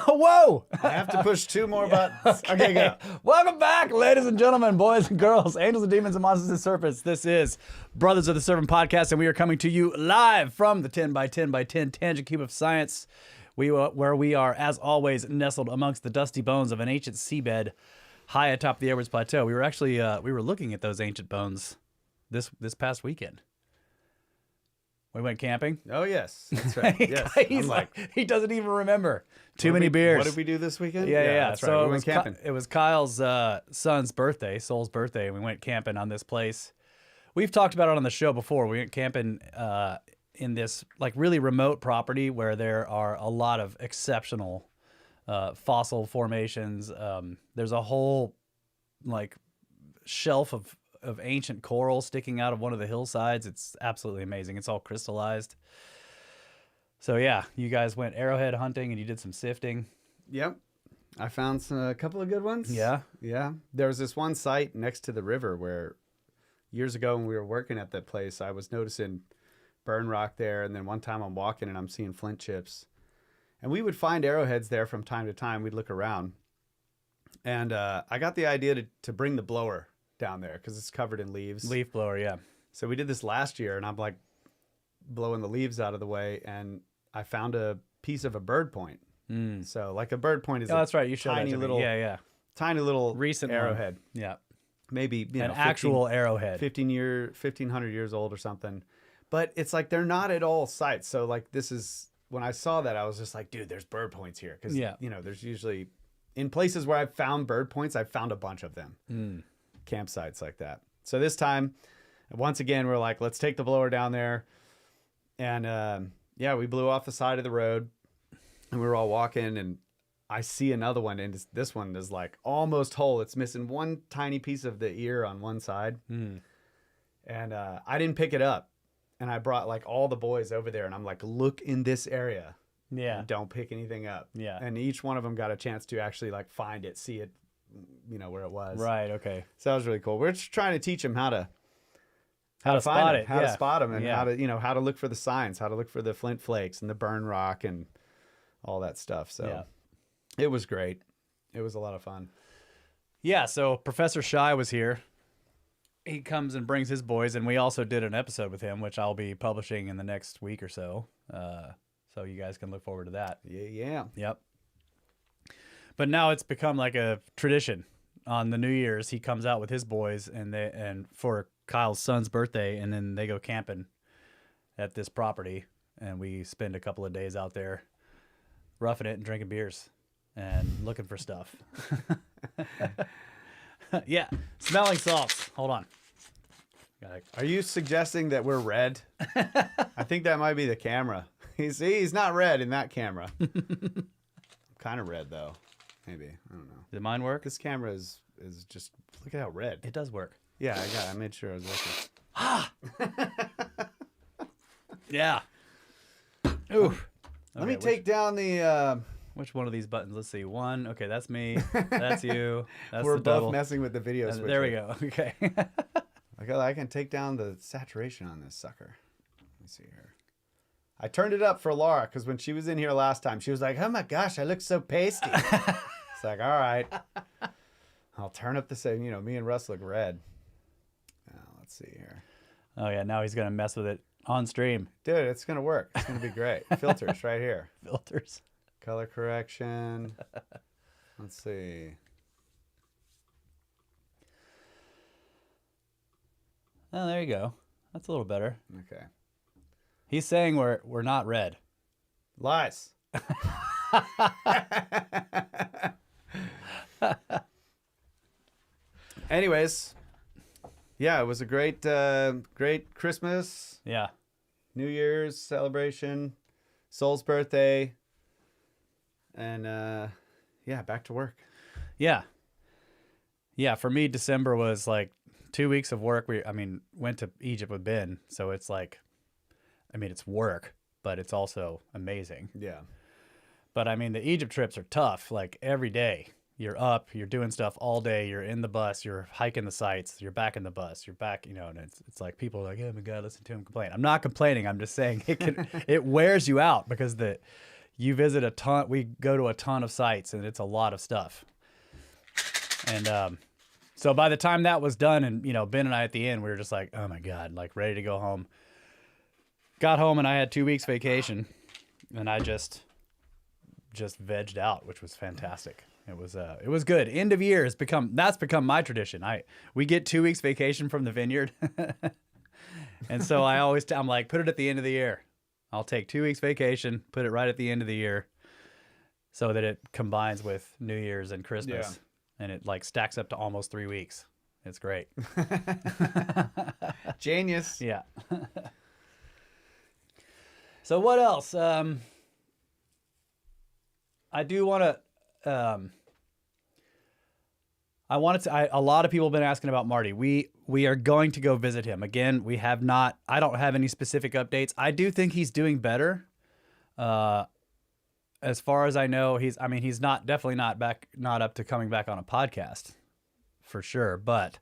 Whoa! I have to push 2 more buttons. Okay, go. Welcome back, ladies and gentlemen, boys and girls, angels and demons and monsters and serpents. This is Brothers of the Serpent Podcast, and we are coming to you live from the 10 by 10 by 10 Tangent Cube of Science, where we are, as always, nestled amongst the dusty bones of an ancient seabed high atop the Edwards Plateau. We were actually we were looking at those ancient bones this past weekend. We went camping. Oh, yes. That's right. Yes. He's he doesn't even remember. Too many beers. What did we do this weekend? Yeah. That's So right. We went camping. It was Kyle's son's birthday, Soul's birthday, and we went camping on this place. We've talked about it on the show before. We went camping in this like really remote property where there are a lot of exceptional fossil formations. There's a whole like shelf of ancient coral sticking out of one of the hillsides. It's absolutely amazing. It's all crystallized. So yeah, you guys went arrowhead hunting and you did some sifting. Yep. I found a couple of good ones. Yeah. Yeah. There was this one site next to the river where years ago when we were working at that place, I was noticing burn rock there. And then one time I'm walking and I'm seeing flint chips. And we would find arrowheads there from time to time. We'd look around. And I got the idea to bring the blower down there because it's covered in leaves. Leaf blower, yeah. So we did this last year and I'm like blowing the leaves out of the way and I found a piece of a bird point. So like a bird point is that's right. You showed tiny that to me. little, Yeah. tiny little Recent arrowhead. One. Yeah. Maybe an actual arrowhead. 1500 years old or something. But it's like they're not at all sites. So like this is when I saw that I was just like, dude, there's bird points here because there's usually in places where I've found bird points, I've found a bunch of them. Campsites like that. So this time, once again, we're like, let's take the blower down there. And we blew off the side of the road and we were all walking and I see another one. And this one is like almost whole. It's missing one tiny piece of the ear on one side. And I didn't pick it up. And I brought like all the boys over there and I'm like, look in this area. Yeah. And don't pick anything up. Yeah. And each one of them got a chance to actually like find it, see it, where it was. Right. Okay. So that was really cool. We're just trying to teach them how to spot it, how to spot them, and Yeah. how to look for the signs, how to look for the flint flakes and the burn rock and all that stuff. So it was great. It was a lot of fun. Yeah. So Professor Shy was here. He comes and brings his boys, and we also did an episode with him, which I'll be publishing in the next week or so. So you guys can look forward to that. Yeah. Yep. But now it's become like a tradition. On the New Year's, he comes out with his boys and for Kyle's son's birthday, and then they go camping at this property, and we spend a couple of days out there roughing it and drinking beers and looking for stuff. Yeah, smelling salts. Hold on. Are you suggesting that we're red? I think that might be the camera. He's not red in that camera. I'm kind of red though. Maybe. I don't know. Did mine work? This camera is just, look at how red. It does work. Yeah, I made sure I was looking. Yeah. Ooh. Let me take down the... Which one of these buttons? Let's see. One. Okay, that's me. That's you. That's We're the both double. messing with the video switcher. There we go. Okay. I can take down the saturation on this sucker. Let me see here. I turned it up for Laura because when she was in here last time, she was like, oh my gosh, I look so pasty. It's like, all right. I'll turn up the same. Me and Russ look red. Let's see here. Oh, yeah. Now he's going to mess with it on stream. Dude, it's going to work. It's going to be great. Filters right here. Filters. Color correction. Let's see. Oh, there you go. That's a little better. Okay. He's saying we're not red. Lies. Anyways, yeah, it was a great Christmas. Yeah. New Year's celebration, Soul's birthday, and back to work. Yeah. Yeah, for me, December was like 2 weeks of work. Went to Egypt with Ben, so it's like, it's work, but it's also amazing. Yeah. But the Egypt trips are tough. Like every day, you're up, you're doing stuff all day, you're in the bus, you're hiking the sites, you're back in the bus, you're back, and it's like people are like, oh my God, listen to him complain. I'm not complaining. I'm just saying it wears you out because you visit a ton. We go to a ton of sites, and it's a lot of stuff. And so by the time that was done, and Ben and I at the end, we were just like, oh my God, like ready to go home. Got home and I had 2 weeks vacation, and I just vegged out, which was fantastic. It was good. End of year that's become my tradition. We get 2 weeks vacation from the vineyard. And so I'm like, put it at the end of the year. I'll take 2 weeks vacation, put it right at the end of the year so that it combines with New Year's and Christmas. Yeah. And it like stacks up to almost 3 weeks. It's great. Genius. Yeah. So what else? I do want to, a lot of people have been asking about Marty. We are going to go visit him. Again, I don't have any specific updates. I do think he's doing better. As far as I know, he's definitely not up to coming back on a podcast for sure, but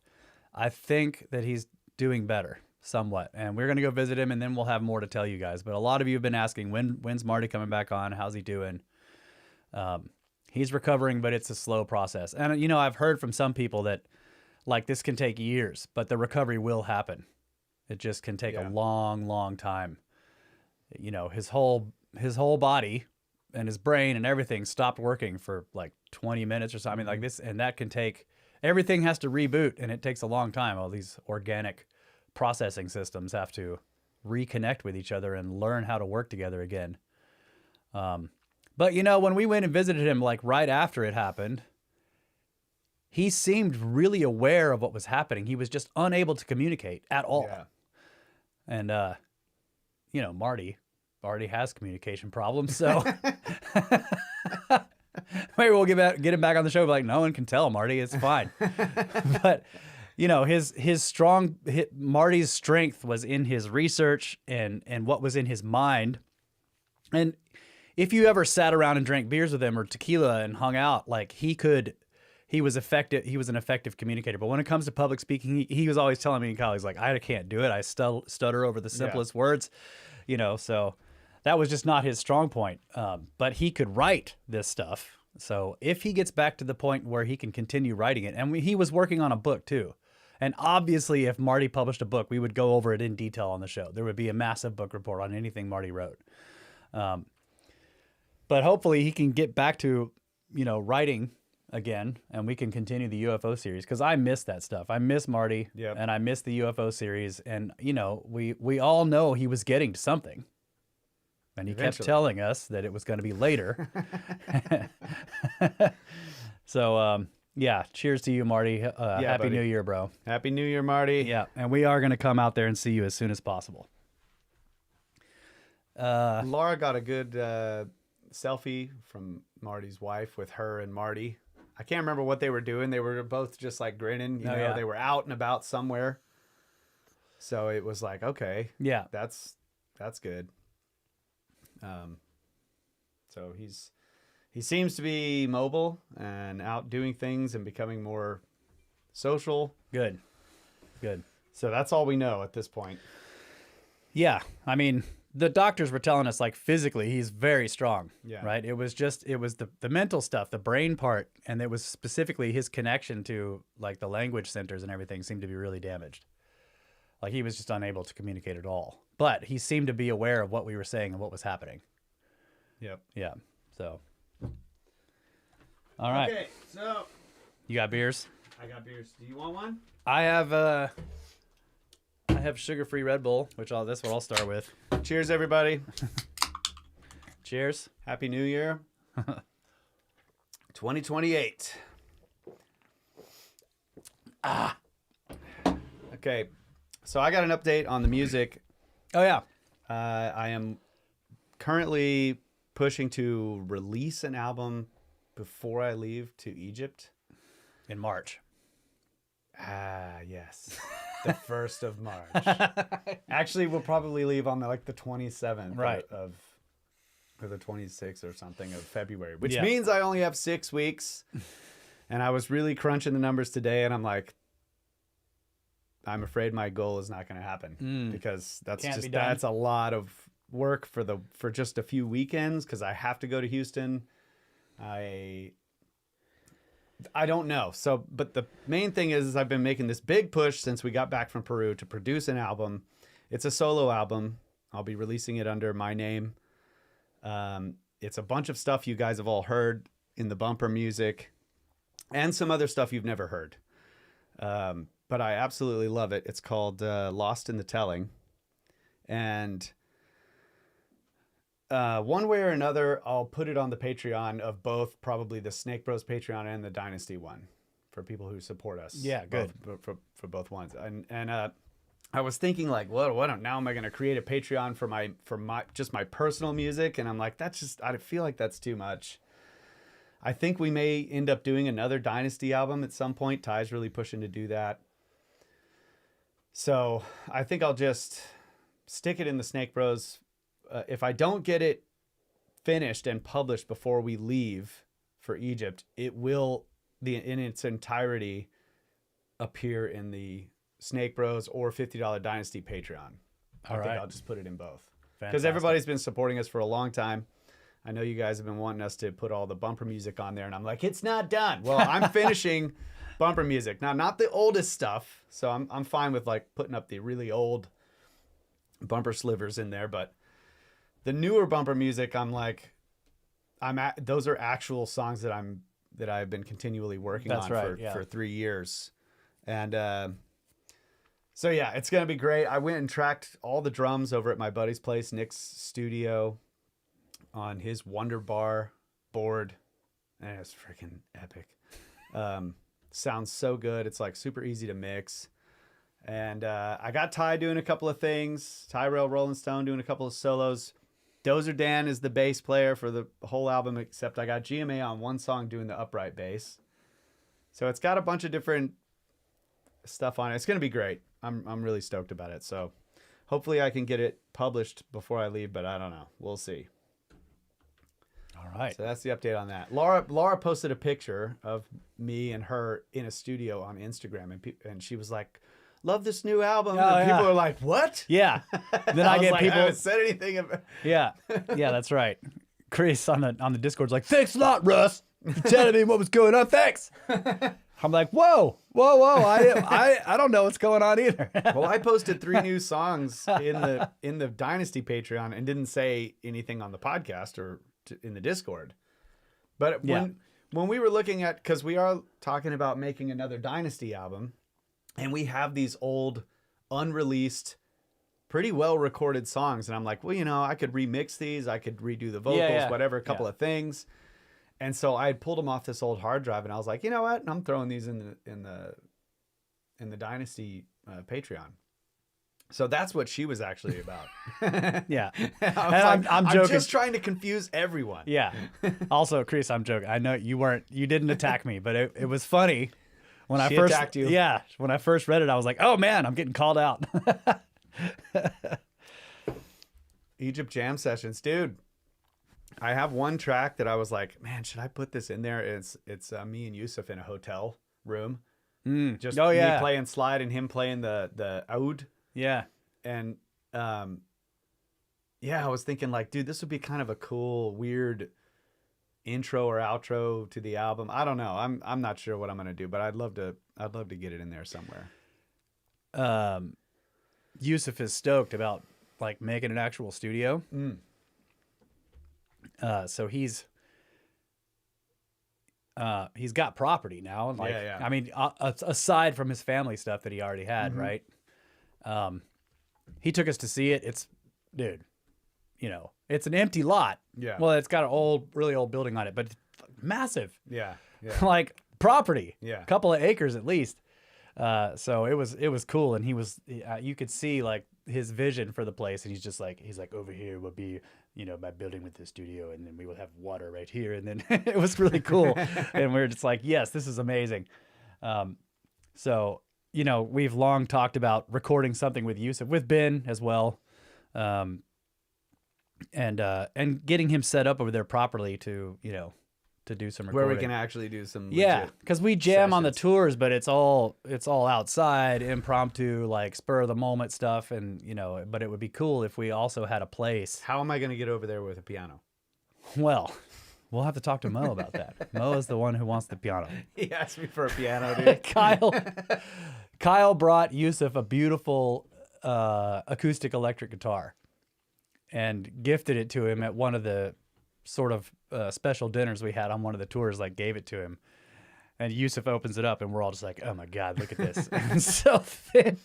I think that he's doing better somewhat. And we're going to go visit him, and then we'll have more to tell you guys. But a lot of you have been asking, when's Marty coming back on? How's he doing? He's recovering, but it's a slow process. And, I've heard from some people that like this can take years, but the recovery will happen. It just can take a long, long time. His whole body and his brain and everything stopped working for like 20 minutes or something like this. And that can everything has to reboot, and it takes a long time. All these organic processing systems have to reconnect with each other and learn how to work together again. But, when we went and visited him, like right after it happened, he seemed really aware of what was happening. He was just unable to communicate at all. Yeah. And, Marty already has communication problems. So maybe we'll get him back on the show. Like, no one can tell Marty. It's fine. But, Marty's strength was in his research and what was in his mind. And if you ever sat around and drank beers with him or tequila and hung out, like he was effective. He was an effective communicator. But when it comes to public speaking, he was always telling me and Kyle, he's like, I can't do it. I stutter over the simplest words, so that was just not his strong point. But he could write this stuff. So if he gets back to the point where he can continue writing it, and he was working on a book too. And obviously if Marty published a book, we would go over it in detail on the show. There would be a massive book report on anything Marty wrote. But hopefully he can get back to, writing again, and we can continue the UFO series, because I miss that stuff. I miss Marty, and I miss the UFO series. And, we all know he was getting to something. And he kept telling us that it was going to be later. So, cheers to you, Marty. Happy New Year, bro. Happy New Year, Marty. Yeah, and we are going to come out there and see you as soon as possible. Laura got a good selfie from Marty's wife with her and Marty. I can't remember what they were doing. They were both just like grinning. They were out and about somewhere. So it was like, okay, yeah, that's good. So he seems to be mobile and out doing things and becoming more social. Good. So that's all we know at this point. Yeah, I mean, the doctors were telling us like physically he's very strong, right? It was the mental stuff, the brain part, and it was specifically his connection to like the language centers and everything seemed to be really damaged. Like he was just unable to communicate at all. But he seemed to be aware of what we were saying and what was happening. Yep. Yeah. So. All right. Okay, so. You got beers? I got beers. Do you want one? I have sugar-free Red Bull, that's what I'll start with. Cheers, everybody. Cheers. Happy New Year. 2028. Okay. So I got an update on the music. Oh, yeah. I am currently pushing to release an album before I leave to Egypt. In March. Yes. The 1st of March. Actually, we'll probably leave on the 27th or the 26th or something of February, which means I only have 6 weeks. And I was really crunching the numbers today, and I'm like, I'm afraid my goal is not going to happen because that's a lot of work for just a few weekends because I have to go to Houston. I don't know. So, but the main thing is I've been making this big push since we got back from Peru to produce an album. It's a solo album. I'll be releasing it under my name. It's a bunch of stuff you guys have all heard in the bumper music and some other stuff you've never heard. But I absolutely love it. It's called Lost in the Telling. And one way or another, I'll put it on the Patreon of both, probably the SnakeBros Patreon and the Dynasty one, for people who support us. Yeah, good. For both ones. And I was thinking like, what now am I going to create a Patreon for my just my personal music? And I'm like, I feel like that's too much. I think we may end up doing another Dynasty album at some point. Ty's really pushing to do that. So I think I'll just stick it in the SnakeBros. If I don't get it finished and published before we leave for Egypt, it will, in its entirety, appear in the SnakeBros or $50 Dynasty Patreon. I think I'll just put it in both. Because everybody's been supporting us for a long time. I know you guys have been wanting us to put all the bumper music on there, and I'm like, it's not done. Well, I'm finishing bumper music. Now, not the oldest stuff, so I'm fine with like putting up the really old bumper slivers in there, but the newer bumper music, I'm like, those are actual songs that I've been continually working on for 3 years. And so yeah, it's gonna be great. I went and tracked all the drums over at my buddy's place, Nick's studio, on his Wonder Bar board, and it's freaking epic. Sounds so good. It's like super easy to mix. And I got Ty doing a couple of things. Tyrell Rolling Stone doing a couple of solos. Dozer Dan is the bass player for the whole album, except I got GMA on one song doing the upright bass. So it's got a bunch of different stuff on it. It's gonna be great. I'm really stoked about it. So hopefully I can get it published before I leave, but I don't know. We'll see. All right. So that's the update on that. Laura posted a picture of me and her in a studio on Instagram, and she was like, "Love this new album." And people are like, "What?" Yeah. Then I get people. I haven't said anything about. Yeah, that's right. Chris on the Discord's like, "Thanks a lot, Russ, for telling me what was going on. Thanks." I'm like, whoa. I don't know what's going on either. Well, I posted 3 new songs in the Dynasty Patreon and didn't say anything on the podcast or in the Discord. But when we were looking at, because we are talking about making another Dynasty album, and we have these old, unreleased, pretty well recorded songs, and I'm like, well, I could remix these, I could redo the vocals, whatever, a couple of things. And so I had pulled them off this old hard drive, and I was like, you know what? I'm throwing these in the Dynasty Patreon. So that's what she was actually about. Yeah. I'm joking. I'm just trying to confuse everyone. Yeah. Also, Chris, I'm joking. I know you didn't attack me, but it was funny when I first attacked you. Yeah. When I first read it, I was like, oh man, I'm getting called out. Egypt Jam Sessions, dude. I have one track that I was like, man, should I put this in there? It's me and Yusuf in a hotel room. Just me playing slide and him playing the oud. Yeah. And I was thinking like, dude, this would be kind of a cool, weird intro or outro to the album. I don't know. I'm not sure what I'm gonna do, but I'd love to get it in there somewhere. Yusuf is stoked about like making an actual studio. So he's got property now. Like, I mean, aside from his family stuff that he already had, right? He took us to see it. It's, dude, it's an empty lot. Yeah. Well, it's got an really old building on it, but it's massive. Yeah. Like property. Yeah. A couple of acres at least. So it was cool, and you could see like his vision for the place, and he's like, over here will be, my building with the studio, and then we will have water right here, and then it was really cool, and we were just like, yes, this is amazing. So we've long talked about recording something with Yusuf, with Ben as well, and getting him set up over there properly to to do some where recording. we can actually do some because we jam on the sessions. tours, but it's all outside, impromptu, like spur of the moment stuff, and but it would be cool if we also had a place. How am I going to get over there with a piano? Well, we'll have to talk to Mo about that. Mo is the one who wants the piano. He asked me for a piano, dude. Kyle brought Yusuf a beautiful acoustic electric guitar and gifted it to him at one of the sort of special dinners we had on one of the tours, like gave it to him. And Yusuf opens it up and we're all just like, oh my God, look at this. And so then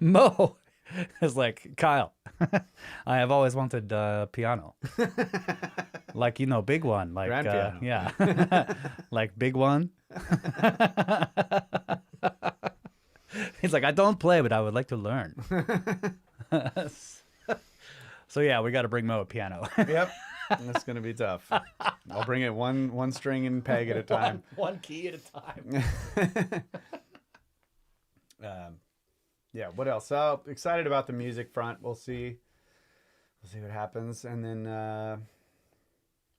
Mo is like, Kyle, I have always wanted a piano. Like, big one. Like, grand piano. Yeah. Like big one. He's like, I don't play, but I would like to learn. So yeah, we got to bring Mo a piano. Yep. That's going to be tough. I'll bring it one string and peg at a time. One key at a time. Yeah, what else? So excited about the music front. We'll see what happens. And then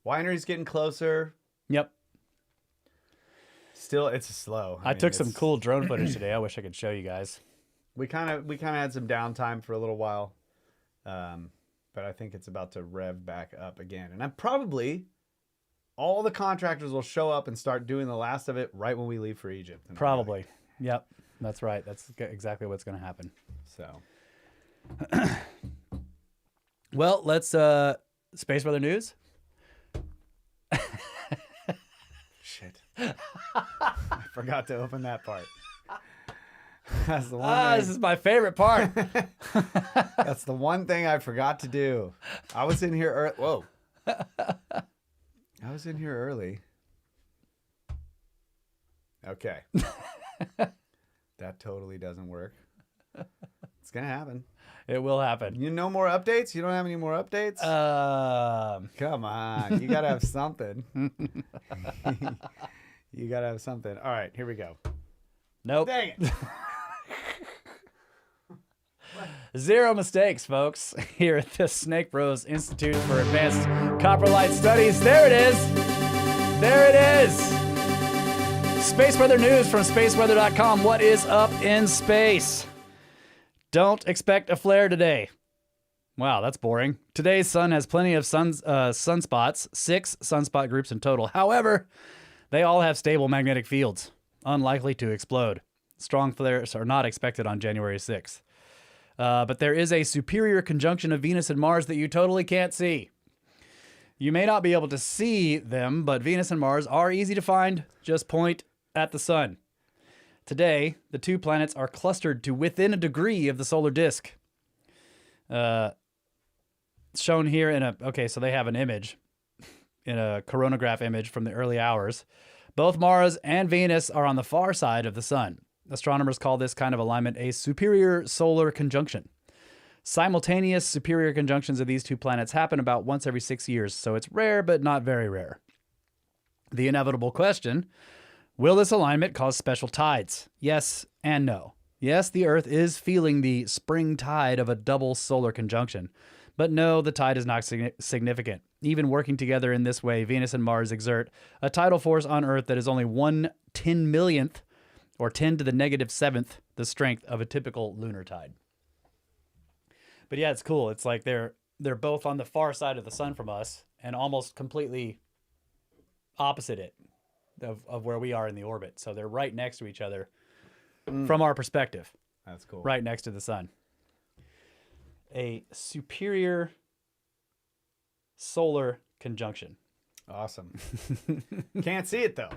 winery's getting closer. Yep. Still, it's slow. I took some cool drone footage today. I wish I could show you guys. We kind of had some downtime for a little while. But I think it's about to rev back up again. And I'm probably all the contractors will show up and start doing the last of it right when we leave for Egypt. Probably. Yep. That's right. That's exactly what's going to happen. So, well, let's space weather news. Shit. I forgot to open that part. That's the one. This is my favorite part. That's the one thing I forgot to do. I was in here early. Whoa. I was in here early. Okay. That totally doesn't work. It's going to happen. It will happen. You know more updates? You don't have any more updates? Come on. You got to have something. You got to have something. All right, here we go. Nope. Dang it. Zero mistakes, folks, here at the SnakeBros Institute for Advanced Coprolite Studies. There it is. There it is. Space weather news from spaceweather.com. What is up in space? Don't expect a flare today. Wow, that's boring. Today's sun has plenty of sunspots, 6 sunspot groups in total. However, they all have stable magnetic fields, unlikely to explode. Strong flares are not expected on January 6th. But there is a superior conjunction of Venus and Mars that you totally can't see. You may not be able to see them, but Venus and Mars are easy to find. Just point at the sun. Today, the two planets are clustered to within a degree of the solar disk. Shown here in so they have an image, in a coronagraph image from the early hours. Both Mars and Venus are on the far side of the sun. Astronomers call this kind of alignment a superior solar conjunction. Simultaneous superior conjunctions of these two planets happen about once every 6 years, so it's rare but not very rare. The inevitable question, will this alignment cause special tides? Yes and no. Yes, the Earth is feeling the spring tide of a double solar conjunction, but no, the tide is not significant. Even working together in this way, Venus and Mars exert a tidal force on Earth that is only 1/10,000,000th or 10 to the -7th the strength of a typical lunar tide. But yeah, it's cool. It's like they're both on the far side of the sun from us and almost completely opposite it of where we are in the orbit. So they're right next to each other from our perspective. That's cool. Right next to the sun. A superior solar conjunction. Awesome. Can't see it though.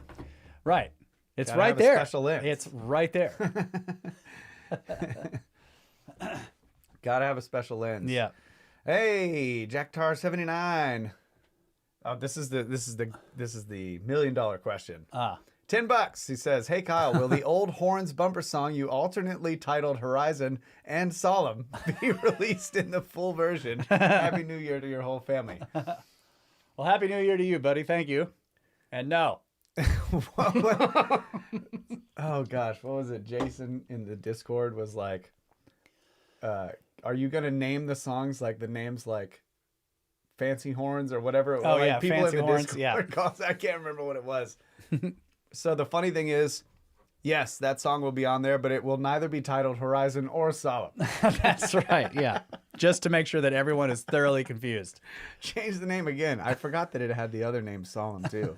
Right. It's Gotta right have a there. special lens. It's right there. Gotta have a special lens. Yeah. Hey, Jack Tar 79. Oh, this is the $1 million question. $10. He says, "Hey Kyle, will the old Horns bumper song you alternately titled Horizon and Solemn be released in the full version? Happy New Year to your whole family." Well, Happy New Year to you, buddy. Thank you. And no. Oh gosh, what was it? Jason in the Discord was like, "Are you gonna name the songs like the names like Fancy Horns or whatever. Oh, like yeah, people Fancy in the Horns, Discord calls. I can't remember what it was. So the funny thing is, yes, that song will be on there, but it will neither be titled Horizon or Solemn. That's right, yeah. Just to make sure that everyone is thoroughly confused. Change the name again. I forgot that it had the other name Solemn, too.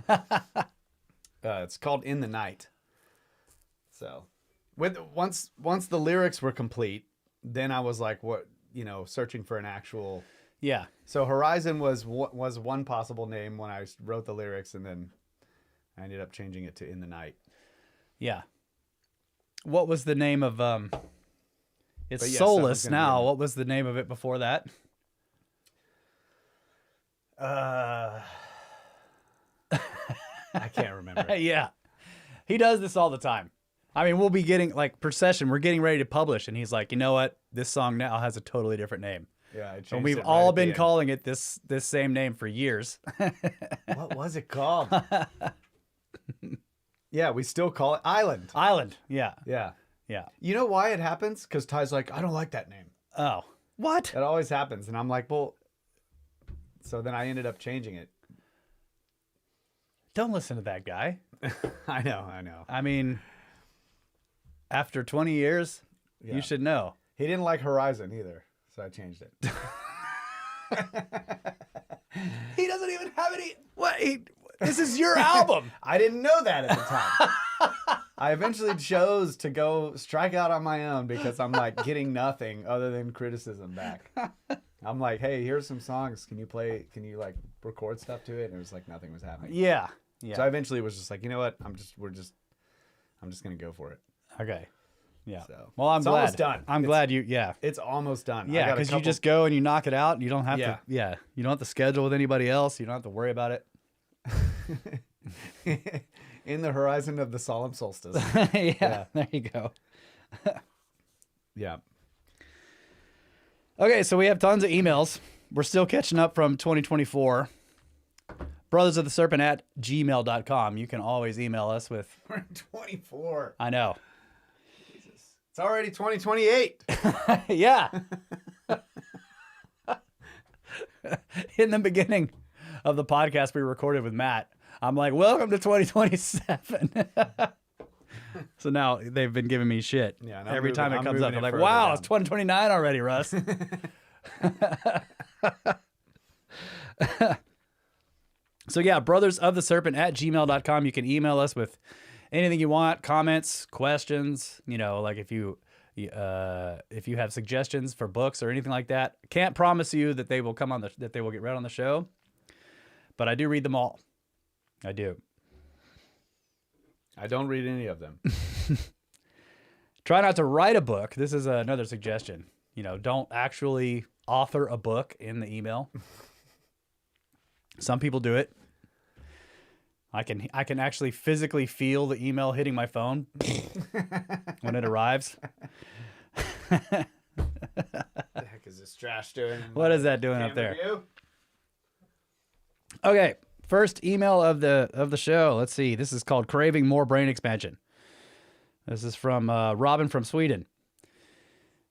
It's called In the Night. So, once the lyrics were complete, then I was like, searching for an actual... Yeah. So Horizon was one possible name when I wrote the lyrics, and then I ended up changing it to In the Night. Yeah. What was the name of it's yes, Soulless now. What was the name of it before that? I can't remember. Yeah. He does this all the time. I mean, we'll be getting like per session, we're getting ready to publish, and he's like, you know what? This song now has a totally different name. Yeah, I changed and we've it all right been calling it this same name for years. What was it called? Yeah, we still call it Island. Island. Yeah. Yeah. Yeah. You know why it happens? Because Ty's like, I don't like that name. Oh. What? That always happens. And I'm like, well, so then I ended up changing it. Don't listen to that guy. I know. I mean, after 20 years, you should know. He didn't like Horizon either, so I changed it. He doesn't even have any... What? This is your album. I didn't know that at the time. I eventually chose to go strike out on my own because I'm like getting nothing other than criticism back. I'm like, hey, here's some songs. Can you like record stuff to it? And it was like nothing was happening. Yeah. So I eventually was just like, you know what? I'm just gonna go for it. Okay. Yeah. So, well, I'm it's glad. Almost done. I'm glad you. Yeah. It's almost done. Yeah, because you just go and you knock it out. And you don't have to. Yeah. You don't have to schedule with anybody else. You don't have to worry about it. In the horizon of the solemn solstice. Yeah. There you go. Yeah. Okay, so we have tons of emails. We're still catching up from 2024. Brothers of the Serpent at gmail.com. You can always email us with... We're in 24. I know. Jesus. It's already 2028. Yeah. In the beginning of the podcast we recorded with Matt, I'm like, welcome to 2027. So now they've been giving me shit. Yeah, every time it comes up. I'm like, wow, it's 2029 already, Russ. So yeah, brothers of the serpent at gmail.com. You can email us with anything you want, comments, questions, like if you have suggestions for books or anything like that. Can't promise you that they will that they will get read on the show, but I do read them all. I do. I don't read any of them. Try not to write a book. This is another suggestion. Don't actually author a book in the email. Some people do it. I can actually physically feel the email hitting my phone when it arrives. What the heck is this trash doing? What is that doing up there? Okay, first email of the show. Let's see. This is called Craving More Brain Expansion. This is from Robin from Sweden.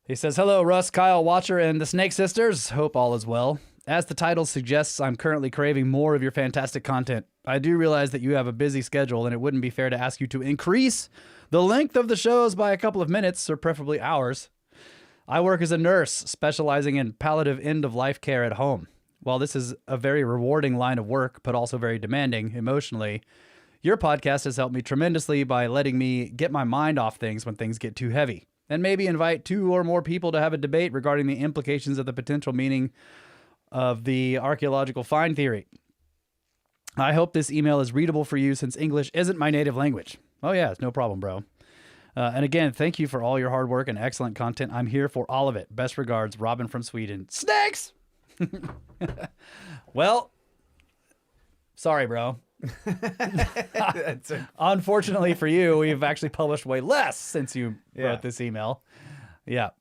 He says, hello, Russ, Kyle, Watcher, and the Snake Sisters. Hope all is well. As the title suggests, I'm currently craving more of your fantastic content. I do realize that you have a busy schedule, and it wouldn't be fair to ask you to increase the length of the shows by a couple of minutes, or preferably hours. I work as a nurse, specializing in palliative end-of-life care at home. While this is a very rewarding line of work, but also very demanding emotionally, your podcast has helped me tremendously by letting me get my mind off things when things get too heavy, and maybe invite 2 or more people to have a debate regarding the implications of the potential meaning of the archaeological find theory. I hope this email is readable for you since English isn't my native language. Oh yeah, it's no problem, bro. And again, thank you for all your hard work and excellent content. I'm here for all of it. Best regards, Robin from Sweden. Snakes! Well, sorry, bro. Unfortunately for you, we've actually published way less since you wrote this email. Yeah.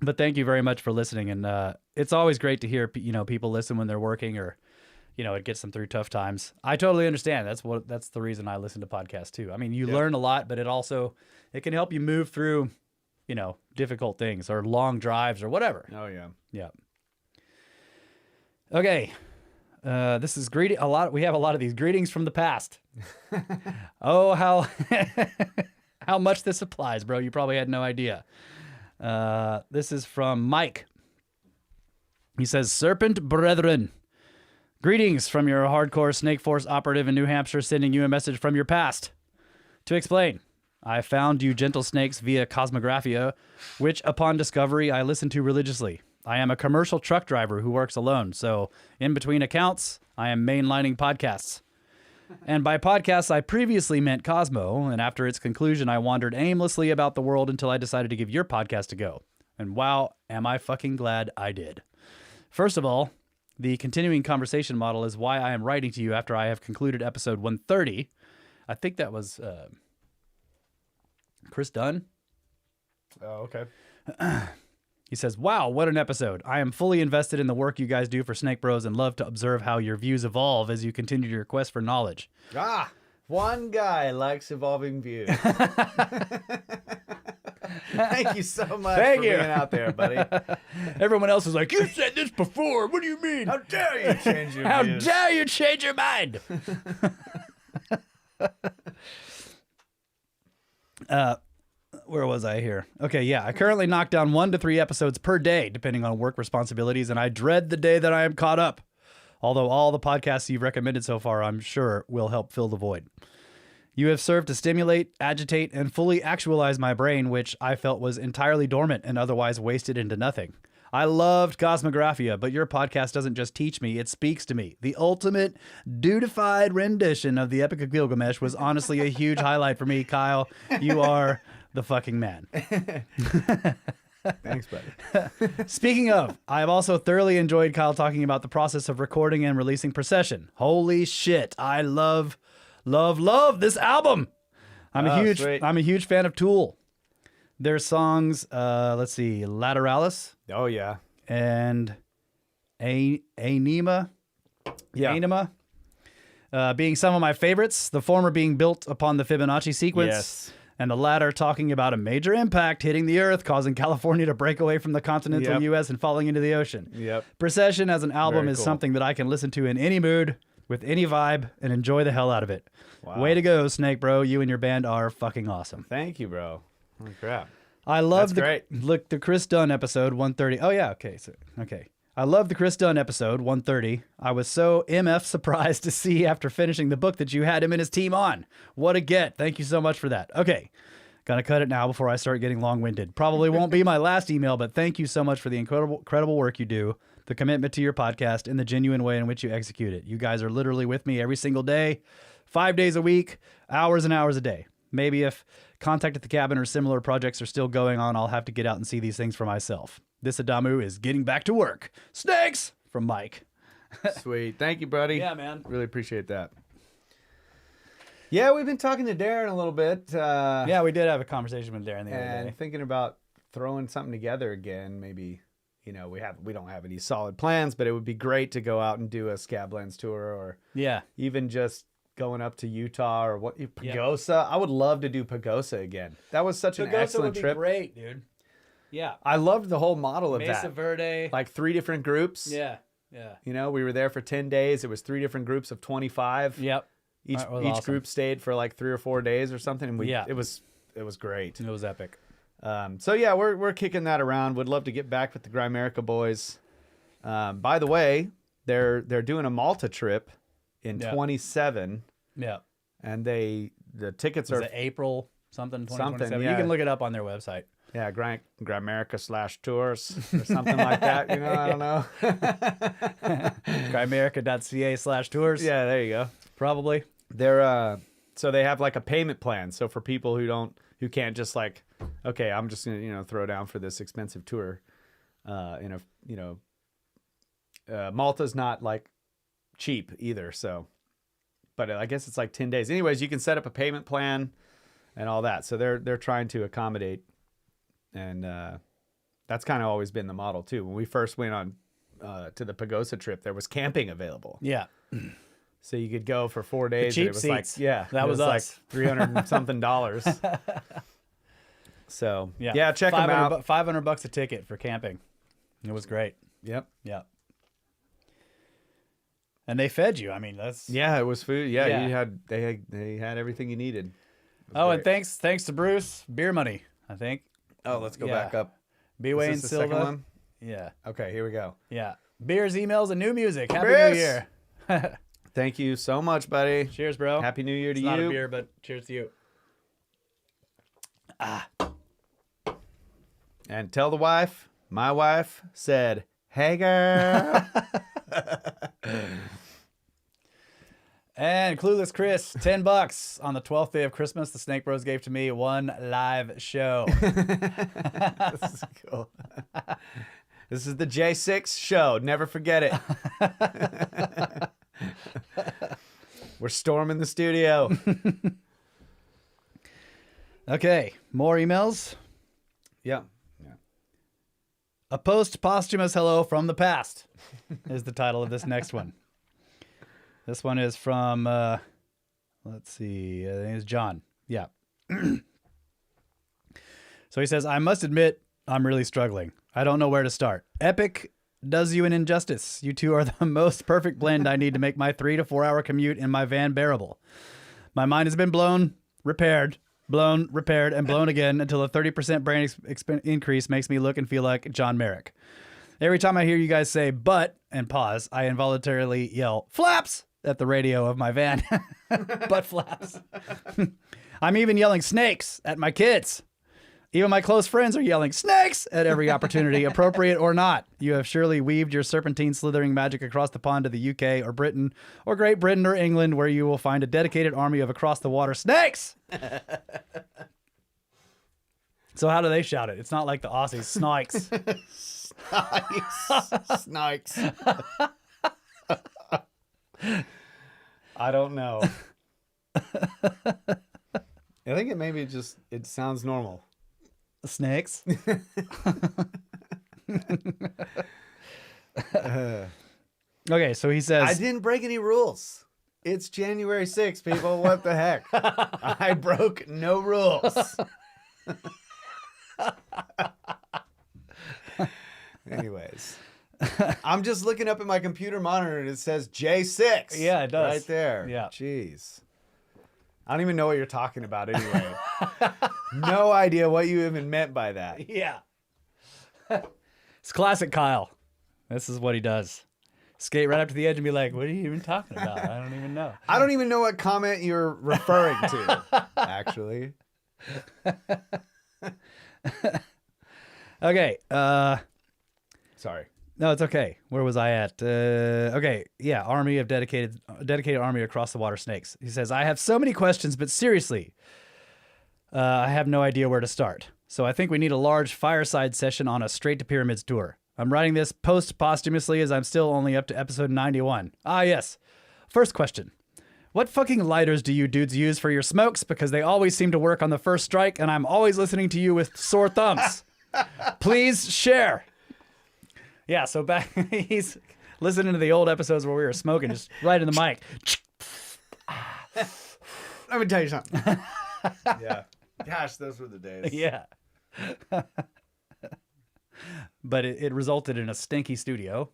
But thank you very much for listening. And it's always great to hear, people listen when they're working or, it gets them through tough times. I totally understand. That's the reason I listen to podcasts too. I mean, you learn a lot, but it can help you move through, difficult things or long drives or whatever. Oh yeah. Yeah. Okay. This is greeting a lot. We have a lot of these greetings from the past. Oh, how how much this applies, bro. You probably had no idea. This is from Mike. He says, Serpent Brethren, greetings from your hardcore Snake Force operative in New Hampshire, sending you a message from your past. To explain, I found you gentle snakes via Cosmographia, which upon discovery I listened to religiously. I am a commercial truck driver who works alone, so in between accounts, I am mainlining podcasts. And by podcasts, I previously meant Cosmo, and after its conclusion, I wandered aimlessly about the world until I decided to give your podcast a go. And wow, am I fucking glad I did. First of all, the continuing conversation model is why I am writing to you after I have concluded episode 130. I think that was Chris Dunn. Oh, okay. He says, wow, what an episode. I am fully invested in the work you guys do for SnakeBros and love to observe how your views evolve as you continue your quest for knowledge. Ah, one guy likes evolving views. Thank you so much for being out there, buddy. Everyone else is like, you said this before. What do you mean? How dare you change your How views? dare you change your mind? Where was I here? Okay, yeah. I currently knock down 1 to 3 episodes per day, depending on work responsibilities, and I dread the day that I am caught up. Although all the podcasts you've recommended so far, I'm sure, will help fill the void. You have served to stimulate, agitate, and fully actualize my brain, which I felt was entirely dormant and otherwise wasted into nothing. I loved Cosmographia, but your podcast doesn't just teach me, it speaks to me. The ultimate dudified rendition of the Epic of Gilgamesh was honestly a huge highlight for me, Kyle. You are the fucking man. Thanks, buddy. Speaking of, I have also thoroughly enjoyed Kyle talking about the process of recording and releasing Procession. Holy shit. I love this album. I'm a huge fan of Tool. Their songs, let's see, Lateralis. Oh, yeah. And Anima. Yeah. Anima. Being some of my favorites, the former being built upon the Fibonacci sequence. Yes. And the latter talking about a major impact hitting the Earth, causing California to break away from the continental U.S. and falling into the ocean. Yep. Procession as an album Very is cool. something that I can listen to in any mood, with any vibe, and enjoy the hell out of it. Wow. Way to go, Snake Bro. You and your band are fucking awesome. Thank you, bro. Oh, crap. I love That's the Chris Dunn episode 130. Oh, yeah. Okay. I love the Chris Dunn episode 130. I was so MF surprised to see after finishing the book that you had him and his team on. What a get. Thank you so much for that. Okay. Gonna cut it now before I start getting long-winded. Probably won't be my last email, but thank you so much for the incredible work you do, the commitment to your podcast, and the genuine way in which you execute it. You guys are literally with me every single day, 5 days a week, hours and hours a day. Maybe if Contact at the Cabin or similar projects are still going on, I'll have to get out and see these things for myself. This Adamu is getting back to work. Snakes! From Mike. Sweet. Thank you, buddy. Yeah, man. Really appreciate that. Yeah, we've been talking to Darren a little bit. Yeah, we did have a conversation with Darren the other day. And thinking about throwing something together again. Maybe, we don't have any solid plans, but it would be great to go out and do a Scablands tour, or even just going up to Utah or Pagosa. I would love to do Pagosa again. That was such an excellent trip. Great, dude. Yeah. I loved the whole model of Mesa that. Verde. Like 3 different groups. Yeah. We were there for 10 days. It was 3 different groups of 25. Yep. Each awesome. group stayed for like 3 or 4 days or something, and it was great. It was epic. So yeah, we're kicking that around. Would love to get back with the Grimerica boys. By the way, they're doing a Malta trip in 27. Yeah. And the tickets are April something 2027. Yeah. You can look it up on their website. Yeah, Grimerica/tours or something like that. I don't know. Grimerica.ca/tours. Yeah, there you go. Probably. They're so they have like a payment plan. So for people who can't just like, okay, I'm just gonna throw down for this expensive tour. Malta's not like cheap either. So, but I guess it's like 10 days. Anyways, you can set up a payment plan and all that. So they're trying to accommodate, and that's kind of always been the model too. When we first went on to the Pagosa trip, there was camping available. Yeah. So you could go for 4 days. The cheap and it was seats. Like, that was us. Like $300 something. So yeah, check them out. $500 a ticket for camping. It was great. Yep. Yeah. And they fed you. I mean, that's Yeah, it was food. Yeah, Yeah. they had everything you needed. It was Oh, and great. thanks to Bruce, beer money, I think. Oh, let's go Yeah. back up. B-Way and Is this the second Silva. one? Yeah. Okay, here we go. Yeah. Beers, emails, and new music. Happy Bruce! New Year. Thank you so much, buddy. Cheers, bro. Happy New Year to It's you. not a beer, but cheers to you. And tell the wife, my wife said, "Hey, girl." And Clueless Chris, $10 on the 12th day of Christmas. The Snake Bros gave to me one live show. This is cool. This is the J6 show. Never forget it. We're storming the studio. Okay, more emails. Yeah. A post-posthumous hello from the past is the title of this next one. This one is from, let's see, his name is John. Yeah. So he says, I must admit, I'm really struggling. I don't know where to start. Epic does you an injustice. You two are the most perfect blend I need to make my 3 to 4 hour commute in my van bearable. My mind has been blown, repaired, and blown again until a 30% brain increase makes me look and feel like John Merrick. Every time I hear you guys say "but" and pause, I involuntarily yell "flaps" at the radio of my van. Butt flaps. I'm even yelling "snakes" at my kids. Even my close friends are yelling "snakes" at every opportunity, appropriate or not. You have surely weaved your serpentine slithering magic across the pond to the UK or Britain or Great Britain or England, where you will find a dedicated army of across the water snakes. So how do they shout it? It's not like the Aussies, snikes. Snikes. I don't know. I think it maybe just, it sounds normal. Snakes. Okay, so he says, I didn't break any rules. It's January 6th, people. What the heck? I broke no rules. Anyways, I'm just looking up at my computer monitor and it says J6. Yeah, it does. Right there. Yeah. Jeez. I don't even know what you're talking about anyway. No idea what you even meant by that. yeah. It's classic Kyle. This is what he does. Skate right up to the edge and be like, what are you even talking about? I don't even know. I don't even know what comment you're referring to, actually. Okay. Sorry. No, it's okay. Where was I at? Okay. Yeah. Army of dedicated army across the water snakes. He says, I have so many questions, but seriously, I have no idea where to start. So I think we need a large fireside session on a Straight to Pyramids tour. I'm writing this posthumously as I'm still only up to episode 91. Ah, yes. First question. What fucking lighters do you dudes use for your smokes? Because they always seem to work on the first strike, and I'm always listening to you with sore thumbs. Please share. Yeah, so back, he's listening to the old episodes where we were smoking, just right in the mic. Let me tell you something. Yeah. Gosh, those were the days. Yeah. But it resulted in a stinky studio.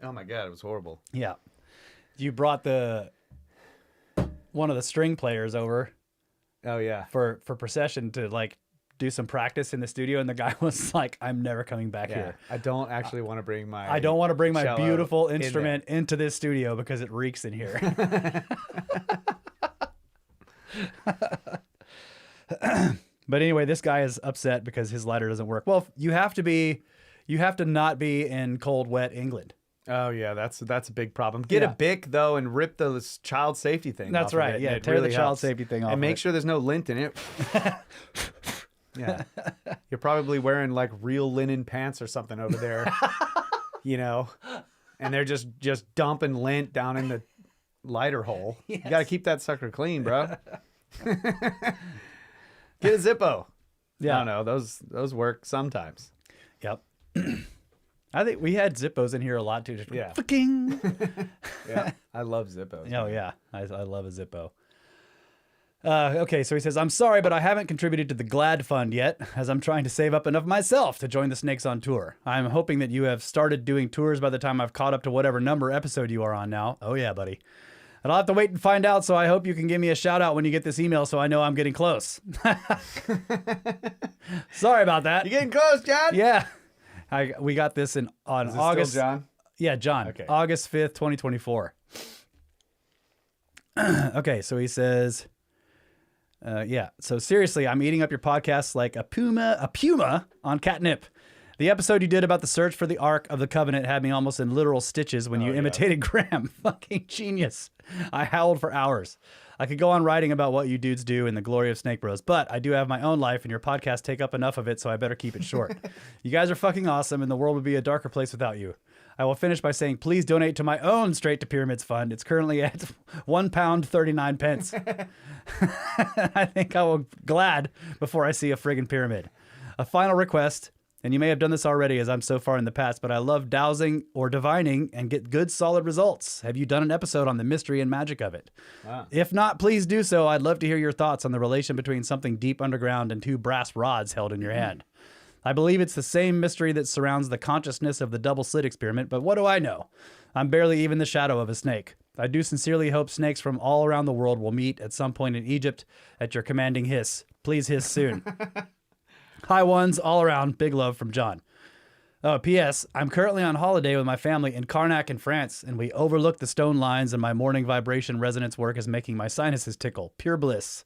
Oh my God, it was horrible. Yeah. You brought one of the string players over Oh yeah. for procession to like do some practice in the studio, and the guy was like, I'm never coming back Yeah. here. I don't actually want to bring my I don't want to bring my cello beautiful in instrument into this studio because it reeks in here. But anyway, this guy is upset because his lighter doesn't work. Well, you have to not be in cold, wet England. Oh yeah, that's a big problem. Get Yeah. a Bic though and rip the child safety thing. That's off of right. it, Yeah, and it tear the really child helps. safety thing off. And make of it. sure there's no lint in it. Yeah, you're probably wearing like real linen pants or something over there. You know, and they're just dumping lint down in the lighter hole. Yes. You got to keep that sucker clean, bro. Get a Zippo. Yeah. I don't know. Those work sometimes. Yep. I think we had Zippos in here a lot too. Just Yeah. fucking. Yeah, I love Zippos. Oh yeah, I love a Zippo. Okay, so he says, I'm sorry, but I haven't contributed to the GLAD fund yet, as I'm trying to save up enough myself to join the Snakes on Tour. I'm hoping that you have started doing tours by the time I've caught up to whatever number episode you are on now. Oh yeah, buddy. And I'll have to wait and find out, so I hope you can give me a shout out when you get this email so I know I'm getting close. Sorry about that. You getting close, John? Yeah. We got this on August. Still John? Yeah, John. Okay. August 5th, 2024. Okay, so he says... yeah. So seriously, I'm eating up your podcasts like a puma on catnip. The episode you did about the search for the Ark of the Covenant had me almost in literal stitches when you imitated Graham. Fucking genius. I howled for hours. I could go on writing about what you dudes do in the glory of SnakeBros, but I do have my own life and your podcasts take up enough of it, so I better keep it short. You guys are fucking awesome and the world would be a darker place without you. I will finish by saying, please donate to my own Straight to Pyramids fund. It's currently at £1.39. I think I will glad before I see a friggin' pyramid. A final request, and you may have done this already as I'm so far in the past, but I love dowsing or divining and get good solid results. Have you done an episode on the mystery and magic of it? Wow. If not, please do so. I'd love to hear your thoughts on the relation between something deep underground and two brass rods held in your hand. I believe it's the same mystery that surrounds the consciousness of the double slit experiment, but what do I know? I'm barely even the shadow of a snake. I do sincerely hope snakes from all around the world will meet at some point in Egypt at your commanding hiss. Please hiss soon. Hi ones, all around. Big love from John. Oh, P.S. I'm currently on holiday with my family in Carnac in France, and we overlook the stone lines and my morning vibration resonance work is making my sinuses tickle. Pure bliss.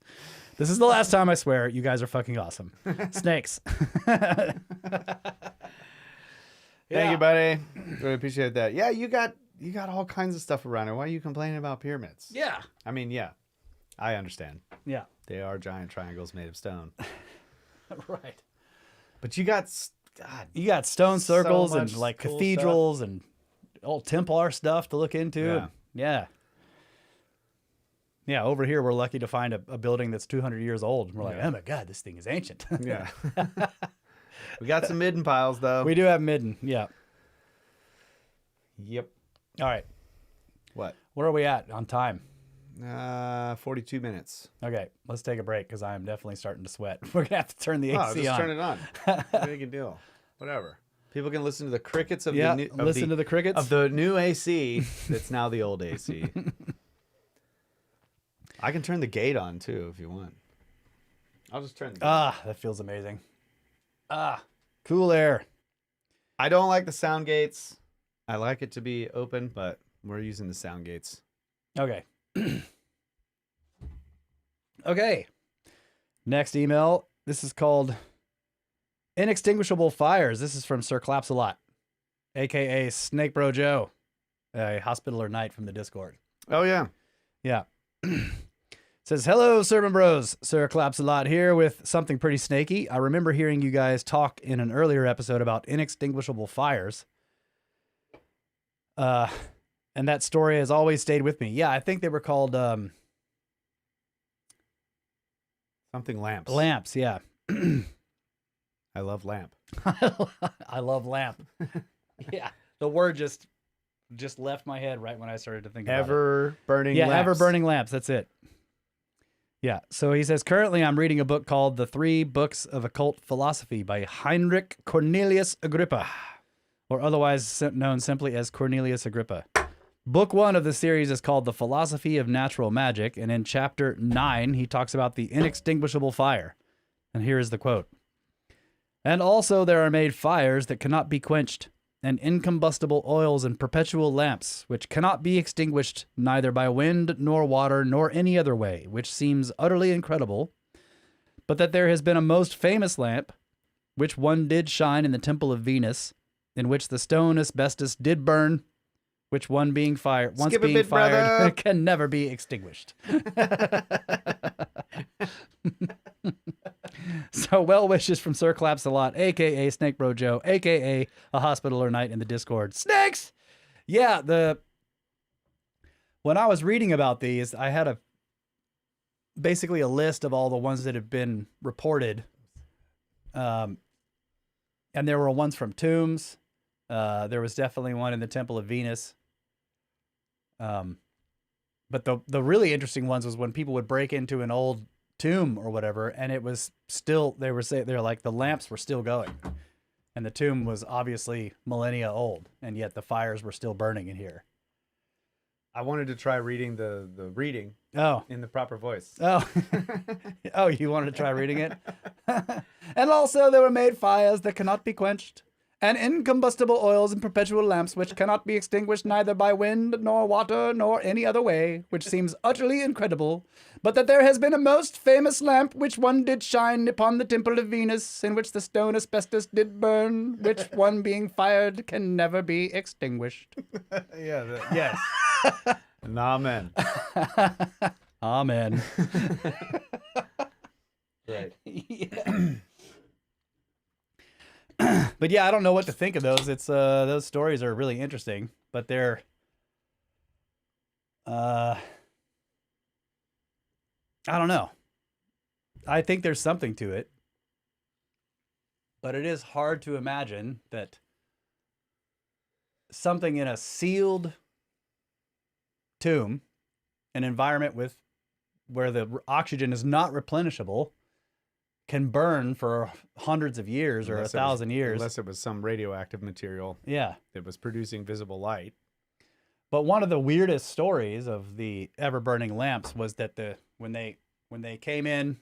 This is the last time, I swear. You guys are fucking awesome. Snakes. Thank you, buddy. Really appreciate that. Yeah, you got all kinds of stuff around here. Why are you complaining about pyramids? Yeah. I mean, yeah, I understand. Yeah. They are giant triangles made of stone. Right. But you got, you got stone circles and like cool cathedrals stuff. And old Templar stuff to look into. Yeah. Yeah. Yeah, over here we're lucky to find a building that's 200 years old. And we're like, oh my God, this thing is ancient. Yeah. We got some midden piles, though. We do have midden, yeah. Yep. All right. What? Where are we at on time? 42 minutes. Okay, let's take a break because I am definitely starting to sweat. We're going to have to turn the AC on. Just turn it on. Big a deal. Whatever. People can listen to the crickets of the crickets of the new AC that's now the old AC. I can turn the gate on too if you want. I'll just turn the gate on. That feels amazing. Cool air. I don't like the sound gates. I like it to be open, but we're using the sound gates. Okay. Okay. Next email. This is called Inextinguishable Fires. This is from Sir Claps-A-Lot, a.k.a. SnakeBro Joe, a hospitaler knight from the Discord. Oh, yeah. Yeah. Says, hello, Sermon Bros. Sir Claps-A-Lot here with something pretty snaky. I remember hearing you guys talk in an earlier episode about inextinguishable fires. And that story has always stayed with me. Yeah, I think they were called... something lamps. Lamps, yeah. I love lamp. I love lamp. Yeah, the word just left my head right when I started to think about it. Ever burning lamps. Yeah, ever burning lamps. That's it. Yeah. So he says, currently I'm reading a book called The 3 Books of Occult Philosophy by Heinrich Cornelius Agrippa, or otherwise known simply as Cornelius Agrippa. Book 1 of the series is called The Philosophy of Natural Magic, and in chapter 9, he talks about the inextinguishable fire. And here is the quote. And also there are made fires that cannot be quenched, and incombustible oils and perpetual lamps, which cannot be extinguished neither by wind nor water nor any other way, which seems utterly incredible, but that there has been a most famous lamp, which one did shine in the temple of Venus, in which the stone asbestos did burn, which one being fired, once being fired, can never be extinguished. So well wishes from Sir Claps-A-Lot, a.k.a. SnakeBro Joe, a.k.a. a hospitaler knight in the Discord. Snakes! Yeah, when I was reading about these, I had basically a list of all the ones that have been reported. And there were ones from tombs. There was definitely one in the Temple of Venus. But the really interesting ones was when people would break into an old tomb or whatever, and it was still, they're like the lamps were still going, and the tomb was obviously millennia old, and yet the fires were still burning in here. I wanted to try reading the reading in the proper voice. Oh, oh, you wanted to try reading it? And also there were made fires that cannot be quenched, and incombustible oils and perpetual lamps which cannot be extinguished neither by wind nor water nor any other way, which seems utterly incredible, but that there has been a most famous lamp which one did shine upon the temple of Venus, in which the stone asbestos did burn, which one being fired can never be extinguished. Yes. Amen. Amen. Right. Yeah. But yeah, I don't know what to think of those. It's those stories are really interesting, but they're I don't know. I think there's something to it, but it is hard to imagine that something in a sealed tomb, an environment where the oxygen is not replenishable, can burn for hundreds of years or 1,000 years. Unless it was some radioactive material. Yeah. That was producing visible light. But one of the weirdest stories of the ever-burning lamps was that when they came in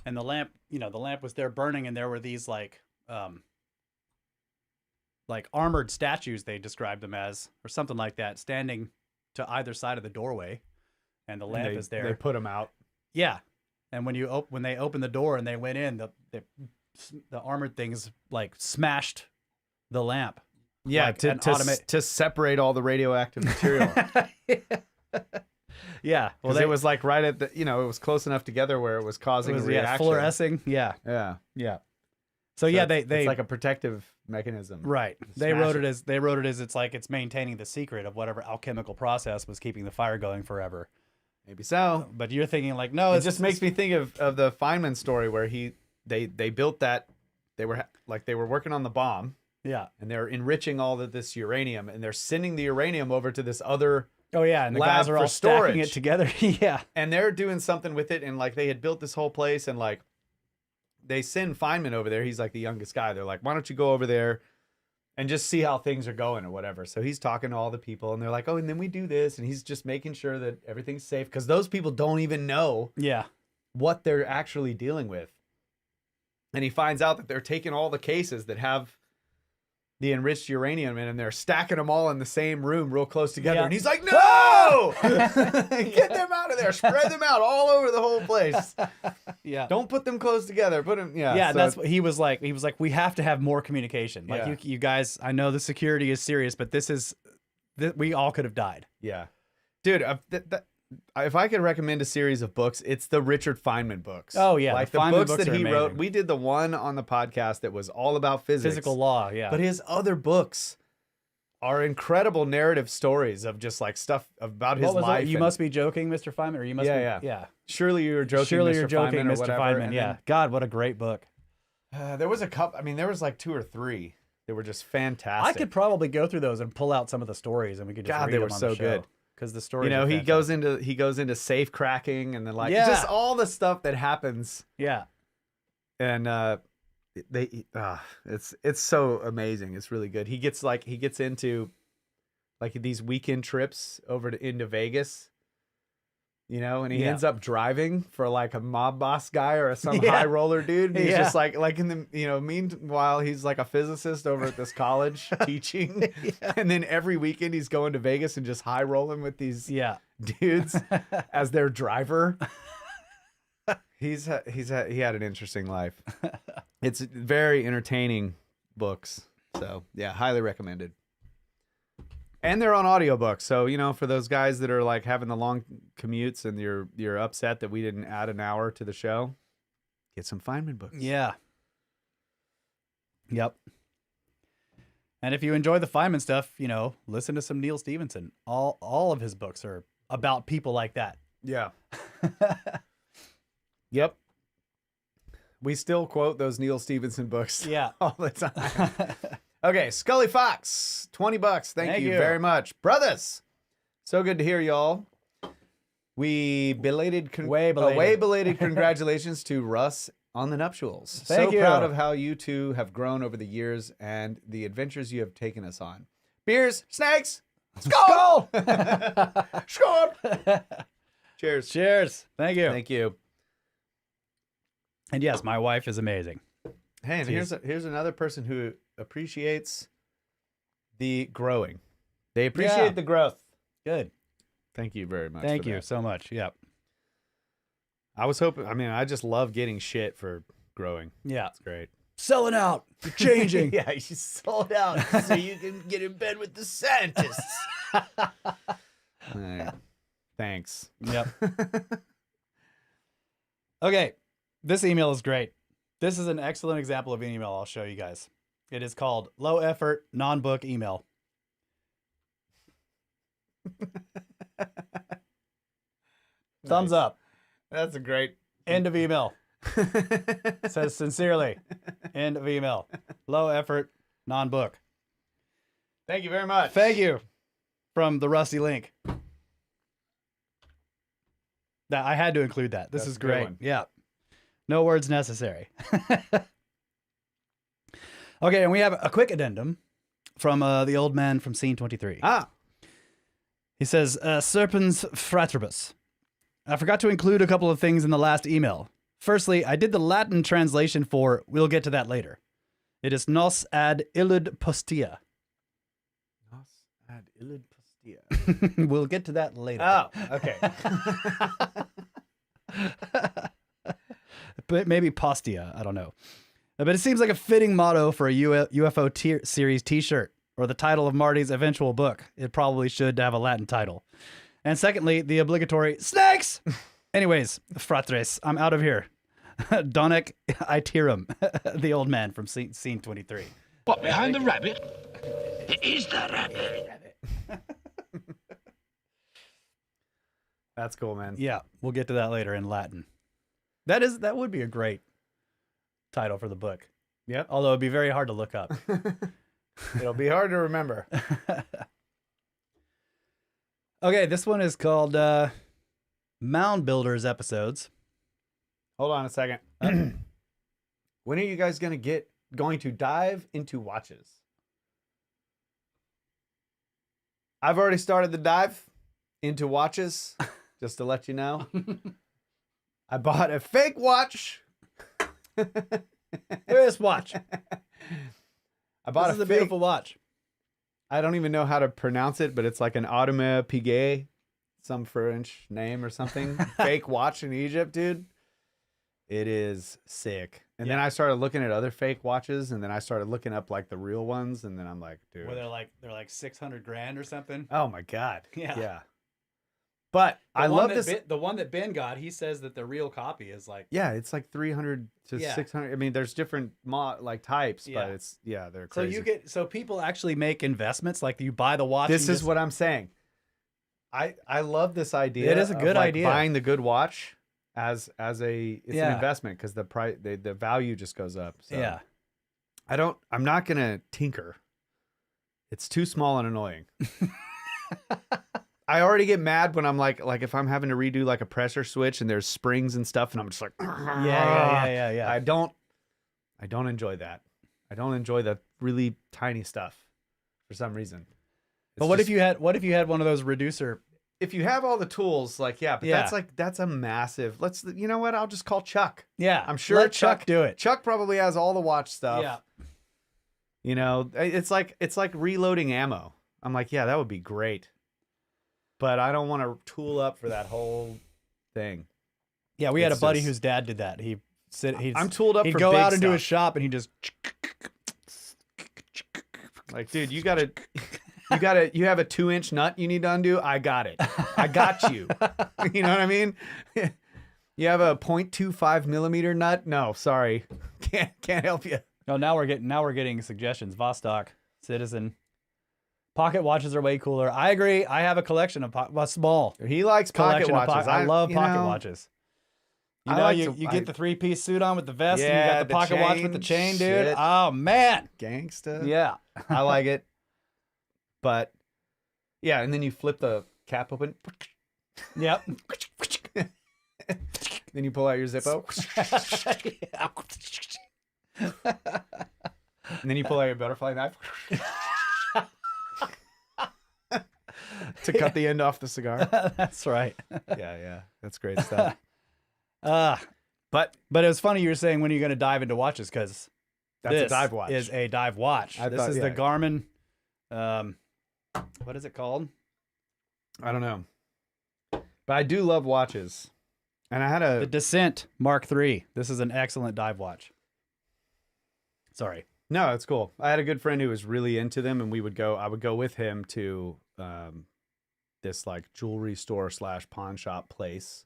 and the lamp was there burning, and there were these like armored statues, they described them as, or something like that, standing to either side of the doorway, and the lamp is there. They put them out. Yeah. And when they opened the door and they went in, the armored things like smashed the lamp. Yeah, like to separate all the radioactive material. Yeah. Well, it was like right at the, it was close enough together where it was causing a reaction. Fluorescing. Yeah. Yeah. Yeah. So yeah, they it's like a protective mechanism. Right. They wrote it as it's like it's maintaining the secret of whatever alchemical process was keeping the fire going forever. Maybe so. But you're thinking like, no, it just makes me think of the Feynman story where they built that, they were working on the bomb. Yeah. And they're enriching all of this uranium, and they're sending the uranium over to this other Oh yeah, and the guys are all stacking it together. Yeah. And they're doing something with it, and like they had built this whole place, and like they send Feynman over there. He's like the youngest guy. They're like, why don't you go over there and just see how things are going or whatever. So he's talking to all the people, and they're like, oh, and then we do this, and he's just making sure that everything's safe, because those people don't even know what they're actually dealing with. And he finds out that they're taking all the cases that have the enriched uranium in, and they're stacking them all in the same room real close together. And he's like, no! Get them out of there. Spread them out all over the whole place. Yeah. Don't put them close together. Put them, Yeah, so that's what he was like. He was like, we have to have more communication. Like, you guys, I know the security is serious, but we all could have died. Yeah. Dude, if I could recommend a series of books, it's the Richard Feynman books. Oh, yeah. Like the books that he wrote. We did the one on the podcast that was all about physics. Physical law, yeah. But his other books are incredible narrative stories of just like stuff about his life. You must be joking, Mr. Feynman, or you must be... Yeah. Surely you're joking, Surely Mr. you're joking, Feynman, Mr. Feynman. Yeah. God, what a great book. There was a couple. I mean, there was like 2 or 3 that were just fantastic. I could probably go through those and pull out some of the stories, and we could just read they them were on so the show. good. Because the story, he goes into safe cracking, and then like just all the stuff that happens. Yeah, and it's so amazing. It's really good. He gets into like these weekend trips into Vegas, and he ends up driving for like a mob boss guy or some high roller dude. And he's just like in the meanwhile, he's like a physicist over at this college teaching. And then every weekend he's going to Vegas and just high rolling with these dudes as their driver. He had an interesting life. It's very entertaining books. So yeah, highly recommended. And they're on audiobooks. So, for those guys that are like having the long commutes and you're upset that we didn't add an hour to the show, get some Feynman books. Yeah. Yep. And if you enjoy the Feynman stuff, listen to some Neil Stephenson. All of his books are about people like that. Yeah. Yep. We still quote those Neil Stephenson books all the time. Okay, Scully Fox, $20. Thank you very much. Brothers, So good to hear, y'all. We Way belated congratulations to Russ on the nuptials. Thank you. Proud of how you two have grown over the years and the adventures you have taken us on. Beers, snakes, skull! Skull! Cheers. Cheers. Thank you. Thank you. And yes, my wife is amazing. Hey, and here's another person who appreciates the growing. They appreciate the growth. Good. Thank you very much. Thank you so much. Yep. I was hoping, I just love getting shit for growing. Yeah. It's great. Selling out. You're changing. Yeah, you sold out so you can get in bed with the scientists. All right. Thanks. Yep. Okay. This email is great. This is an excellent example of an email I'll show you guys. It is called low effort non-book email. Thumbs up. That's a great End of email. Says sincerely. End of email. Low effort non-book. Thank you very much. Thank you. From the Rusty Link. That I had to include that. This That's is a good great. one. Yeah. No words necessary. Okay, and we have a quick addendum from the old man from scene 23. He says, Serpens fratribus. I forgot to include a couple of things in the last email. Firstly, I did the Latin translation for, we'll get to that later. It is nos ad illud postia. Nos ad illud postia. We'll get to that later. Oh, okay. But maybe postia, I don't know. But it seems like a fitting motto for a UFO series t-shirt or the title of Marty's eventual book. It probably should have a Latin title. And secondly, the obligatory snakes. Anyways, fratres, I'm out of here. Donec iterum, the old man from scene 23. What, behind the rabbit? It is the rabbit. That's cool, man. Yeah, we'll get to that later in Latin. That would be a great title for the book. Yep. Although it'd be very hard to look up. It'll be hard to remember. Okay, this one is called Mound Builders Episodes. Hold on a second. When are you guys going to dive into watches? I've already started the dive into watches, just to let you know. I bought a fake watch. Look at this watch. I bought This is a a beautiful watch. I don't even know how to pronounce it, but it's like an Audemars Piguet, some French name or something. Fake watch in Egypt, dude. It is sick. And then I started looking at other fake watches, and then I started looking up like the real ones, and then I'm like, dude. Where they're like 600 grand or something. Oh my God. Yeah. Yeah. But I love this. The one that Ben got, he says that the real copy is like. Yeah, it's like 300 to 600. I mean, there's different types, but it's they're crazy. So people actually make investments, like you buy the watch. This is what I'm saying. I love this idea. It is a good idea. Buying the good watch as an investment, because the value just goes up. So Yeah. I'm not gonna tinker. It's too small and annoying. I already get mad when I'm like if I'm having to redo like a pressure switch and there's springs and stuff, and I'm just like, yeah. I don't enjoy that. I don't enjoy the really tiny stuff for some reason. But what if you had one of those reducer? If you have all the tools, that's a massive. You know what? I'll just call Chuck. Yeah, I'm sure let Chuck do it. Chuck probably has all the watch stuff. Yeah. You know, it's like reloading ammo. I'm like, yeah, that would be great. But I don't want to tool up for that whole thing. Yeah, we had a buddy whose dad did that. I'm tooled up. He'd for go big out into stuff. his shop and he just like, dude, you have a 2-inch nut you need to undo. I got it. I got you. You know what I mean? You have a 0.25 millimeter nut? No, sorry, can't help you. No, now we're getting suggestions. Vostok, Citizen. Pocket watches are way cooler. I agree. I have a collection of small. He likes pocket watches. I love pocket watches. You know, you get the 3-piece suit on with the vest, and you got the pocket watch with the chain, dude. Shit. Oh man, Gangsta. yeah. I like it. But yeah, and then you flip the cap open. Yep. Then you pull out your Zippo. And then you pull out your butterfly knife. To cut the end off the cigar. That's right. Yeah. That's great stuff. But it was funny you were saying when are you going to dive into watches, because That's this a dive watch. is a dive watch. This is the Garmin. What is it called? I don't know. But I do love watches. And I had The Descent Mark III. This is an excellent dive watch. Sorry. No, it's cool. I had a good friend who was really into them, and I would go with him to this like jewelry store / pawn shop place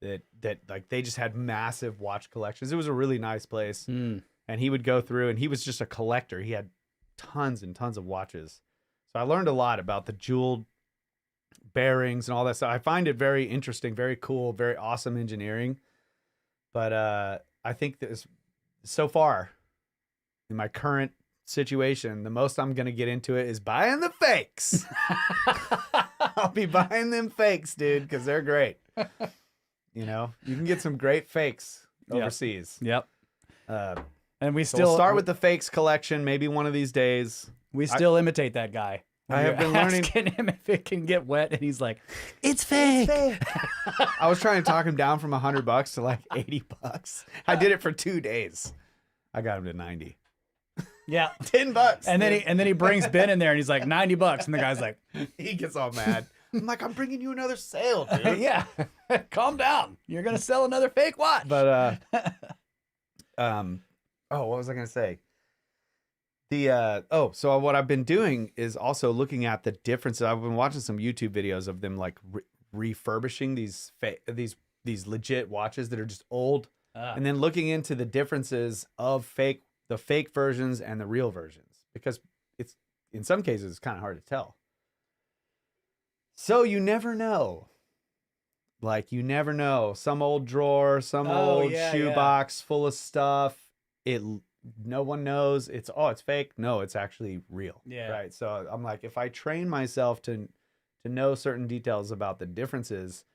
that like they just had massive watch collections. It was a really nice place. And he would go through, and he was just a collector. He had tons and tons of watches. So I learned a lot about the jeweled bearings and all that stuff. I find it very interesting, very cool, very awesome engineering. But I think that so far in my current situation, the most I'm going to get into it is buying the fakes. I'll be buying them fakes, dude, because they're great. You know, you can get some great fakes overseas. Yep. And we So still we'll start with the fakes collection. Maybe one of these days. we still imitate that guy. I have been learning. Asking him if it can get wet, and he's like, "It's fake." I was trying to talk him down from $100 to like $80. I did it for 2 days. I got him to 90. Yeah, $10. and then he brings Ben in there, and he's like $90, and the guy's like, he gets all mad. I'm like, I'm bringing you another sale, dude. "Yeah, calm down. You're gonna sell another fake watch." But what was I gonna say? So what I've been doing is also looking at the differences. I've been watching some YouTube videos of them like refurbishing these legit watches that are just old, and then looking into the differences of the fake versions and the real versions, because it's in some cases it's kind of hard to tell. So you never know. Like you never know. Some old drawer, some old shoebox full of stuff. No one knows. It's fake. No, it's actually real. Yeah. Right. So I'm like, if I train myself to know certain details about the differences,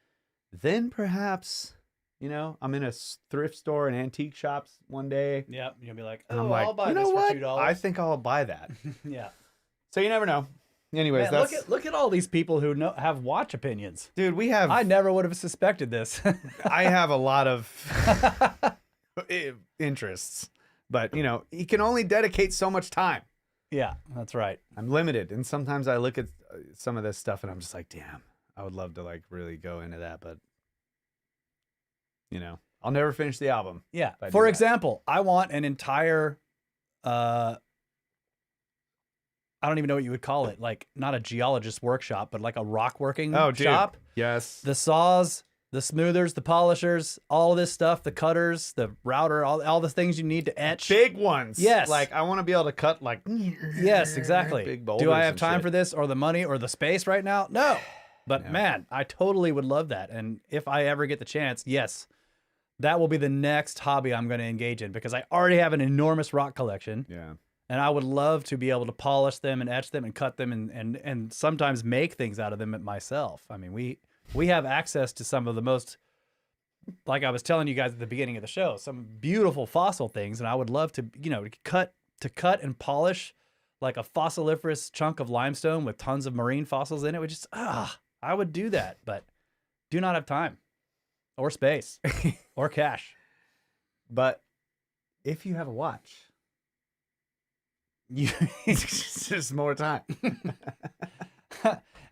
then perhaps, you know, I'm in a thrift store and antique shops one day. Yep, you'll be like, And "Oh, I'm like, I'll buy you know this what? for $2." I think I'll buy that. Yeah. So you never know. Anyways, Man, look at all these people who have watch opinions. dude, I never would have suspected this. I have a lot of interests, but you know, you can only dedicate so much time. Yeah, that's right. I'm limited, and sometimes I look at some of this stuff and I'm just like, damn, I would love to like really go into that, but you know, I'll never finish the album. Yeah. I do For that. example, I want an entire I don't even know what you would call it, like not a geologist workshop, but like a rock working shop. Yes. The saws, the smoothers, the polishers, all this stuff, the cutters, the router, all the things you need to etch. Big ones. Yes. Like I want to be able to cut like Yes, exactly. big boulders Do I have and time shit. for this or the money or the space right now? No. But No. man, I totally would love that. And if I ever get the chance, yes, that will be the next hobby I'm going to engage in, because I already have an enormous rock collection. Yeah. And I would love to be able to polish them and etch them and cut them and sometimes make things out of them myself. I mean, we have access to some of the most, like I was telling you guys at the beginning of the show, some beautiful fossil things, and I would love to, you know, cut and polish like a fossiliferous chunk of limestone with tons of marine fossils in it. Would just I would do that, but do not have time or space or cash. But if you have a watch, it's just more time.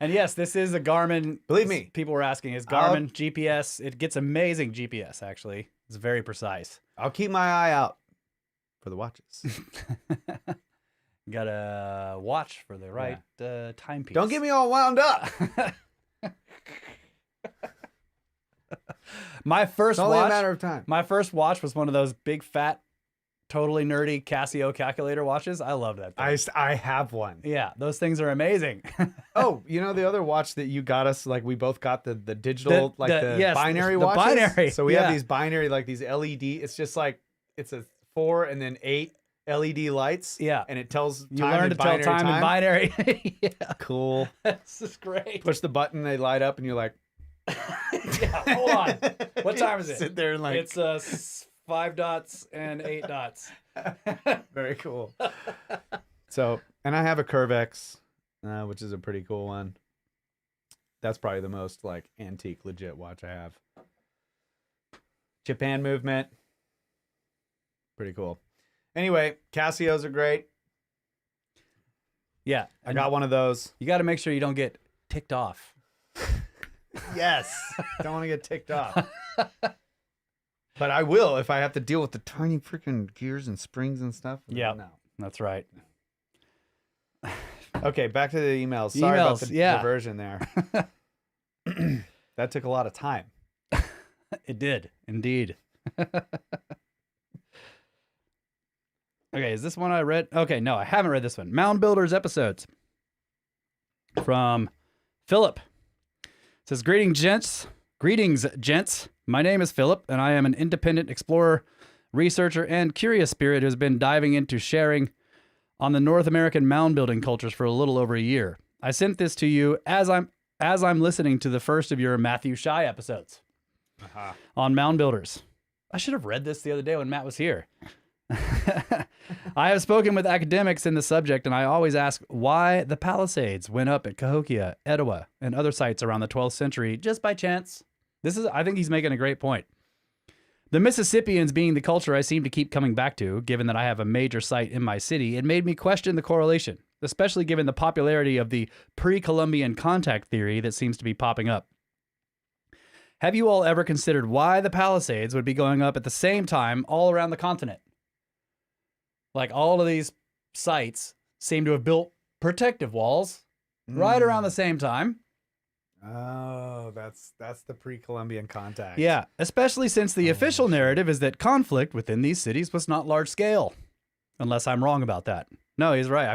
And yes, this is a Garmin. Believe me. People were asking, is Garmin GPS? It gets amazing GPS, actually. It's very precise. I'll keep my eye out for the watches. Got to watch for the right timepiece. Don't get me all wound up. My first It's only watch, a matter of time. my first watch was one of those big, fat, totally nerdy Casio calculator watches. I love that thing. I have one. Yeah, those things are amazing. Oh, you know the other watch that you got us? Like we both got the digital, yes, binary the watches. binary, So we yeah. have these binary, like these LED. It's just like it's a 4 and then 8 LED lights. Yeah. And it tells You time learn in to tell binary time in binary. Yeah. Cool. This is great. Push the button, they light up, and you're like, Yeah, hold on. What time is it? Sit there and like, It's 5 dots and 8 dots. very cool. So, and I have a Curvex, which is a pretty cool one. That's probably the most like antique, legit watch I have. Japan movement, pretty cool. Anyway, Casios are great. Yeah, I got one of those. You got to make sure you don't get ticked off. Yes, don't want to get ticked off. But I will if I have to deal with the tiny freaking gears and springs and stuff. Yeah, no. That's right. Okay, back to the emails. Sorry about the yeah. diversion there. That took a lot of time. It did, indeed. Okay, is this one I read? Okay, no, I haven't read this one. Mound Builders episodes from Philip. It says, Greetings, gents. My name is Philip, and I am an independent explorer, researcher, and curious spirit who has been diving into sharing on the North American mound building cultures for a little over a year. I sent this to you as I'm listening to the first of your Matthew Shy episodes on mound builders. I should have read this the other day when Matt was here. I have spoken with academics in the subject, and I always ask why the Palisades went up at Cahokia, Etowah, and other sites around the 12th century just by chance. I think he's making a great point. The Mississippians being the culture I seem to keep coming back to, given that I have a major site in my city, it made me question the correlation, especially given the popularity of the pre-Columbian contact theory that seems to be popping up. Have you all ever considered why the Palisades would be going up at the same time all around the continent? Like all of these sites seem to have built protective walls right around the same time. Oh, that's the pre-Columbian contact. Yeah, especially since the official narrative is that conflict within these cities was not large scale. Unless I'm wrong about that. No, he's right. I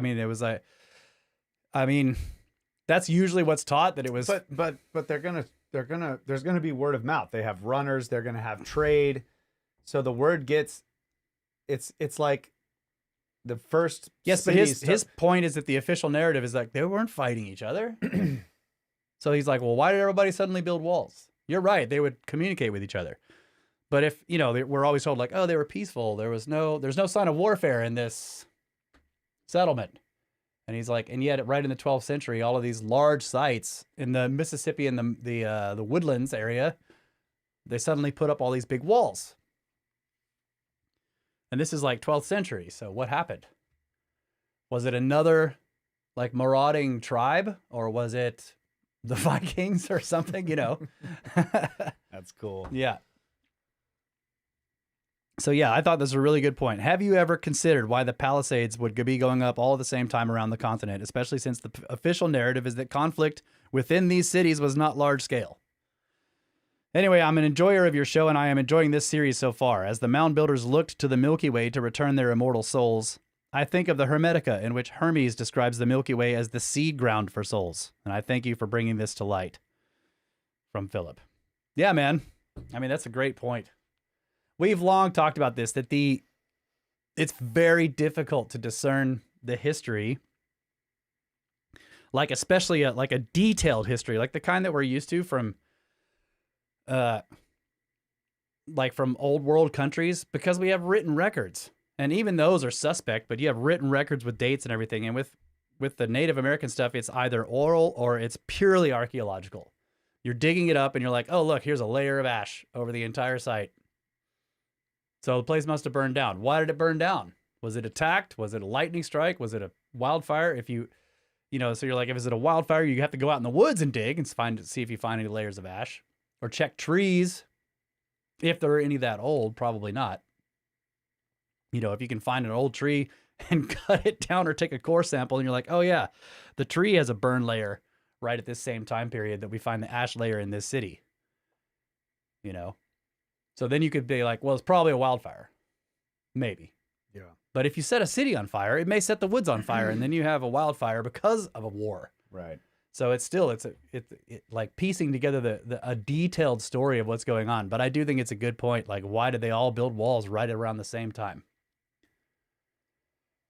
mean, that's usually what's taught, that it was. But there's gonna be word of mouth. They have runners. They're gonna have trade. So the word gets. It's like the first. Yes, but his point is that the official narrative is like they weren't fighting each other. So he's like, well, why did everybody suddenly build walls? You're right. They would communicate with each other. But if, we're always told like, oh, they were peaceful. There's no sign of warfare in this settlement. And he's like, and yet right in the 12th century, all of these large sites in the Mississippi and the woodlands area, they suddenly put up all these big walls. And this is like 12th century. So what happened? Was it another like marauding tribe, or was it the Vikings or something, That's cool. Yeah. So yeah, I thought this was a really good point. Have you ever considered why the Palisades would be going up all at the same time around the continent, especially since the official narrative is that conflict within these cities was not large scale? Anyway, I'm an enjoyer of your show, and I am enjoying this series so far. As the mound builders looked to the Milky Way to return their immortal souls, I think of the Hermetica, in which Hermes describes the Milky Way as the seed ground for souls. And I thank you for bringing this to light. From Philip. Yeah, man. I mean, that's a great point. We've long talked about this, that it's very difficult to discern the history, like especially a detailed history, like the kind that we're used to from old world countries, because we have written records. And even those are suspect, but you have written records with dates and everything. And with the Native American stuff, it's either oral or it's purely archaeological. You're digging it up and you're like, oh, look, here's a layer of ash over the entire site. So the place must have burned down. Why did it burn down? Was it attacked? Was it a lightning strike? Was it a wildfire? So you're like, if it's a wildfire, you have to go out in the woods and dig and see if you find any layers of ash, or check trees. If there are any that old, probably not. If you can find an old tree and cut it down, or take a core sample and you're like, oh yeah, the tree has a burn layer right at this same time period that we find the ash layer in this city. So then you could be like, well, it's probably a wildfire. Maybe. Yeah. But if you set a city on fire, it may set the woods on fire, and then you have a wildfire because of a war. Right. So it's like piecing together a detailed story of what's going on. But I do think it's a good point. Like, why did they all build walls right around the same time?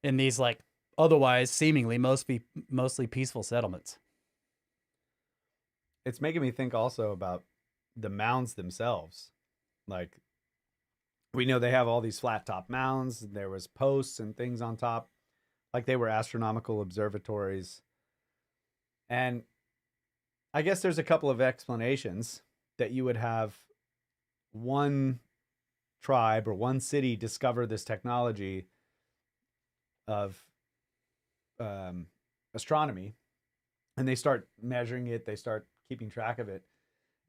in these like otherwise seemingly mostly peaceful settlements. It's making me think also about the mounds themselves. Like, we know they have all these flat top mounds. There was posts and things on top, like they were astronomical observatories. And I guess there's a couple of explanations that you would have one tribe or one city discover this technology of astronomy, and they start measuring it, they start keeping track of it,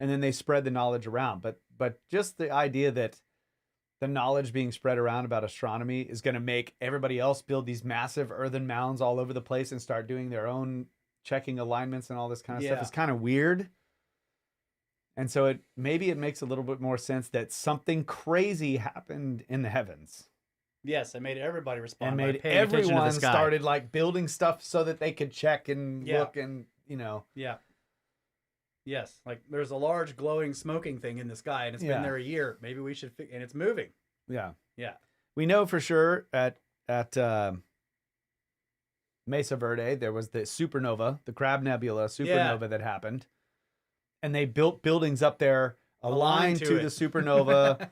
and then they spread the knowledge around. But just the idea that the knowledge being spread around about astronomy is going to make everybody else build these massive earthen mounds all over the place and start doing their own checking alignments and all this kind of stuff is kind of weird. And so maybe it makes a little bit more sense that something crazy happened in the heavens. Yes, it made everybody respond. And made everyone started like building stuff so that they could check and look and, you know. Yeah. Yes, like there's a large glowing smoking thing in the sky and it's been there a year. Maybe we should and it's moving. Yeah. Yeah. We know for sure at Mesa Verde there was the supernova, the Crab Nebula supernova that happened. And they built buildings up there aligned to the supernova.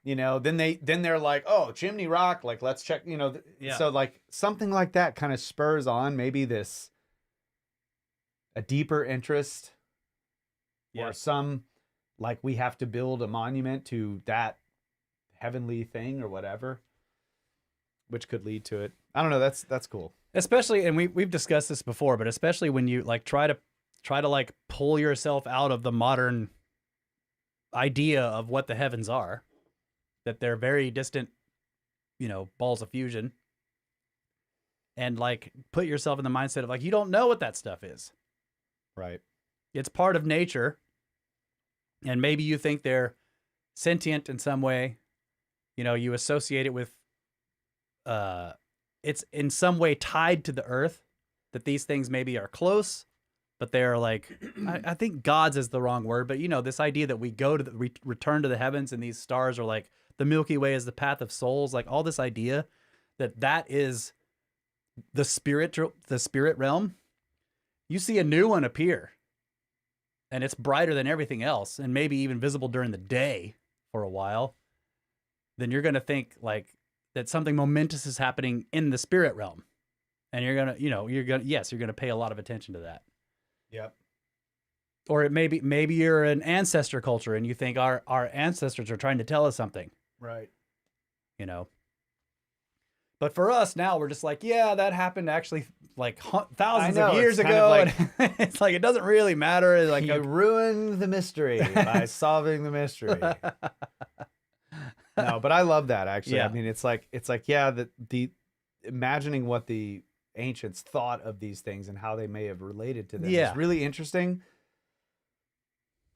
You know, then they're like, oh, Chimney Rock, like let's check, you know. So like something like that kind of spurs on maybe a deeper interest. Or some, like we have to build a monument to that heavenly thing or whatever, which could lead to it. I don't know. That's cool. Especially, and we've discussed this before, but especially when you like try to like pull yourself out of the modern idea of what the heavens are, that they're very distant, you know, balls of fusion, and like put yourself in the mindset of like, you don't know what that stuff is. Right. It's part of nature, and maybe you think they're sentient in some way. You know, you associate it with, it's in some way tied to the earth, that these things maybe are close, but they're like, I think gods is the wrong word, but you know, this idea that we go to we return to the heavens and these stars are like the Milky Way is the path of souls, like all this idea that is the spirit realm. You see a new one appear. And it's brighter than everything else, and maybe even visible during the day for a while, then you're going to think like that something momentous is happening in the spirit realm. And you're going to, you're going to pay a lot of attention to that. Yep. Or it maybe you're an ancestor culture and you think our ancestors are trying to tell us something. Right. You know. But for us now, we're just like, yeah, that happened actually like thousands of years ago. Like, and it's like, it doesn't really matter. Like you ruined the mystery by solving the mystery. No, but I love that actually. Yeah. I mean, it's like, the imagining what the ancients thought of these things and how they may have related to them is really interesting.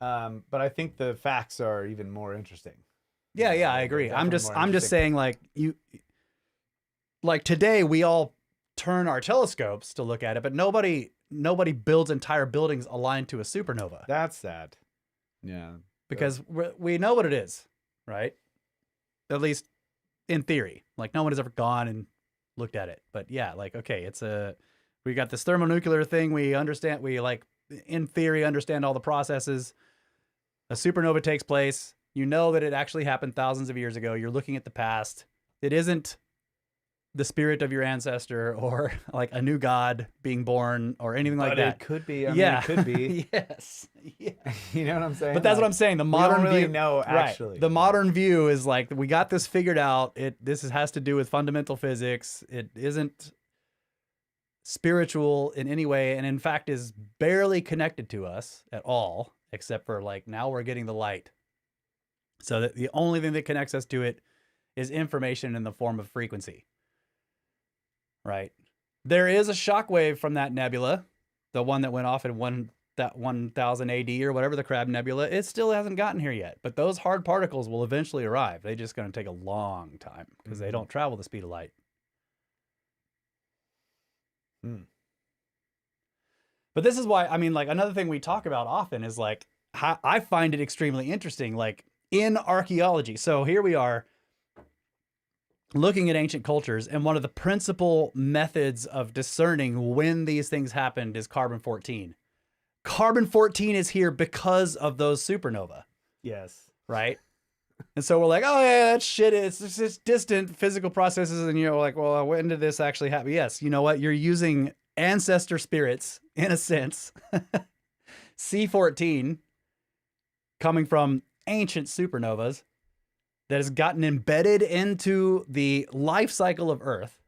But I think the facts are even more interesting. Yeah, I agree. I'm just saying like like today we all turn our telescopes to look at it, but nobody builds entire buildings aligned to a supernova. That's sad. Yeah. Because we know what it is, right? At least in theory. Like no one has ever gone and looked at it. But yeah, like, okay, we got this thermonuclear thing. We understand, like in theory understand all the processes. A supernova takes place. You know that it actually happened thousands of years ago. You're looking at the past. It isn't the spirit of your ancestor or like a new god being born or anything like that. It could be. I mean, it could be. Yes. Yeah. You know what I'm saying? But that's what I'm saying. The modern we don't really view, know actually. Right. The modern view is like, we got this figured out. This has to do with fundamental physics. It isn't spiritual in any way, and in fact is barely connected to us at all, except for like now we're getting the light. So that the only thing that connects us to it is information in the form of frequency. Right. There is a shockwave from that nebula, the one that went off in 1000 AD or whatever, the Crab Nebula. It still hasn't gotten here yet, but those hard particles will eventually arrive. They're just going to take a long time because they don't travel the speed of light. But this is why, I mean, like another thing we talk about often is like, I find it extremely interesting, like in archaeology. So here we are, looking at ancient cultures, and one of the principal methods of discerning when these things happened is carbon-14. Carbon-14 is here because of those supernova, Yes. right? And so we're like, oh yeah, that shit it's just distant physical processes, and you're like, well, when did this actually happen? Yes, you know what? You're using ancestor spirits in a sense. C14 coming from ancient supernovas that has gotten embedded into the life cycle of Earth.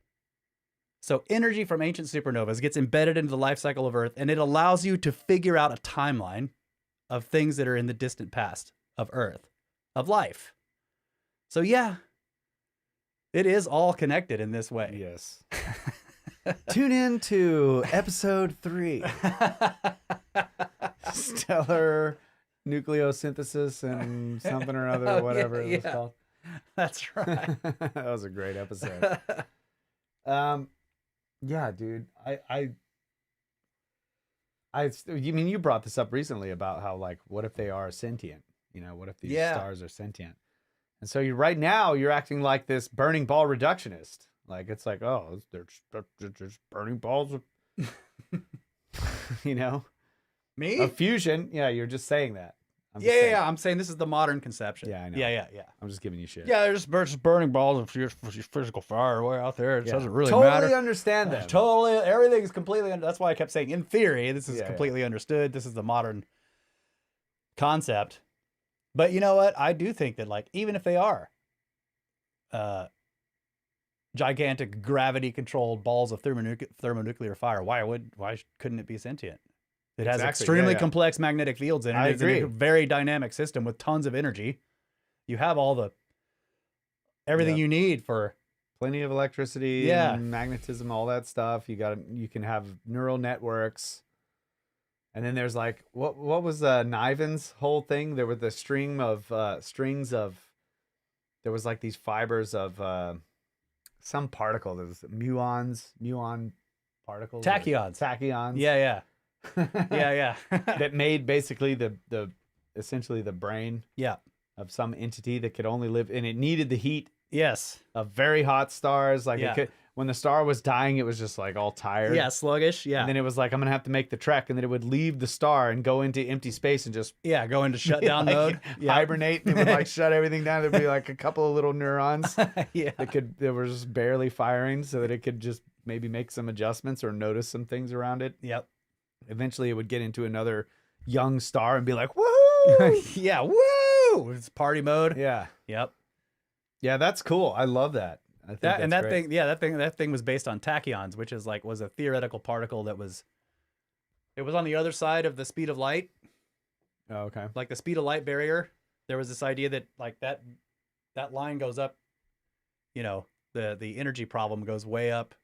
So energy from ancient supernovas gets embedded into the life cycle of Earth, and it allows you to figure out a timeline of things that are in the distant past of Earth, of life. So yeah, it is all connected in this way. Yes. Tune in to episode 3. Stellar nucleosynthesis and something or other, or whatever it was called. That's right. That was a great episode. Yeah, dude. You mean, you brought this up recently about how, like, what if they are sentient? You know, what if these stars are sentient? And so right now you're acting like this burning ball reductionist. Like, it's like, oh, they're just burning balls of, you know, Me? a fusion. Yeah, you're just saying that. I'm saying this is the modern conception. Yeah, I know. Yeah. I'm just giving you shit. Yeah, they're just burning balls of physical fire way out there. It doesn't really totally matter. Understand that. Totally, everything is completely. That's why I kept saying, in theory, this is completely understood. This is the modern concept. But you know what? I do think that, like, even if they are gigantic gravity-controlled balls of thermonuclear fire, why couldn't it be sentient? It has extremely complex magnetic fields in it. It's a very dynamic system with tons of energy. You have everything you need for plenty of electricity, and magnetism, all that stuff. You can have neural networks. And then there's like, what was Niven's whole thing? There were the strings of, there was like these fibers of some particle. There was muon particles. Tachyons. Yeah. That made basically the essentially the brain of some entity that could only live, and it needed the heat of very hot stars. Like it could, when the star was dying, it was just like all tired. Yeah, sluggish. Yeah. And then it was like, I'm going to have to make the trek. And then it would leave the star and go into empty space and just go into shutdown mode. Hibernate. And it would like shut everything down. There'd be like a couple of little neurons that were just barely firing so that it could just maybe make some adjustments or notice some things around it. Yep. Eventually it would get into another young star and be like, woohoo! Yeah, woo! It's party mode. Yeah. Yep. Yeah, that's cool. I love that. I think that thing was based on tachyons, which was a theoretical particle that was on the other side of the speed of light. Oh, okay. Like the speed of light barrier. There was this idea that like that line goes up, you know, the energy problem goes way up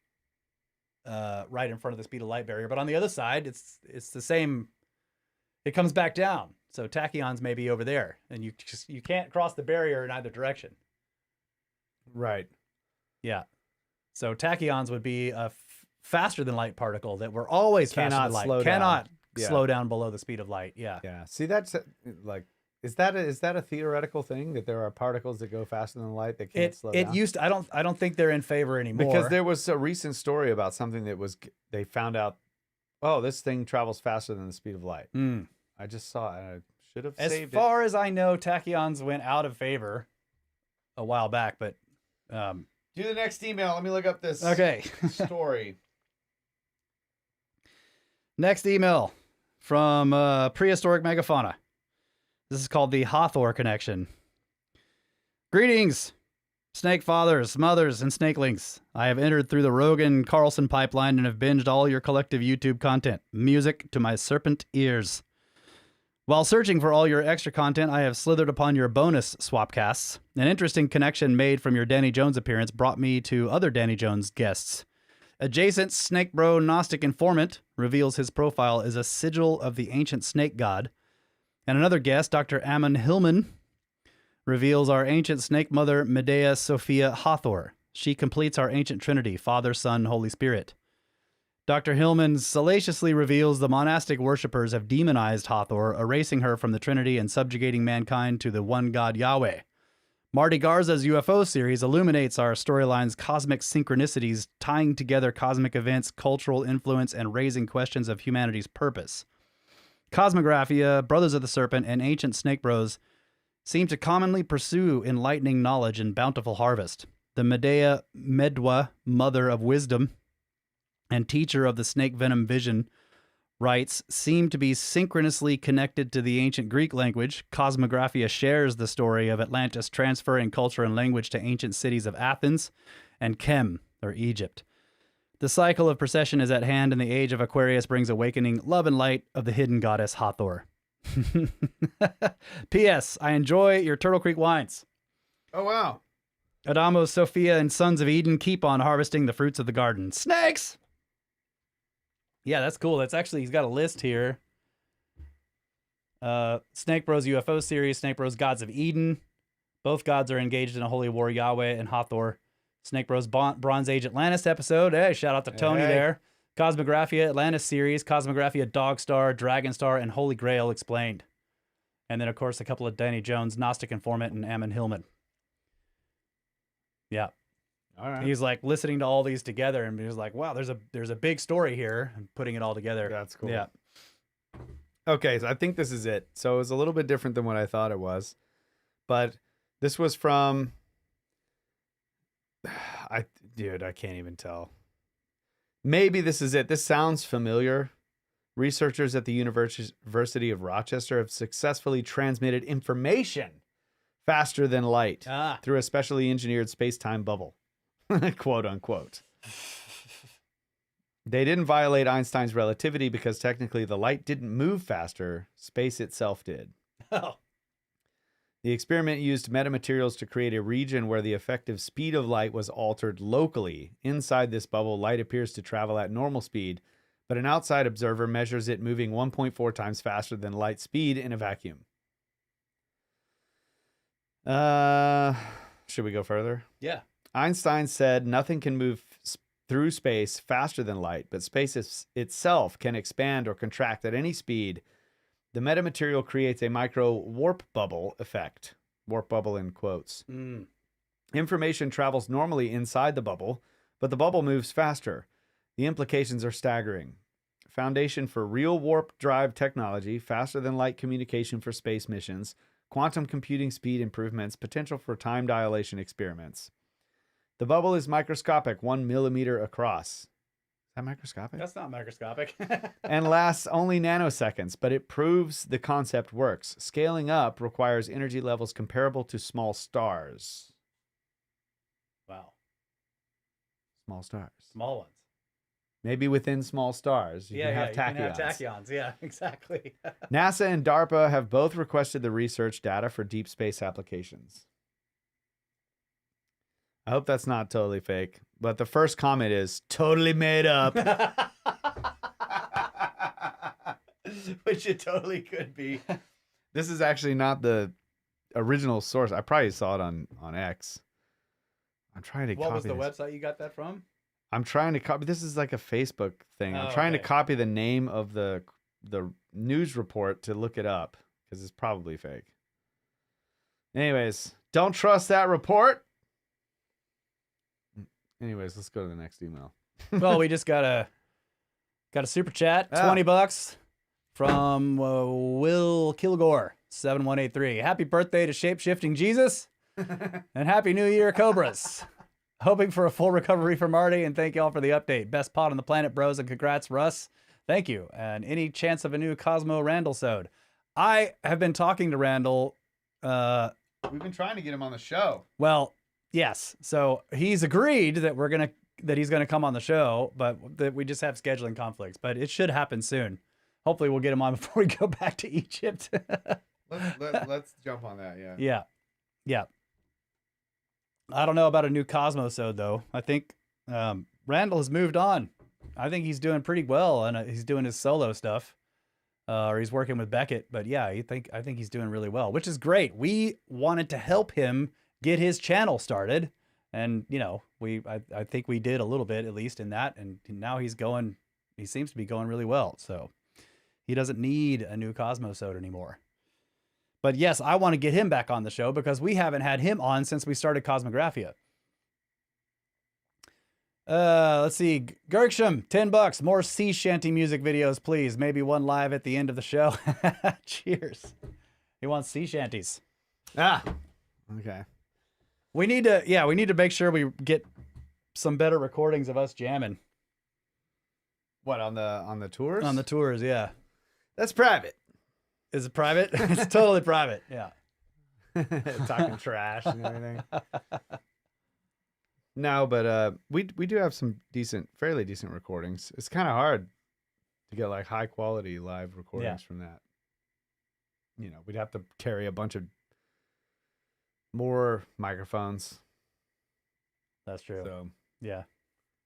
right in front of the speed of light barrier. But on the other side, it's the same, it comes back down. So tachyons may be over there, and you can't cross the barrier in either direction. Right. Yeah. So tachyons would be a faster than light particle that were always faster than light. Cannot slow down below the speed of light. Yeah. Yeah. See, that's like, is that a theoretical thing that there are particles that go faster than light that can't slow down? I don't think they're in favor anymore. Because there was a recent story about something that they found out, oh, this thing travels faster than the speed of light. I just saw it. I should have saved it. As far as I know, tachyons went out of favor a while back, but do the next email. Let me look up this story. Next email from Prehistoric Megafauna. This is called the Hathor Connection. Greetings, snake fathers, mothers, and snakelings. I have entered through the Rogan Carlson pipeline and have binged all your collective YouTube content. Music to my serpent ears. While searching for all your extra content, I have slithered upon your bonus swapcasts. An interesting connection made from your Danny Jones appearance brought me to other Danny Jones guests. Adjacent SnakeBro Gnostic informant reveals his profile is a sigil of the ancient snake god. And another guest, Dr. Ammon Hillman, reveals our ancient snake mother, Medea Sophia Hathor. She completes our ancient trinity, Father, Son, Holy Spirit. Dr. Hillman salaciously reveals the monastic worshippers have demonized Hathor, erasing her from the Trinity and subjugating mankind to the one God Yahweh. Marty Garza's UFO series illuminates our storyline's cosmic synchronicities, tying together cosmic events, cultural influence, and raising questions of humanity's purpose. Cosmographia, Brothers of the Serpent, and ancient SnakeBros seem to commonly pursue enlightening knowledge and bountiful harvest. The Medwa, mother of wisdom and teacher of the snake venom vision, writes, seem to be synchronously connected to the ancient Greek language. Cosmographia shares the story of Atlantis transferring culture and language to ancient cities of Athens and Kem, or Egypt. The cycle of procession is at hand, and the age of Aquarius brings awakening love and light of the hidden goddess Hathor. P.S. I enjoy your Turtle Creek wines. Oh, wow. Adamo, Sophia, and Sons of Eden keep on harvesting the fruits of the garden. Snakes! Yeah, that's cool. That's actually, he's got a list here. SnakeBros UFO series, SnakeBros Gods of Eden. Both gods are engaged in a holy war, Yahweh and Hathor. SnakeBros Bronze Age Atlantis episode. Hey, shout out to Tony there. Cosmographia Atlantis series, Cosmographia Dogstar, Dragonstar, and Holy Grail explained. And then, of course, a couple of Danny Jones, Gnostic Informant, and Ammon Hillman. Yeah. All right. He's like listening to all these together, and he's like, "Wow, there's a big story here," and putting it all together. That's cool. Yeah. Okay, so I think this is it. So it was a little bit different than what I thought it was, but this was from. Dude, I can't even tell. Maybe this is it. This sounds familiar. Researchers at the University of Rochester have successfully transmitted information faster than light through a specially engineered space-time bubble. Quote unquote. They didn't violate Einstein's relativity because technically the light didn't move faster, space itself did. Oh. The experiment used metamaterials to create a region where the effective speed of light was altered locally. Inside this bubble, light appears to travel at normal speed, but an outside observer measures it moving 1.4 times faster than light speed in a vacuum. Should we go further? Yeah. Einstein said nothing can move through space faster than light, but space itself can expand or contract at any speed. The metamaterial creates a micro warp bubble effect. Warp bubble in quotes. Information travels normally inside the bubble, but the bubble moves faster. The implications are staggering. Foundation for real warp drive technology, faster than light communication for space missions, quantum computing speed improvements, potential for time dilation experiments. The bubble is microscopic, 1 millimeter across. Is that microscopic? That's not microscopic. And lasts only nanoseconds, but it proves the concept works. Scaling up requires energy levels comparable to small stars. Wow. Small stars. Small ones. Maybe within small stars, you can have tachyons. You can have tachyons. Yeah, exactly. NASA and DARPA have both requested the research data for deep space applications. I hope that's not totally fake, but the first comment is totally made up. Which it totally could be. This is actually not the original source. I probably saw it on X. I'm trying to copy What was the this. website you got that from? I'm trying to copy. This is like a Facebook thing. I'm Oh, trying to okay. copy the name of the news report to look it up because it's probably fake. Anyways, don't trust that report. Anyways, let's go to the next email. Well, we just got a super chat, $20 from Will Kilgore, 7183. Happy birthday to shape-shifting Jesus, and Happy New Year, Cobras. Hoping for a full recovery for Marty, and thank y'all for the update. Best pod on the planet, bros, and congrats, Russ. Thank you. And any chance of a new Cosmo Randall-sode? I have been talking to Randall. We've been trying to get him on the show. Well, yes. So he's agreed that he's gonna come on the show, but that we just have scheduling conflicts. But it should happen soon. Hopefully, we'll get him on before we go back to Egypt. Let's jump on that. Yeah. Yeah. I don't know about a new Cosmosode though. I think Randall has moved on. I think he's doing pretty well, and he's doing his solo stuff, or he's working with Beckett. But yeah, I think he's doing really well, which is great. We wanted to help him get his channel started, and I think we did a little bit at least in that, and now he seems to be going really well. So he doesn't need a new Cosmosode anymore. But yes, I want to get him back on the show because we haven't had him on since we started Cosmographia. Let's see. Gerksham, $10. More sea shanty music videos, please. Maybe one live at the end of the show. Cheers. He wants sea shanties. Ah, okay. We need to make sure we get some better recordings of us jamming. What, on the tours? On the tours, yeah. That's private. Is it private? It's totally private. Yeah. Talking trash and everything. No, but we do have some fairly decent recordings. It's kind of hard to get like high quality live recordings from that. You know, we'd have to carry a bunch of more microphones. That's true. So yeah.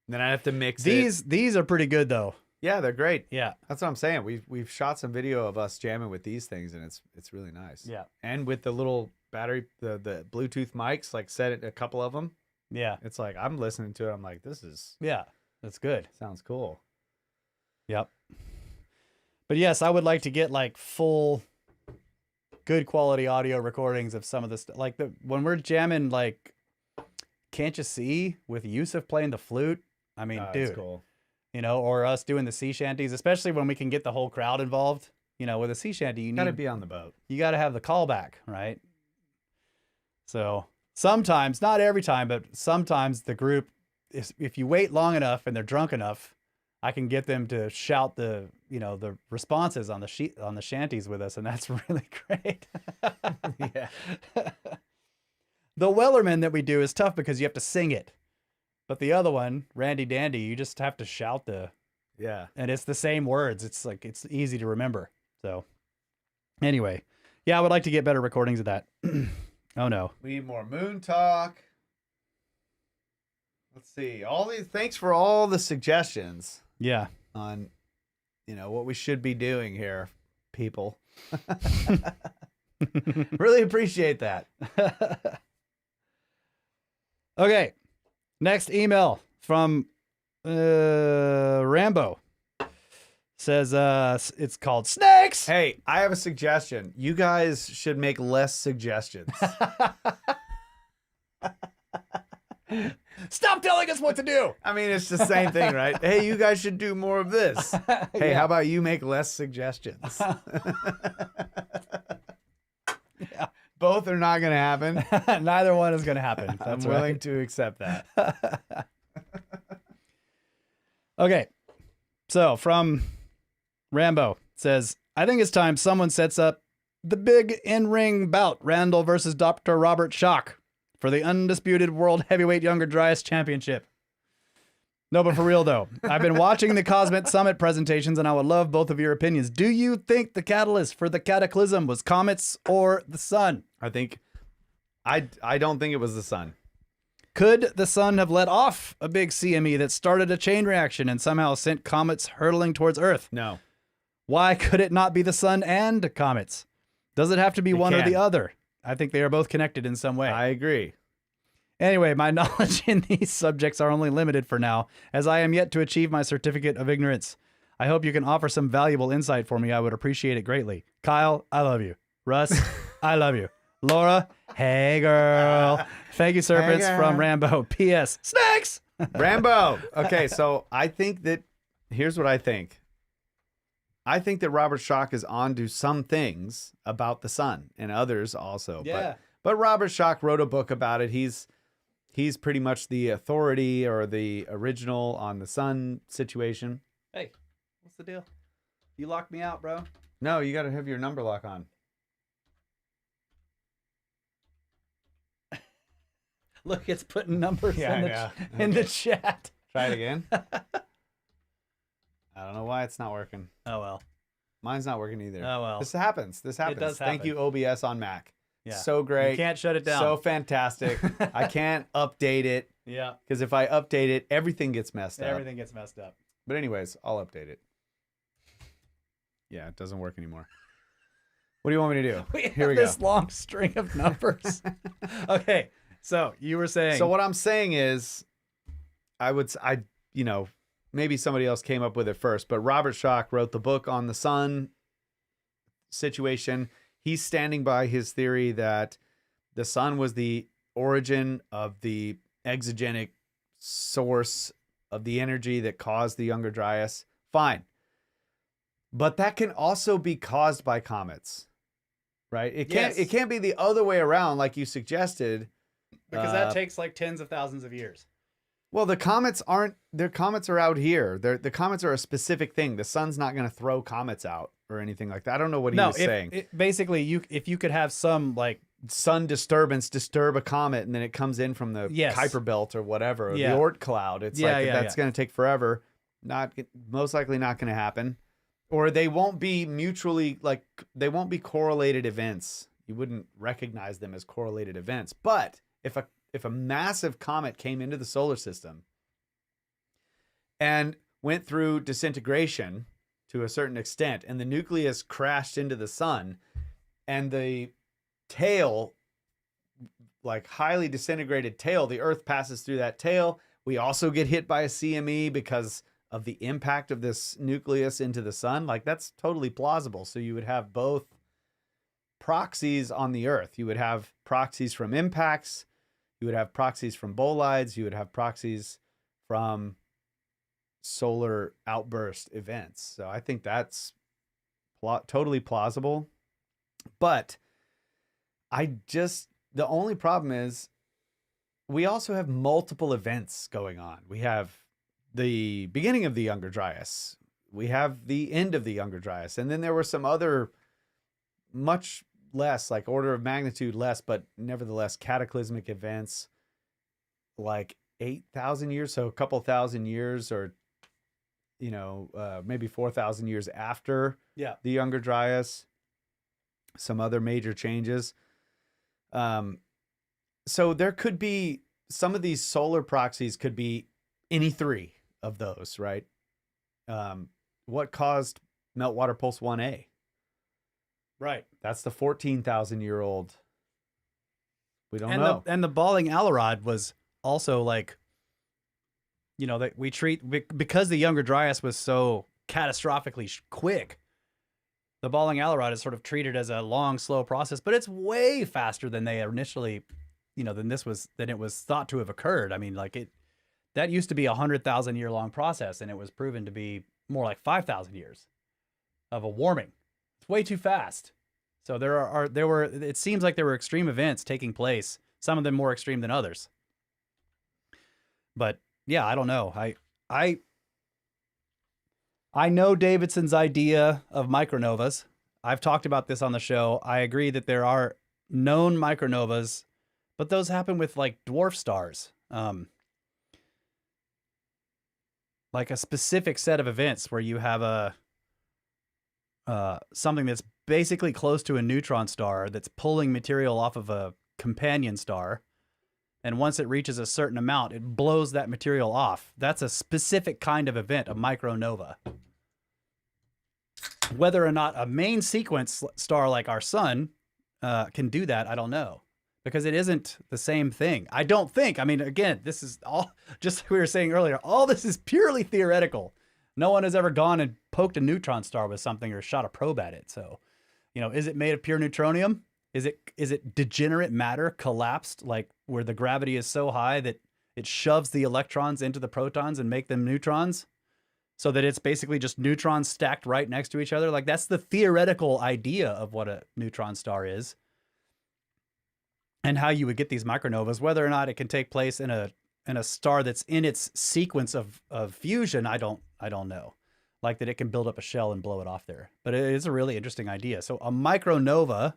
Then I have to mix These are pretty good though. Yeah, they're great. Yeah. That's what I'm saying. We've shot some video of us jamming with these things, and it's really nice. Yeah. And with the little battery, the Bluetooth mics, like set it a couple of them. Yeah. It's like I'm listening to it. I'm like, this is that's good. sounds cool. Yep. But yes, I would like to get like full, good quality audio recordings of some of this. Like when we're jamming, like, Can't You See with Yusuf playing the flute. I mean, dude. That's cool. You know, or us doing the sea shanties, especially when we can get the whole crowd involved. You know, with a sea shanty, you Gotta be on the boat. You got to have the callback, right? So sometimes, not every time, but sometimes the group, if you wait long enough and they're drunk enough, I can get them to shout the responses on the shanties with us, and that's really great. Yeah. The Wellerman that we do is tough because you have to sing it. But the other one, Randy Dandy, you just have to shout and it's the same words. It's like, it's easy to remember. So anyway, yeah, I would like to get better recordings of that. Oh no. We need more moon talk. Let's see. Thanks for all the suggestions. Yeah. On, what we should be doing here, people. Really appreciate that. Okay. Next email from Rambo. Says it's called Snakes. Hey, I have a suggestion. You guys should make less suggestions. Stop telling us what to do. I mean, it's the same thing, right? Hey, you guys should do more of this. Hey, how about you make less suggestions? Yeah. Both are not going to happen. Neither one is going to happen. I'm willing to accept that. Okay. So from Rambo says, I think it's time someone sets up the big in-ring bout, Randall versus Dr. Robert Schock, for the undisputed World Heavyweight Younger Dryas Championship. No, but for real though, I've been watching the Cosmic Summit presentations and I would love both of your opinions. Do you think the catalyst for the cataclysm was comets or the sun? I don't think it was the sun. Could the sun have let off a big CME that started a chain reaction and somehow sent comets hurtling towards Earth? No. Why could it not be the sun and comets? Does it have to be one or the other? I think they are both connected in some way. I agree. Anyway, my knowledge in these subjects are only limited for now, as I am yet to achieve my certificate of ignorance. I hope you can offer some valuable insight for me. I would appreciate it greatly. Kyle, I love you. Russ, I love you. Laura, hey girl. Thank you, Serpents, from Rambo. P.S. Snacks! Rambo. Okay, so I think that, here's what I think. I think that Robert Schock is onto some things about the sun and others also. Yeah. But Robert Schock wrote a book about it. He's pretty much the authority or the original on the sun situation. Hey, what's the deal? You locked me out, bro. No, you got to have your number lock on. Look, it's putting numbers Yeah, in the chat. Try it again. I don't know why it's not working. Oh, well. Mine's not working either. Oh, well. This happens. It does happen. Thank you, OBS on Mac. Yeah. So great. You can't shut it down. So fantastic. I can't update it. Yeah. Because if I update it, everything gets messed up. Everything gets messed up. But anyways, I'll update it. Yeah, it doesn't work anymore. What do you want me to do? Here we go. This long string of numbers. Okay. So you were saying. So what I'm saying is, maybe somebody else came up with it first, but Robert Schock wrote the book on the sun situation. he's standing by his theory that the sun was the origin of the exogenic source of the energy that caused the Younger Dryas. Fine. But that can also be caused by comets, right? It can't be the other way around like you suggested. Because that takes like tens of thousands of years. Well, the comets are out here. The comets are a specific thing. The sun's not going to throw comets out or anything like that. I don't know what he was saying. Basically, if you could have some like sun disturbance disturb a comet and then it comes in from the Kuiper belt or whatever, or the Oort cloud. It's that's going to take forever. Most likely not going to happen. Or they won't be they won't be correlated events. You wouldn't recognize them as correlated events. But if a massive comet came into the solar system and went through disintegration to a certain extent, and the nucleus crashed into the sun, and the tail, like highly disintegrated tail, the Earth passes through that tail. We also get hit by a CME because of the impact of this nucleus into the sun. Like, that's totally plausible. So you would have both proxies on the Earth. You would have proxies from impacts. You would have proxies from bolides. You would have proxies from solar outburst events. So I think that's totally plausible. But the only problem is we also have multiple events going on. We have the beginning of the Younger Dryas. We have the end of the Younger Dryas. And then there were some other much less, like order of magnitude less, but nevertheless cataclysmic events like 8,000 years. So a couple thousand years, or, maybe 4,000 years after the Younger Dryas. Some other major changes. So there could be some of these solar proxies could be any three of those, right? What caused Meltwater Pulse 1A? Right. That's the 14,000-year-old. We don't know. And the balling Alarod was also like, that we treat, because the Younger Dryas was so catastrophically quick, the balling Alarod is sort of treated as a long, slow process, but it's way faster than they initially, than it was thought to have occurred. I mean, that used to be 100,000-year long process, and it was proven to be more like 5,000 years of a warming. It's way too fast. So it seems like there were extreme events taking place, some of them more extreme than others. But yeah, I don't know. I know Davidson's idea of micronovas. I've talked about this on the show. I agree that there are known micronovas, but those happen with like dwarf stars. Like a specific set of events where you have something that's basically close to a neutron star that's pulling material off of a companion star. And once it reaches a certain amount, it blows that material off. That's a specific kind of event, a micronova. Whether or not a main sequence star like our sun can do that, I don't know. Because it isn't the same thing. I don't think. I mean, again, this is all, just like we were saying earlier, all this is purely theoretical. No one has ever gone and poked a neutron star with something or shot a probe at it. So, is it made of pure neutronium? Is it degenerate matter collapsed, like where the gravity is so high that it shoves the electrons into the protons and make them neutrons? So that it's basically just neutrons stacked right next to each other? Like, that's the theoretical idea of what a neutron star is. And how you would get these micronovas. Whether or not it can take place in a star that's in its sequence of fusion, I don't know. Like that it can build up a shell and blow it off there. But it is a really interesting idea. So a micronova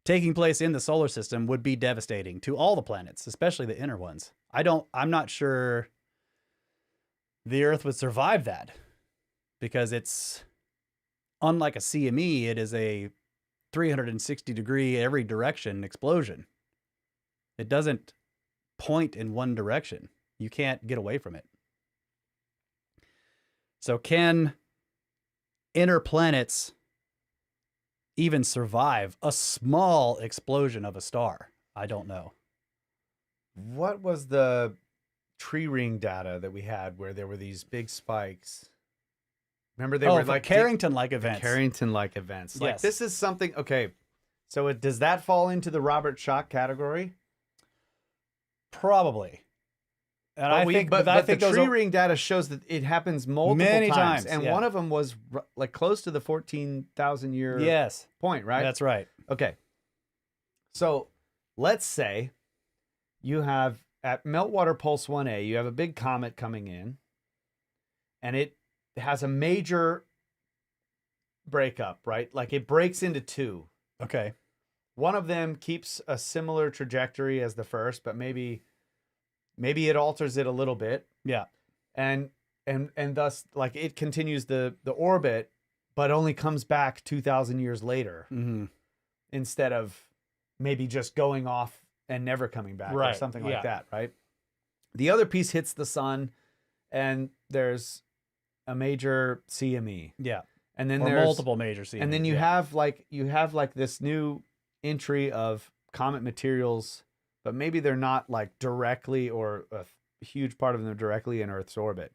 taking place in the solar system would be devastating to all the planets, especially the inner ones. I'm not sure the Earth would survive that, because it's unlike a CME, it is a 360-degree every direction explosion. It doesn't point in one direction. You can't get away from it. So can inner planets even survive a small explosion of a star? I don't know. What was the tree ring data that we had where there were these big spikes? Remember, they were like Carrington-like events. Carrington-like events. Like, yes. this is something, okay, So does that fall into the Robert Schoch category? Probably. And I think, but I think the those tree ring data shows that it happens multiple Many times, times, and yeah. one of them was like close to the 14,000 year yes, point, right? that's right. Okay. So let's say you have at Meltwater Pulse 1A, you have a big comet coming in, and it has a major breakup, right? Like it breaks into two. Okay. One of them keeps a similar trajectory as the first, but maybe it alters it a little bit. Yeah. And thus like it continues the orbit, but only comes back 2,000 years later instead of maybe just going off and never coming back or something like that, right? The other piece hits the sun and there's a major CME. Yeah. And then or there's multiple major CMEs. And then you have like this new entry of comet materials, but maybe they're not like directly or a huge part of them directly in Earth's orbit.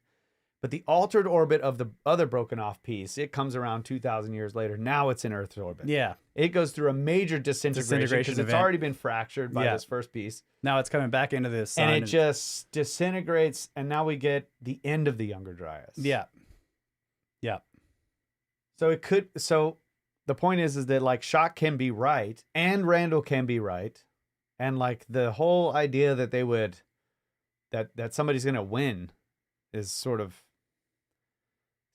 But the altered orbit of the other broken off piece, it comes around 2,000 years later. Now it's in Earth's orbit. Yeah. It goes through a major disintegration because it's already been fractured by this first piece. Now it's coming back into the sun. And it just disintegrates, and now we get the end of the Younger Dryas. Yeah. Yeah. So the point is that like Schoch can be right and Randall can be right. And like the whole idea that they would, that somebody's going to win is sort of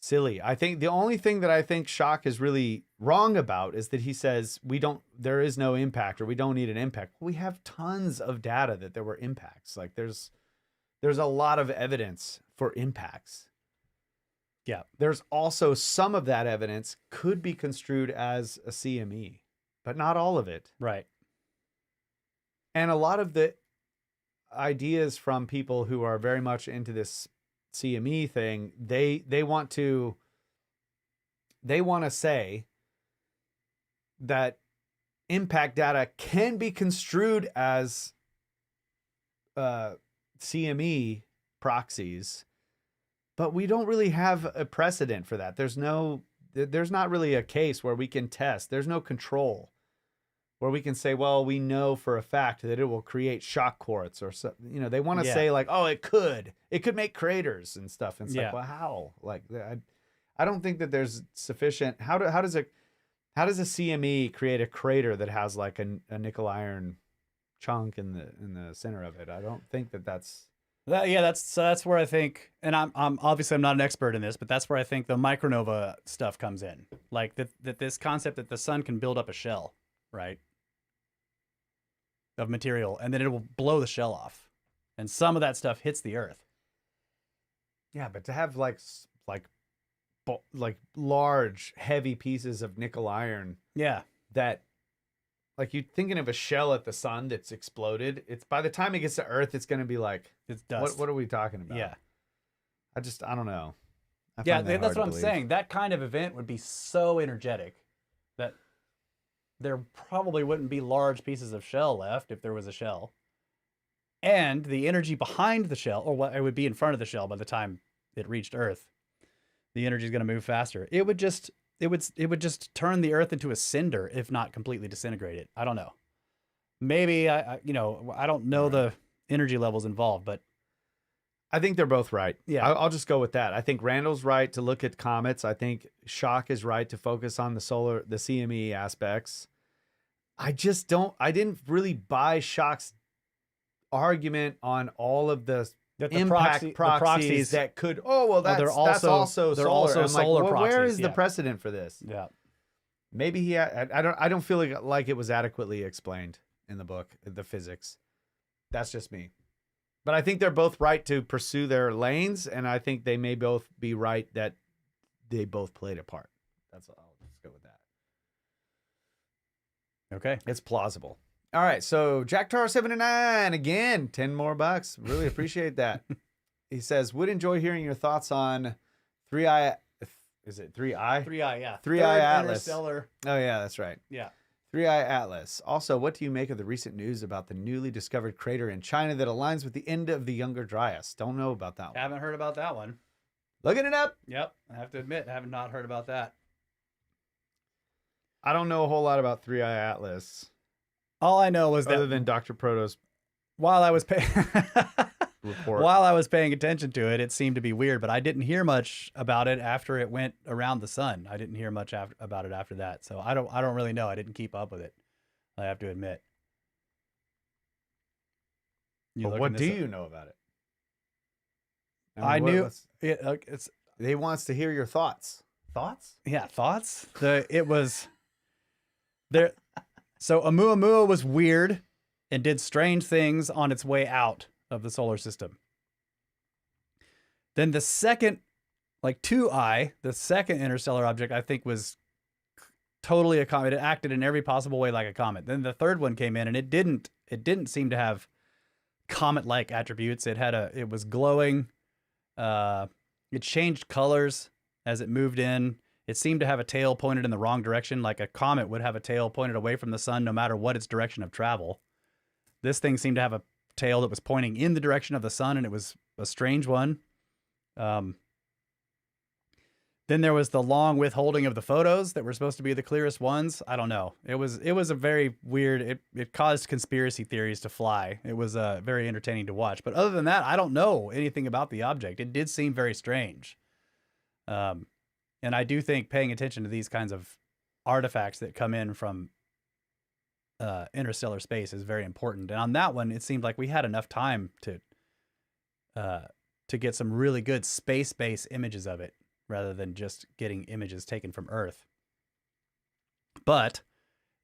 silly. I think the only thing that I think Schoch is really wrong about is that he says there is no impact, or we don't need an impact. We have tons of data that there were impacts. Like there's a lot of evidence for impacts. Yeah. There's also some of that evidence could be construed as a CME, but not all of it. Right. And a lot of the ideas from people who are very much into this CME thing, they want to say that impact data can be construed as CME proxies, but we don't really have a precedent for that. There's not really a case where we can test. There's no control where we can say, well, we know for a fact that it will create shock quartz or so. They want to say like, oh, it could make craters and stuff. And it's like, well, how? Like, I don't think that there's sufficient. How does a CME create a crater that has like a nickel iron chunk in the center of it? I don't think that's. That's where I think, and I'm obviously I'm not an expert in this, but that's where I think the micronova stuff comes in. Like that this concept that the sun can build up a shell, right, of material, and then it will blow the shell off, and some of that stuff hits the Earth. Yeah, but to have like large, heavy pieces of nickel iron, that. Like you're thinking of a shell at the sun that's exploded. It's by the time it gets to Earth, it's going to be like it's dust. What are we talking about? Yeah, I don't know. That's what I'm saying. That kind of event would be so energetic that there probably wouldn't be large pieces of shell left if there was a shell, and the energy behind the shell, or what it would be in front of the shell by the time it reached Earth, the energy is going to move faster. It would just turn the Earth into a cinder, if not completely disintegrate it. I don't know. Maybe I don't know the energy levels involved, but I think they're both right. Yeah, I'll just go with that. I think Randall's right to look at comets. I think Schoch is right to focus on the CME aspects. I didn't really buy Schoch's argument on all of the impact proxies that could. Oh well, that's also solar. Well, where is the precedent for this? Yeah, maybe I don't feel like it was adequately explained in the book, the physics. That's just me. But I think they're both right to pursue their lanes, and I think they may both be right that they both played a part. That's all. I'll just go with that. Okay, it's plausible. All right, so Jack Tar 79 again, 10 more bucks. Really appreciate that. He says, would enjoy hearing your thoughts on 3i. Is it 3i? 3i, yeah. 3i Atlas. Interstellar. Oh yeah, that's right. Yeah. 3i Atlas. Also, what do you make of the recent news about the newly discovered crater in China that aligns with the end of the Younger Dryas? Don't know about that one. Haven't heard about that one. Looking it up. Yep, I have to admit, I have not heard about that. I don't know a whole lot about 3i Atlas All I know was other that than Dr. Proto's while I was paying report. while I was paying attention to it, it seemed to be weird, but I didn't hear much about it after it went around the sun. I didn't hear much about it after that. So I don't really know. I didn't keep up with it. I have to admit. But what do you know about it? I knew it's He wants to hear your thoughts. Thoughts? Yeah, thoughts. It was there. So Oumuamua was weird and did strange things on its way out of the solar system. Then the second, like 2i, the second interstellar object, I think was totally a comet. It acted in every possible way like a comet. Then the third one came in, and it didn't seem to have comet-like attributes. It was glowing. It changed colors as it moved in. It seemed to have a tail pointed in the wrong direction, like a comet would have a tail pointed away from the sun no matter what its direction of travel. This thing seemed to have a tail that was pointing in the direction of the sun, and it was a strange one. Then there was the long withholding of the photos that were supposed to be the clearest ones. I don't know. It was a very weird. It caused conspiracy theories to fly. It was very entertaining to watch. But other than that, I don't know anything about the object. It did seem very strange. And I do think paying attention to these kinds of artifacts that come in from interstellar space is very important. And on that one, it seemed like we had enough time to get some really good space-based images of it, rather than just getting images taken from Earth. But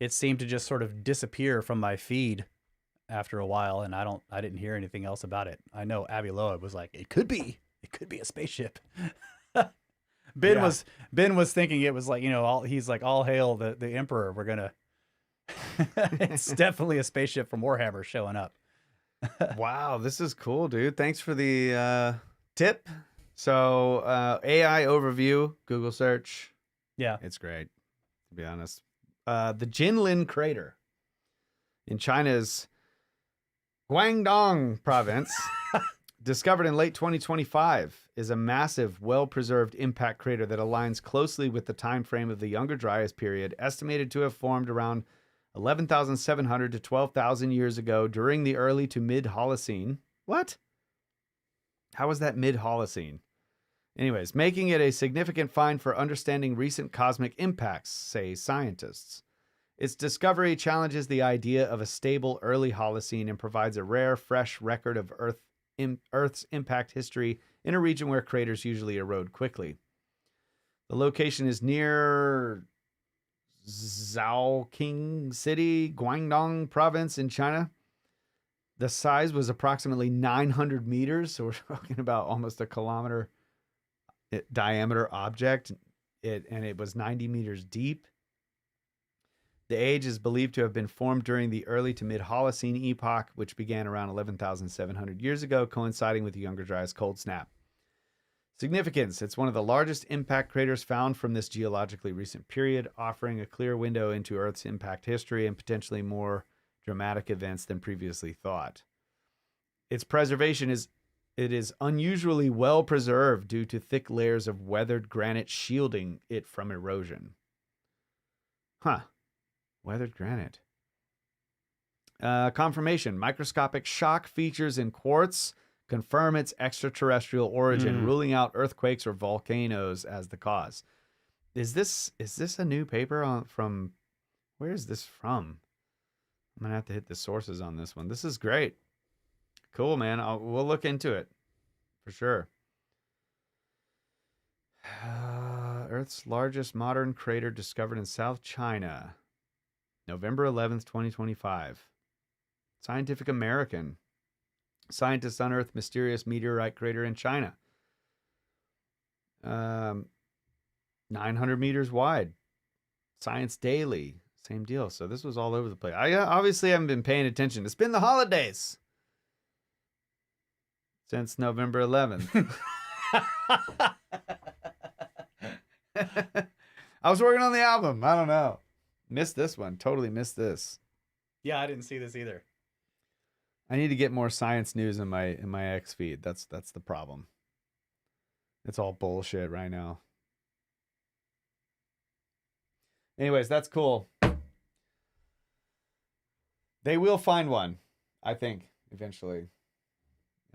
it seemed to just sort of disappear from my feed after a while, and I didn't hear anything else about it. I know Abby Loeb was like, it could be a spaceship. Ben was thinking it was like, he's like, all hail the Emperor. We're gonna it's definitely a spaceship from Warhammer showing up. Wow, this is cool, dude. Thanks for the tip. So AI overview, Google search. Yeah. It's great, to be honest. The Jinlin crater in China's Guangdong province, discovered in late 2025, is a massive, well-preserved impact crater that aligns closely with the time frame of the Younger Dryas period, estimated to have formed around 11,700 to 12,000 years ago during the early to mid-Holocene. What? How was that mid-Holocene? Anyways, making it a significant find for understanding recent cosmic impacts, say scientists. Its discovery challenges the idea of a stable early Holocene and provides a rare, fresh record of Earth's impact history in a region where craters usually erode quickly. The location is near Zhaoqing City, Guangdong province in China. The size was approximately 900 meters, so we're talking about almost a kilometer diameter object, and it was 90 meters deep. The age is believed to have been formed during the early to mid-Holocene epoch, which began around 11,700 years ago, coinciding with the Younger Dryas cold snap. Significance: it's one of the largest impact craters found from this geologically recent period, offering a clear window into Earth's impact history and potentially more dramatic events than previously thought. Its preservation is unusually well preserved due to thick layers of weathered granite shielding it from erosion. Huh. Weathered granite. Confirmation: microscopic shock features in quartz confirm its extraterrestrial origin, ruling out earthquakes or volcanoes as the cause. Is this a new paper from? Where is this from? I'm gonna have to hit the sources on this one. This is great. Cool, man. We'll look into it for sure. Earth's largest modern crater discovered in South China, November 11th, 2025. Scientific American. Scientists unearthed mysterious meteorite crater in China. 900 meters wide. Science Daily. Same deal. So this was all over the place. I obviously haven't been paying attention. It's been the holidays since November 11th. I was working on the album. I don't know. Missed this one. Totally missed this. Yeah, I didn't see this either. I need to get more science news in my X feed. That's the problem. It's all bullshit right now. Anyways, that's cool. They will find one, I think, eventually.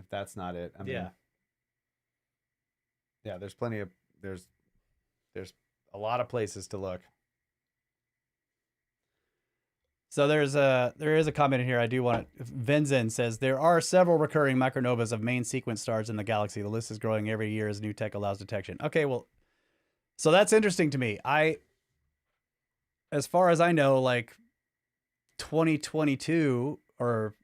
If that's not it, I mean, yeah. There's plenty of there's a lot of places to look. So there is a comment in here I do want to. Venzen says there are several recurring micronovas of main sequence stars in the galaxy. The list is growing every year as new tech allows detection. Okay, well, so that's interesting to me. As far as I know, like 2022 or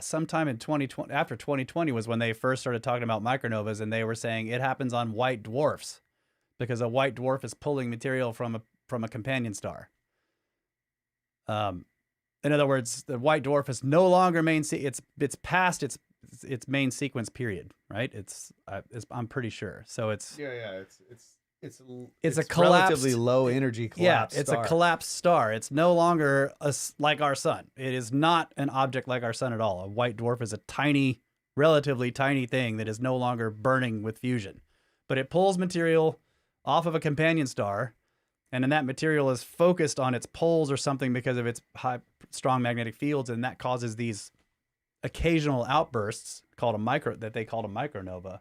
sometime in 2020 after 2020 was when they first started talking about micronovas, and they were saying it happens on white dwarfs because a white dwarf is pulling material from a companion star. In other words, the white dwarf is no longer it's past its main sequence period, right? I'm pretty sure. So it's a collapsed, relatively low energy collapsed it's star. a collapsed star. It's no longer like our sun. It is not an object like our sun at all. A white dwarf is a tiny, relatively tiny thing that is no longer burning with fusion, but it pulls material off of a companion star. And then that material is focused on its poles or something because of its strong magnetic fields, and that causes these occasional outbursts that they called a micronova.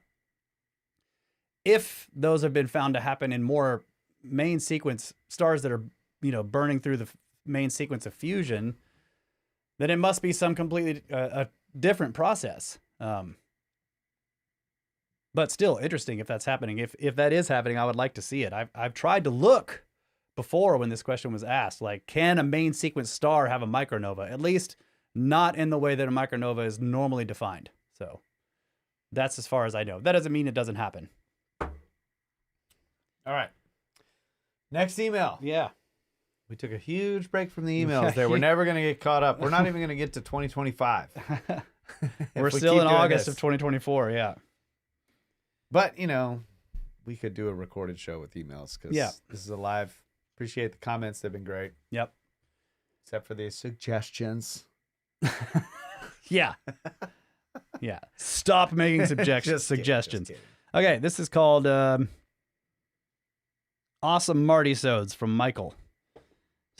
If those have been found to happen in more main sequence stars that are, burning through the main sequence of fusion, then it must be some completely a different process. But still interesting if that's happening. If that is happening, I would like to see it. I've tried to look before when this question was asked, like, can a main sequence star have a micronova? At least not in the way that a micronova is normally defined. So that's as far as I know. That doesn't mean it doesn't happen. All right. Next email. Yeah. We took a huge break from the emails there. We're never going to get caught up. We're not even going to get to 2025. We're still in August of 2024. Yeah. But, we could do a recorded show with emails because this is a live. Appreciate the comments. They've been great. Yep. Except for the suggestions. Yeah. Yeah. Stop making suggestions. Okay. This is called Awesome Marty Sodes from Michael.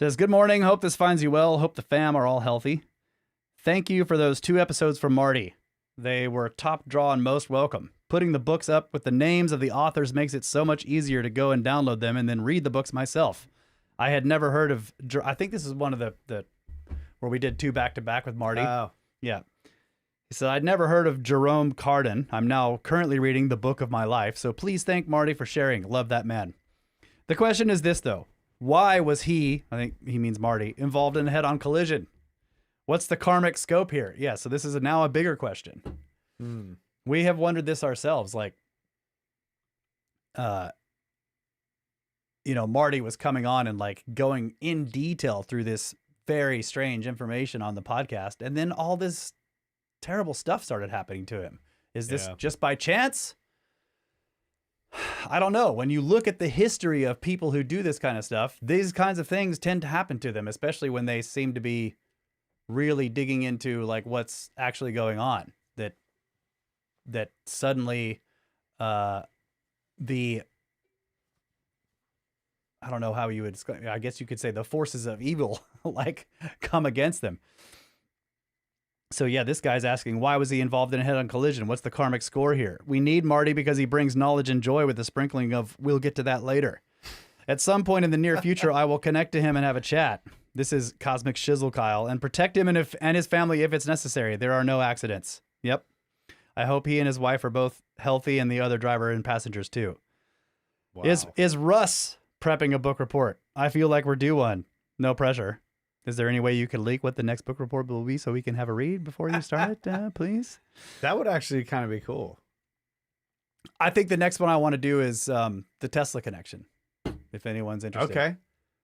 Says, good morning. Hope this finds you well. Hope the fam are all healthy. Thank you for those 2 episodes from Marty. They were top draw and most welcome. Putting the books up with the names of the authors makes it so much easier to go and download them and then read the books myself. I had never heard of, I think this is one of the where we did 2 back-to-back with Marty. Oh. Yeah. He said, I'd never heard of Jerome Carden. I'm now currently reading the book of my life, so please thank Marty for sharing. Love that man. The question is this, though. Why was he, I think he means Marty, involved in a head-on collision? What's the karmic scope here? Yeah, so this is now a bigger question. We have wondered this ourselves. Like, Marty was coming on and like going in detail through this very strange information on the podcast. And then all this terrible stuff started happening to him. Is this just by chance? I don't know. When you look at the history of people who do this kind of stuff, these kinds of things tend to happen to them, especially when they seem to be really digging into like what's actually going on. That suddenly I don't know how you would describe, I guess you could say the forces of evil like come against them. So yeah, this guy's asking, why was he involved in a head-on collision? What's the karmic score here? We need Marty because he brings knowledge and joy with the sprinkling of, we'll get to that later. At some point in the near future, I will connect to him and have a chat. This is Cosmic Shizzle Kyle, and protect him and his family if it's necessary. There are no accidents. Yep. I hope he and his wife are both healthy and the other driver and passengers too. Wow. Is Russ prepping a book report? I feel like we're due one. No pressure. Is there any way you could leak what the next book report will be so we can have a read before you start it, please? That would actually kind of be cool. I think the next one I want to do is the Tesla connection, if anyone's interested. Okay.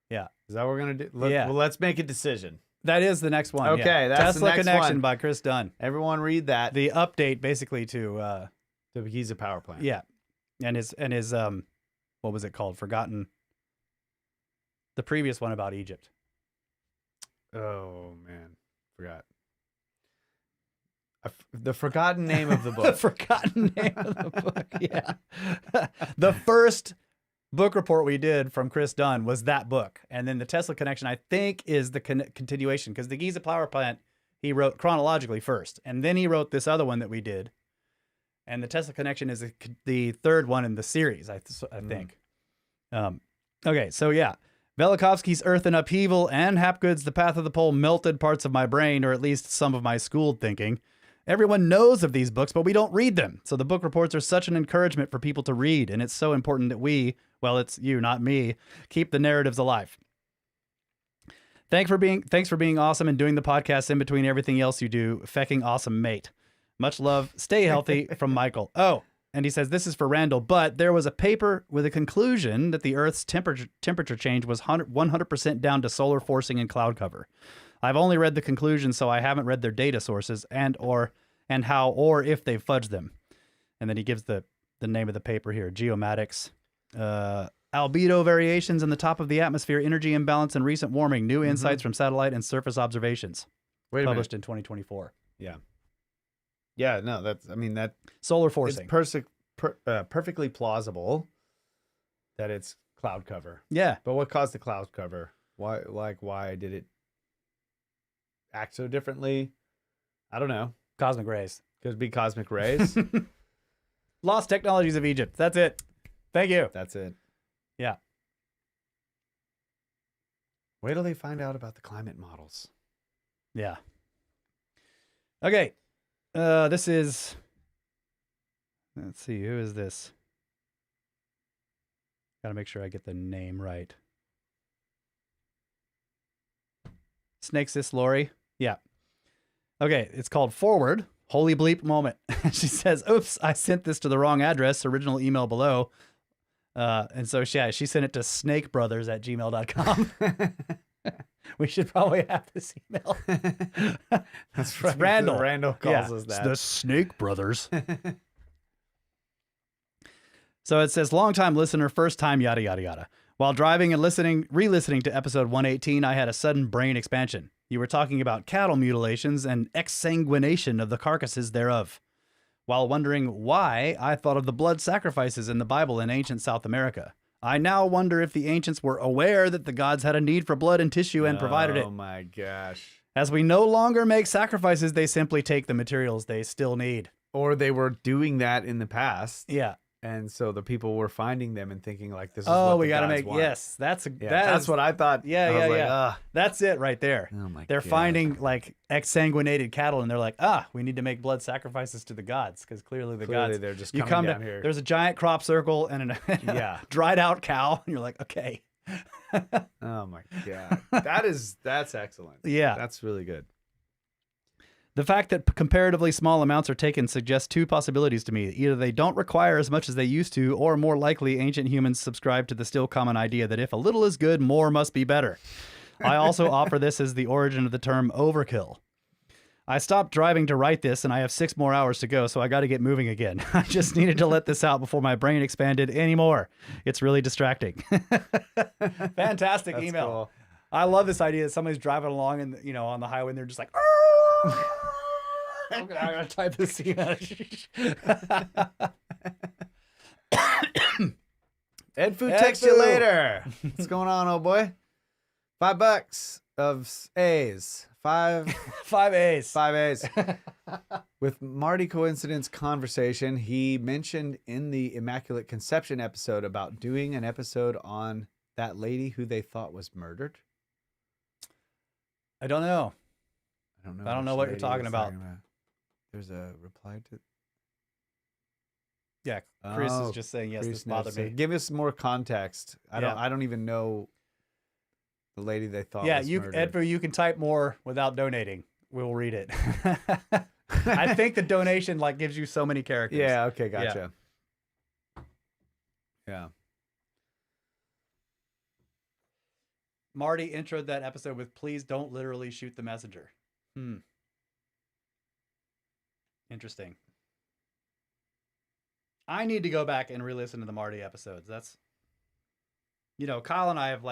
Yeah. Is that what we're going to do? Yeah. Well, let's make a decision. That is the next one. Okay, yeah. that's Tesla the next Connection one. by Chris Dunn. Everyone read that. The update basically to the Giza power plant. Yeah. And his what was it called? Forgotten. The previous one about Egypt. Oh man, forgot. The forgotten name of the book. The forgotten name of the book. Yeah. The first book report we did from Chris Dunn was that book. And then the Tesla Connection, I think, is the continuation, because the Giza Power Plant, he wrote chronologically first. And then he wrote this other one that we did. And the Tesla Connection is the third one in the series, I think. Okay, so yeah. Velikovsky's Earth in Upheaval and Hapgood's The Path of the Pole melted parts of my brain, or at least some of my schooled thinking. Everyone knows of these books, but we don't read them. So the book reports are such an encouragement for people to read, and it's so important that we, well, it's you, not me, keep the narratives alive. Thanks for being awesome and doing the podcast in between everything else you do. Fecking awesome, mate. Much love. Stay healthy. From Michael. Oh, and he says, this is for Randall, but there was a paper with a conclusion that the Earth's temperature change was 100% down to solar forcing and cloud cover. I've only read the conclusion, so I haven't read their data sources and how or if they fudged them. And then he gives the name of the paper here, Geomatics. Albedo variations in the top of the atmosphere, energy imbalance and recent warming, new insights from satellite and surface observations. Published in 2024. Yeah. Yeah, no, that solar forcing. It's perfectly plausible that it's cloud cover. Yeah. But what caused the cloud cover? Why did it act so differently? I don't know. Cosmic rays. Could it be cosmic rays? Lost technologies of Egypt. That's it. Thank you. That's it. Yeah. Wait till they find out about the climate models. Yeah. Okay. This is, let's see, who is this? Gotta make sure I get the name right. Snakesis Lori. Yeah. Okay, it's called Forward. Holy bleep moment. She says, oops, I sent this to the wrong address. Original email below. And so she sent it to snakebrothers@gmail.com. We should probably have this email. That's right. Randall. Randall calls us that. The Snake Brothers. So it says, long-time listener, first time, yada, yada, yada. While driving and re-listening to episode 118, I had a sudden brain expansion. You were talking about cattle mutilations and exsanguination of the carcasses thereof. While wondering why, I thought of the blood sacrifices in the Bible in ancient South America. I now wonder if the ancients were aware that the gods had a need for blood and tissue and provided it. Oh my gosh. As we no longer make sacrifices, they simply take the materials they still need. Or they were doing that in the past. Yeah. And so the people were finding them and thinking like, this is what we got to gods make. want. Yes, that's what I thought. Yeah. That's it right there. Oh my They're God. finding like exsanguinated cattle, and they're like, we need to make blood sacrifices to the gods, because clearly the gods. They're just coming down here. There's a giant crop circle and a dried out cow, and you're like, okay. Oh my God. That's excellent. Yeah. That's really good. The fact that comparatively small amounts are taken suggests two possibilities to me. Either they don't require as much as they used to, or more likely, ancient humans subscribe to the still common idea that if a little is good, more must be better. I also offer this as the origin of the term overkill. I stopped driving to write this, and I have 6 more hours to go, so I got to get moving again. I just needed to let this out before my brain expanded anymore. It's really distracting. Fantastic That's email. cool. I love this idea that somebody's driving along and on the highway, and they're just like, I'm gonna type this email. Ed Fu text you later. What's going on, old boy? $5 of A's. Five A's. 5 A's. With Marty Coincidence conversation, he mentioned in the Immaculate Conception episode about doing an episode on that lady who they thought was murdered. I don't know. I don't know what you're talking about. There's a reply to. Yeah, Chris is just saying yes. This bothered me. Give us more context. I don't even know the lady they thought. Yeah, was murdered. Edfu, you can type more without donating. We'll read it. I think the donation gives you so many characters. Yeah. Okay. Gotcha. Yeah. Marty introed that episode with "Please don't literally shoot the messenger." Interesting. I need to go back and re-listen to the Marty episodes. That's, Kyle and I have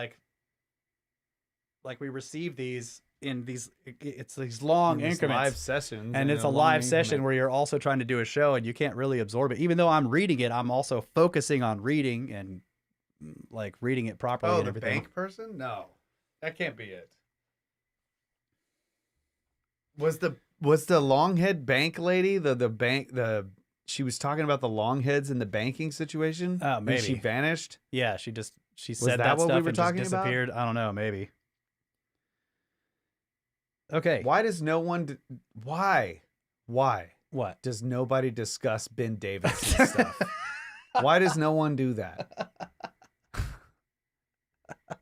we receive these in it's these long increments, live sessions, and it's a live session where you're also trying to do a show, and you can't really absorb it. Even though I'm reading it, I'm also focusing on reading and like reading it properly. Oh, and the everything. bank person? No, that can't be it. Was the longhead bank lady she was talking about the longheads in the banking situation? Oh, maybe. And she vanished. Yeah, she said that that what we stuff were and just talking about? disappeared. I don't know, maybe. Okay. Why does no one? Why What? does nobody discuss Ben Davidson stuff? Why does no one do that?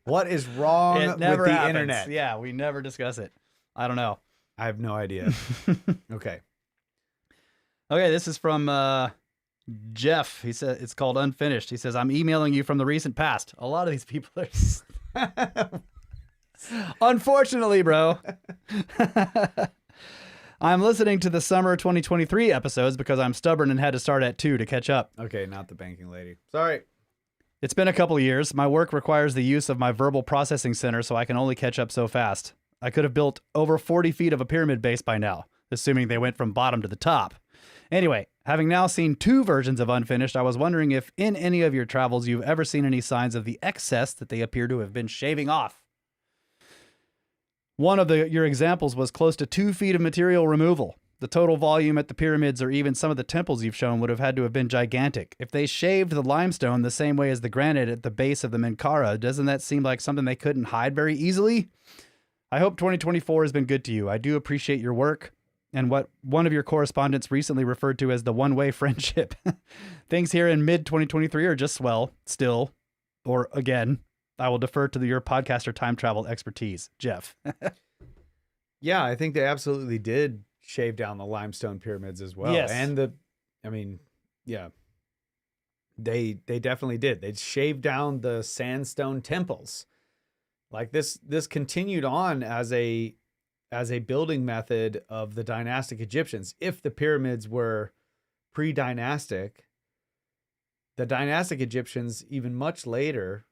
What is wrong It with never the happens. internet? Yeah, we never discuss it. I don't know. I have no idea. Okay. Okay, this is from Jeff. He said it's called Unfinished. He says, I'm emailing you from the recent past. A lot of these people are unfortunately, bro. I'm listening to the summer 2023 episodes because I'm stubborn and had to start at 2 to catch up. Okay, not the banking lady. Sorry. It's been a couple of years. My work requires the use of my verbal processing center, so I can only catch up so fast. I could have built over 40 feet of a pyramid base by now, assuming they went from bottom to the top. Anyway, having now seen 2 versions of Unfinished, I was wondering if in any of your travels you've ever seen any signs of the excess that they appear to have been shaving off. One of your examples was close to 2 feet of material removal. The total volume at the pyramids or even some of the temples you've shown would have had to have been gigantic. If they shaved the limestone the same way as the granite at the base of the Menkaure, doesn't that seem like something they couldn't hide very easily? I hope 2024 has been good to you. I do appreciate your work and what one of your correspondents recently referred to as the one-way friendship. Things here in mid-2023 are just swell, still, or again, I will defer to your podcaster time travel expertise. Jeff. Yeah, I think they absolutely did shave down the limestone pyramids as well. Yes. And yeah. They definitely did. They shaved down the sandstone temples. Like this continued on as a building method of the dynastic Egyptians. If the pyramids were pre-dynastic, the dynastic Egyptians, even much later,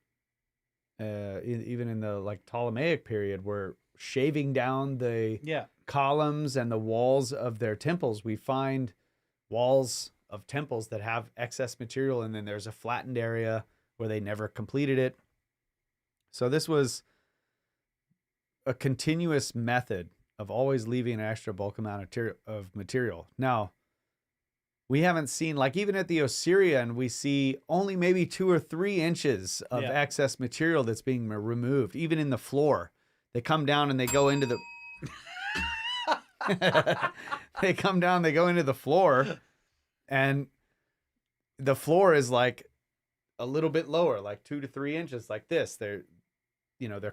even in the like Ptolemaic period, were shaving down the columns and the walls of their temples. We find walls of temples that have excess material, and then there's a flattened area where they never completed it. So this was a continuous method of always leaving an extra bulk amount of material. Now, we haven't seen, like even at the Osirian, we see only maybe 2 or 3 inches of excess material that's being removed, even in the floor. They come down and they go into the... they go into the floor, and the floor is like a little bit lower, like 2 to 3 inches like this. They're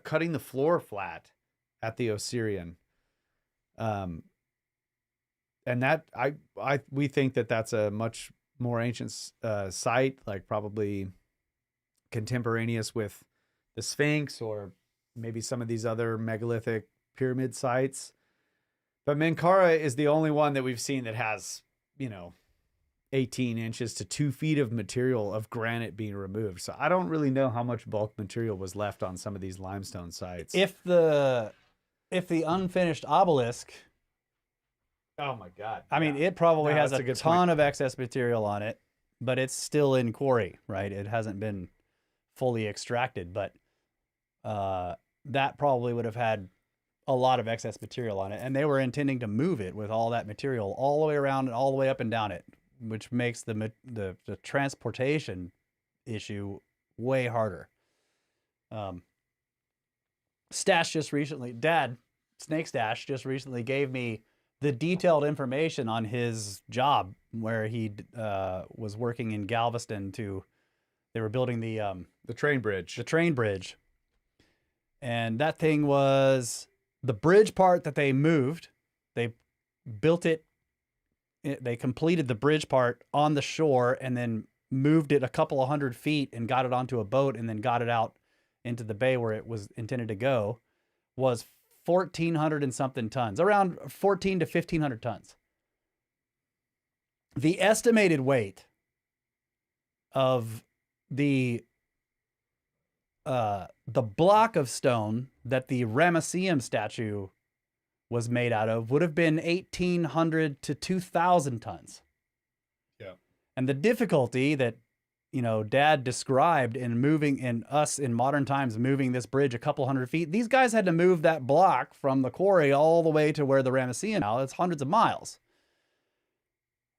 cutting the floor flat at the Osirian. And that we think that that's a much more ancient site, like probably contemporaneous with the Sphinx or maybe some of these other megalithic pyramid sites. But Menkaure is the only one that we've seen that has, 18 inches to 2 feet of material of granite being removed. So I don't really know how much bulk material was left on some of these limestone sites. If the unfinished obelisk, oh my God. I mean, it probably has a ton of excess material on it, but it's still in quarry, right? It hasn't been fully extracted, but that probably would have had a lot of excess material on it, and they were intending to move it with all that material all the way around and all the way up and down it, which makes the transportation issue way harder. Stash just recently, Dad, Snake Stash just recently gave me the detailed information on his job where he was working in Galveston they were building the train bridge. The train bridge. And that thing was the bridge part that they moved. They built it. They completed the bridge part on the shore and then moved it a couple of 100 feet and got it onto a boat and then got it out into the bay where it was intended to go. Was 1,400 and something tons, around 1,400 to 1,500 tons. The estimated weight of the block of stone that the Ramesseum statue was made out of would have been 1,800 to 2,000 tons. Yeah. And the difficulty that Dad described in us in modern times, moving this bridge a couple hundred feet. These guys had to move that block from the quarry all the way to where the Ramesseum now. It's hundreds of miles.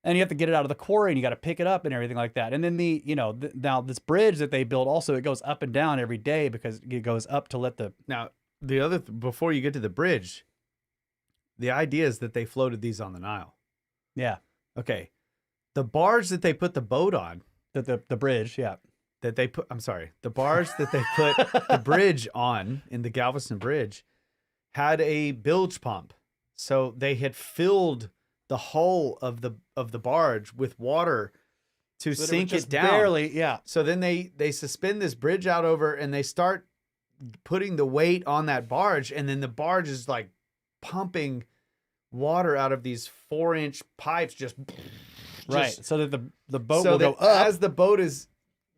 And you have to get it out of the quarry and you got to pick it up and everything like that. And then now this bridge that they build also, it goes up and down every day because it goes up to let the. Now, before you get to the bridge, the idea is that they floated these on the Nile. Yeah. Okay. The barge that they put the boat on. The bridge, yeah. The barge that they put the bridge on in the Galveston Bridge had a bilge pump. So they had filled the hull of the barge with water to sink it down. Barely, yeah. So then they suspend this bridge out over and they start putting the weight on that barge, and then the barge is like pumping water out of these 4-inch pipes right, so that the boat will go up. As the boat is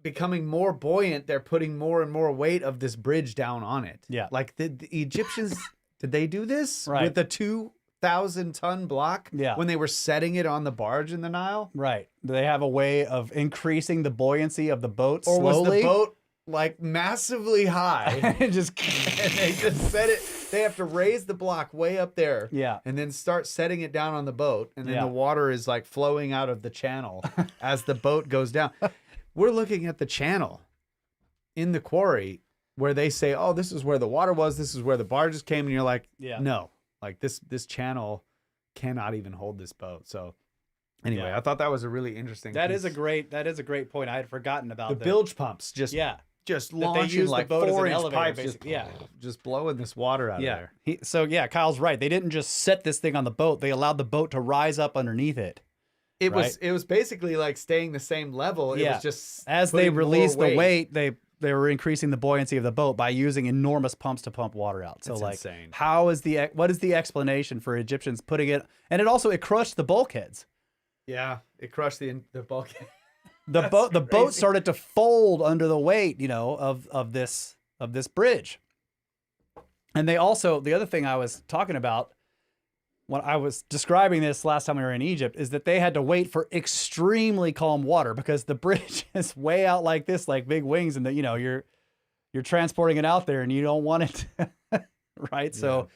becoming more buoyant, they're putting more and more weight of this bridge down on it. Yeah. Like the Egyptians, did they do this with the 2,000-ton block when they were setting it on the barge in the Nile? Right. Do they have a way of increasing the buoyancy of the boat or slowly? Was the boat like massively high? and they just set it. They have to raise the block way up there, and then start setting it down on the boat, and then the water is like flowing out of the channel as the boat goes down. We're looking at the channel in the quarry where they say, "Oh, this is where the water was. This is where the barges came," and you're like, "No, like this channel cannot even hold this boat." So, anyway, I thought that was a really interesting. That is a great point. I had forgotten about the bilge pumps. Just launching like 4-inch pipes, just blowing this water out of there. Kyle's right. They didn't just set this thing on the boat. They allowed the boat to rise up underneath it. It was basically like staying the same level. It was just as they released the weight, they were increasing the buoyancy of the boat by using enormous pumps to pump water out. So that's insane. What is the explanation for Egyptians putting it? And it crushed the bulkheads. Yeah, it crushed the bulkhead. The boat started to fold under the weight, of this bridge. And the other thing I was talking about when I was describing this last time we were in Egypt is that they had to wait for extremely calm water because the bridge is way out like this, like big wings, and you're transporting it out there and you don't want it, right? So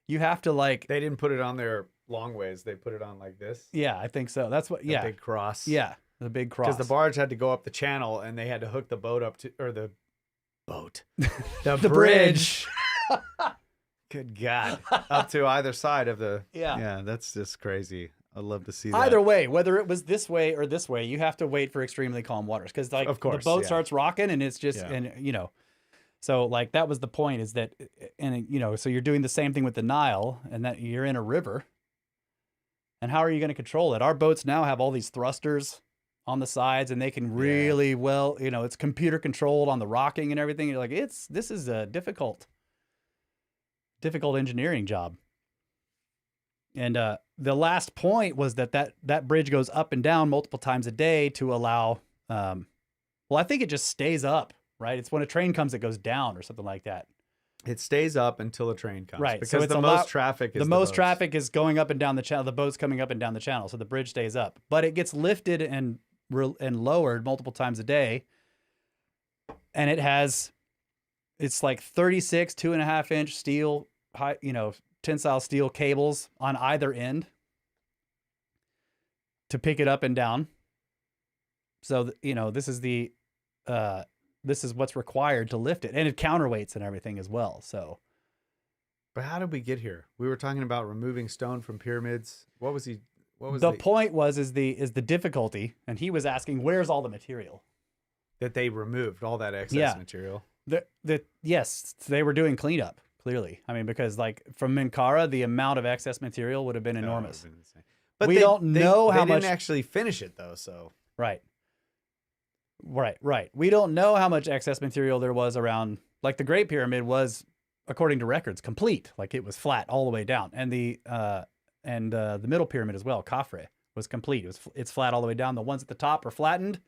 you have to they didn't put it on there long ways. They put it on like this. Yeah, I think so. That's what. The big cross. Yeah. The big cross. Because the barge had to go up the channel and they had to hook the boat up to, or the bridge. Good God. Up to either side of the. Yeah, that's just crazy. I'd love to see that. Either way, whether it was this way or this way, you have to wait for extremely calm waters because the boat starts rocking and it's just, so like that was the point is that, and so you're doing the same thing with the Nile and that you're in a river. And how are you going to control it? Our boats now have all these thrusters on the sides and they can really it's computer controlled on the rocking and everything. You're like, this is a difficult engineering job. And the last point was that bridge goes up and down multiple times a day to allow, I think it just stays up, right? It's when a train comes, it goes down or something like that. It stays up until a train comes. Right. Because the most traffic is the most traffic is going up and down the channel. The boat's coming up and down the channel. So the bridge stays up, but it gets lifted and lowered multiple times a day. And it's like 36 2.5-inch steel, tensile steel cables on either end to pick it up and down. So, this is what's required to lift it, and it counterweights and everything as well. So, but how did we get here? We were talking about removing stone from pyramids. What was the point? Is the difficulty, and he was asking, where's all the material that they removed, all that excess material? Yes, they were doing cleanup. Clearly, I mean, because like from Menkaure, the amount of excess material would have been enormous. But we don't know how much. They didn't actually finish it though, so right. We don't know how much excess material there was around. Like the Great Pyramid was, according to records, complete. Like it was flat all the way down, and the Middle Pyramid as well, Khafre, was complete. It's flat all the way down. The ones at the top are flattened,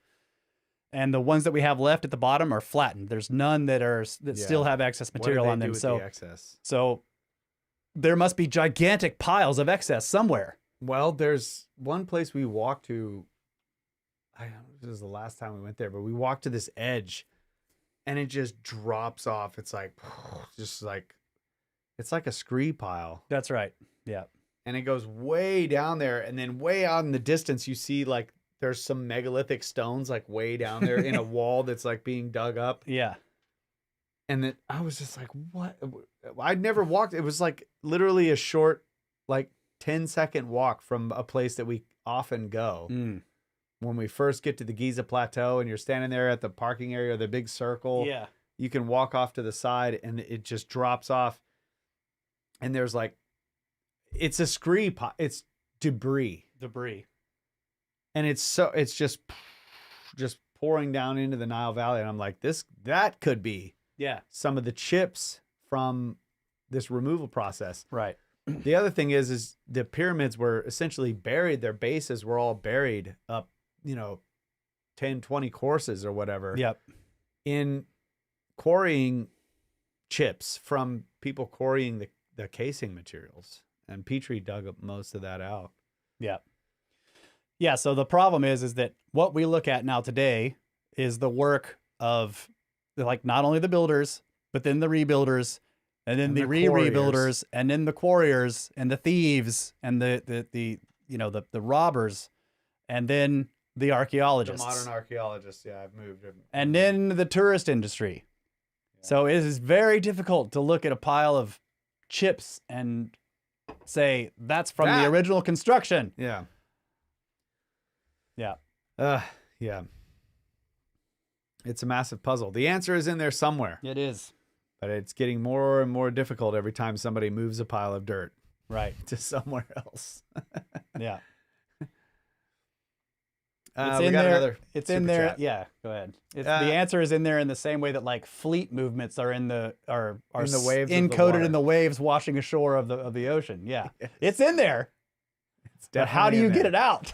and the ones that we have left at the bottom are flattened. There's none that still have excess material on them. So there must be gigantic piles of excess somewhere. Well, there's one place we walked to. this was the last time we went there, but we walked to this edge and it just drops off. It's like, just like, it's like a scree pile. That's right. Yeah. And it goes way down there. And then way out in the distance, you see like there's some megalithic stones like way down there in a wall that's like being dug up. Yeah. And then I was just like, what? I'd never walked. It was like literally a short, like 10-second walk from a place that we often go. When we first get to the Giza Plateau and you're standing there at the parking area, the big circle, Yeah. you can walk off to the side and it just drops off. And there's like, it's a scree, it's debris. And it's just pouring down into the Nile Valley. And I'm like, that could be some of the chips from this removal process. Right. The other thing is the pyramids were essentially buried. Their bases were all buried up, 10, 20 courses or whatever. Yep. In quarrying chips from people quarrying the casing materials. And Petrie dug up most of that out. Yeah. Yeah. So the problem is that what we look at now today is the work of like not only the builders, but then the rebuilders, and then the re-rebuilders, and then the quarriers and the thieves and the robbers, and then the archaeologists. The modern archaeologists. Yeah, I've moved. And then the tourist industry. Yeah. So it is very difficult to look at a pile of chips and say that's from the original construction. Yeah. Yeah. Yeah. It's a massive puzzle. The answer is in there somewhere. It is. But it's getting more and more difficult every time somebody moves a pile of dirt. Right. To somewhere else. Yeah. It's in there. It's in there. Chat. Yeah, go ahead. The answer is in there in the same way that like fleet movements are in the waves, encoded in the waves washing ashore of the ocean. Yeah, yes. It's in there. It's definitely. But how do you get it out?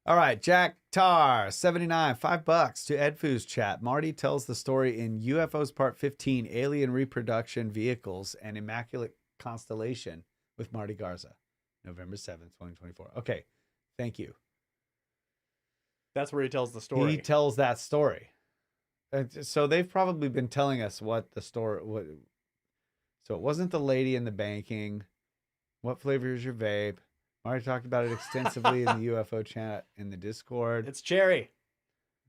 All right, Jack Tar 79, $5 to Edfu's chat. Marty tells the story in UFOs Part 15, Alien Reproduction Vehicles and Immaculate Constellation with Marty Garza, November 7th, 2024. Okay, thank you. That's where he tells the story. He tells that story. So they've probably been telling us what the story. So it wasn't the lady in the banking. What flavor is your vape? Marty talked about it extensively in the UFO chat in the Discord. It's cherry.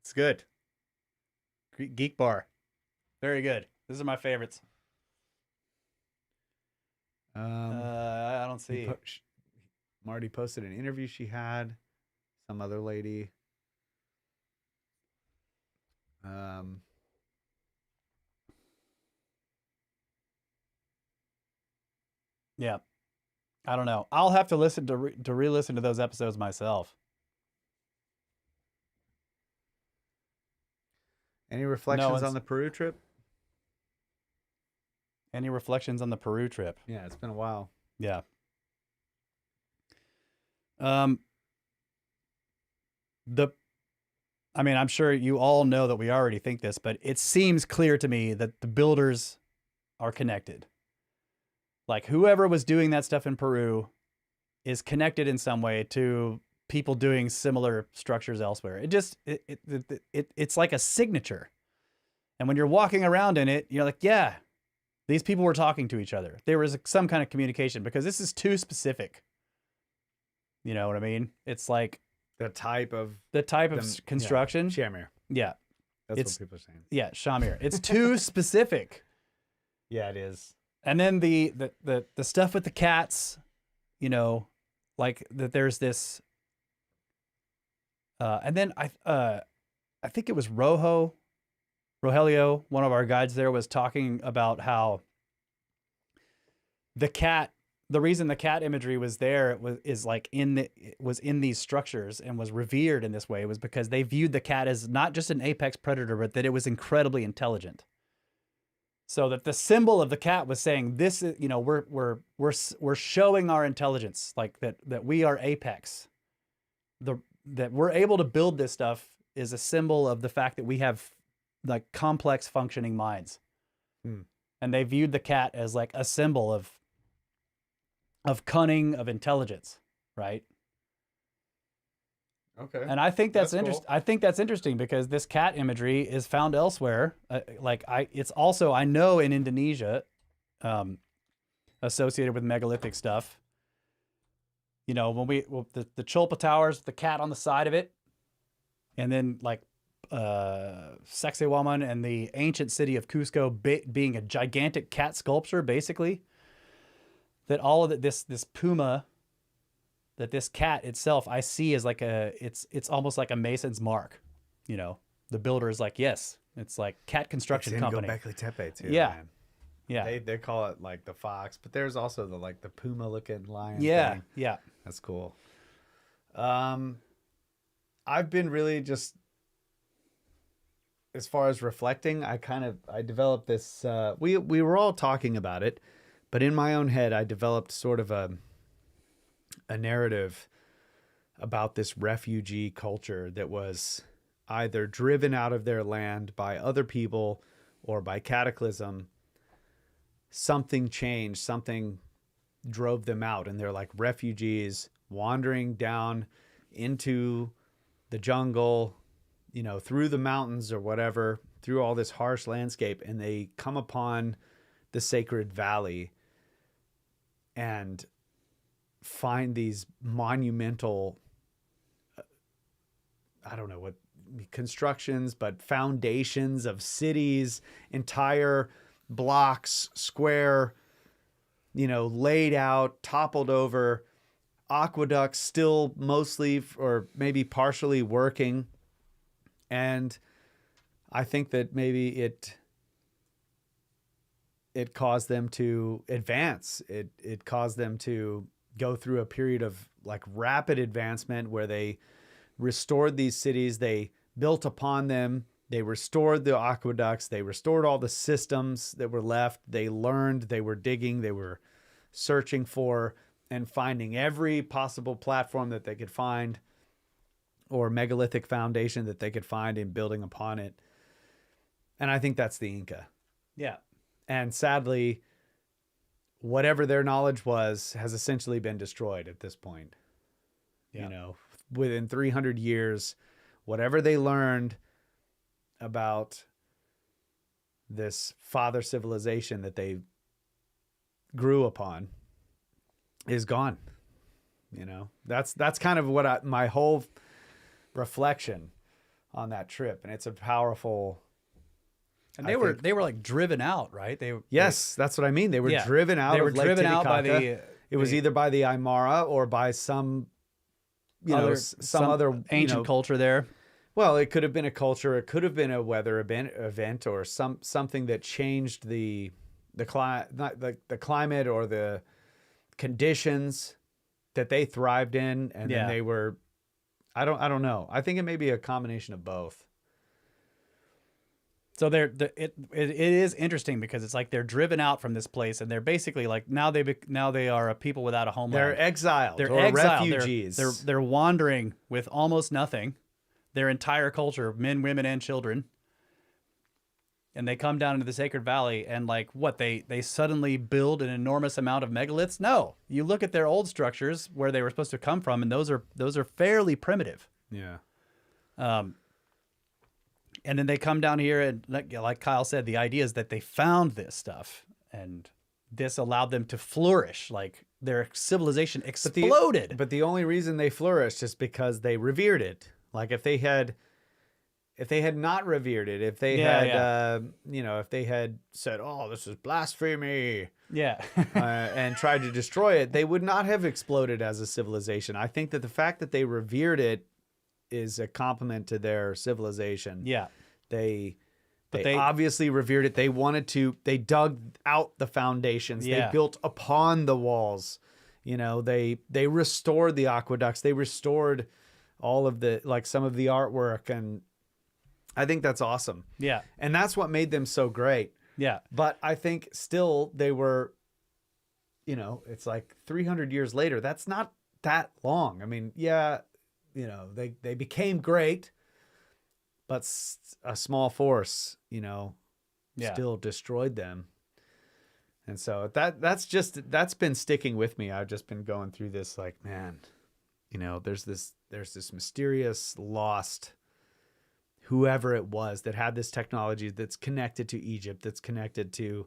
It's good. Geek bar. Very good. These are my favorites. I don't see. Marty posted an interview she had. Some other lady. Yeah, I don't know. I'll have to listen to re-listen to those episodes myself. Any reflections on the Peru trip? Any reflections on the Peru trip? Yeah, it's been a while. Yeah. I mean, I'm sure you all know that we already think this, but it seems clear to me that the builders are connected. Like whoever was doing that stuff in Peru is connected in some way to people doing similar structures elsewhere. It's like a signature. And when you're walking around in it, you're like, yeah, these people were talking to each other. There was some kind of communication because this is too specific. You know what I mean? It's like the type of construction. Yeah, Shamir. Yeah. That's what people are saying. Yeah, Shamir. It's too specific. Yeah, it is. And then the stuff with the cats, like that there's this and then I think it was Rogelio, one of our guides there, was talking about how the reason the cat imagery was there was in these structures and was revered in this way was because they viewed the cat as not just an apex predator, but that it was incredibly intelligent. So that the symbol of the cat was saying this is, we're showing our intelligence, like that we are apex. That we're able to build this stuff is a symbol of the fact that we have like complex functioning minds. And they viewed the cat as like a symbol of cunning, of intelligence, right? Okay. And I think that's That's interesting. cool. I think that's interesting because this cat imagery is found elsewhere. It's also, I know, in Indonesia, associated with megalithic stuff. You know, the Chulpa Towers, the cat on the side of it, and then like Sacsayhuaman and the ancient city of Cusco being a gigantic cat sculpture, basically. That all of this puma, that this cat itself, I see as like it's almost like a mason's mark. You know, the builder is like, yes, it's like cat construction company. Göbekli Tepe too. Yeah. Man. Yeah. They call it like the fox, but there's also the puma looking lion. Yeah. thing. Yeah. That's cool. I've been really just, as far as reflecting, I developed this. We were all talking about it, but in my own head, I developed sort of a narrative about this refugee culture that was either driven out of their land by other people or by cataclysm. Something changed, something drove them out, and they're like refugees wandering down into the jungle, you know, through the mountains or whatever, through all this harsh landscape, and they come upon the sacred valley and find these monumental, I don't know what constructions, but foundations of cities, entire blocks, square, you know, laid out, toppled over, aqueducts still mostly or maybe partially working. And I think that maybe it caused them to advance. It caused them to go through a period of like rapid advancement where they restored these cities, they built upon them, they restored the aqueducts, they restored all the systems that were left, they learned, they were digging, they were searching for and finding every possible platform that they could find or megalithic foundation that they could find and building upon it. And I think that's the Inca. Yeah. And sadly, whatever their knowledge was has essentially been destroyed at this point. Yeah. You know, within 300 years, whatever they learned about this father civilization that they grew upon is gone. You know, that's kind of what my whole reflection on that trip. And it's a powerful. And they were like driven out, right? That's what I mean. They were Yeah. driven out. They were of Lake driven out by Titicaca. It was either by the Aymara or by some, some other ancient culture there. Well, it could have been a culture. It could have been a weather event or something that changed the climate or the conditions that they thrived in, and then they were. I don't know. I think it may be a combination of both. So it is interesting because it's like they're driven out from this place, and they're basically like now they are a people without a homeland. They're exiled. They're or exiled. refugees. They're wandering with almost nothing. Their entire culture, men, women, and children. And they come down into the Sacred Valley, and like what they suddenly build an enormous amount of megaliths. No, you look at their old structures where they were supposed to come from, and those are fairly primitive. Yeah. And then they come down here, and like Kyle said, the idea is that they found this stuff, and this allowed them to flourish. Like their civilization exploded. But the only reason they flourished is because they revered it. Like if they had not revered it, if they if they had said, "Oh, this is blasphemy," and tried to destroy it, they would not have exploded as a civilization. I think that the fact that they revered it is a compliment to their civilization. Yeah. They obviously revered it. They dug out the foundations. Yeah. They built upon the walls. You know, they restored the aqueducts. They restored all of some of the artwork, and I think that's awesome. Yeah. And that's what made them so great. Yeah. But I think still they were, it's like 300 years later. That's not that long. I mean, yeah, they became great, but a small force, still destroyed them. And so that's been sticking with me. I've just been going through this like, man, there's there's this mysterious lost whoever it was that had this technology that's connected to Egypt, that's connected to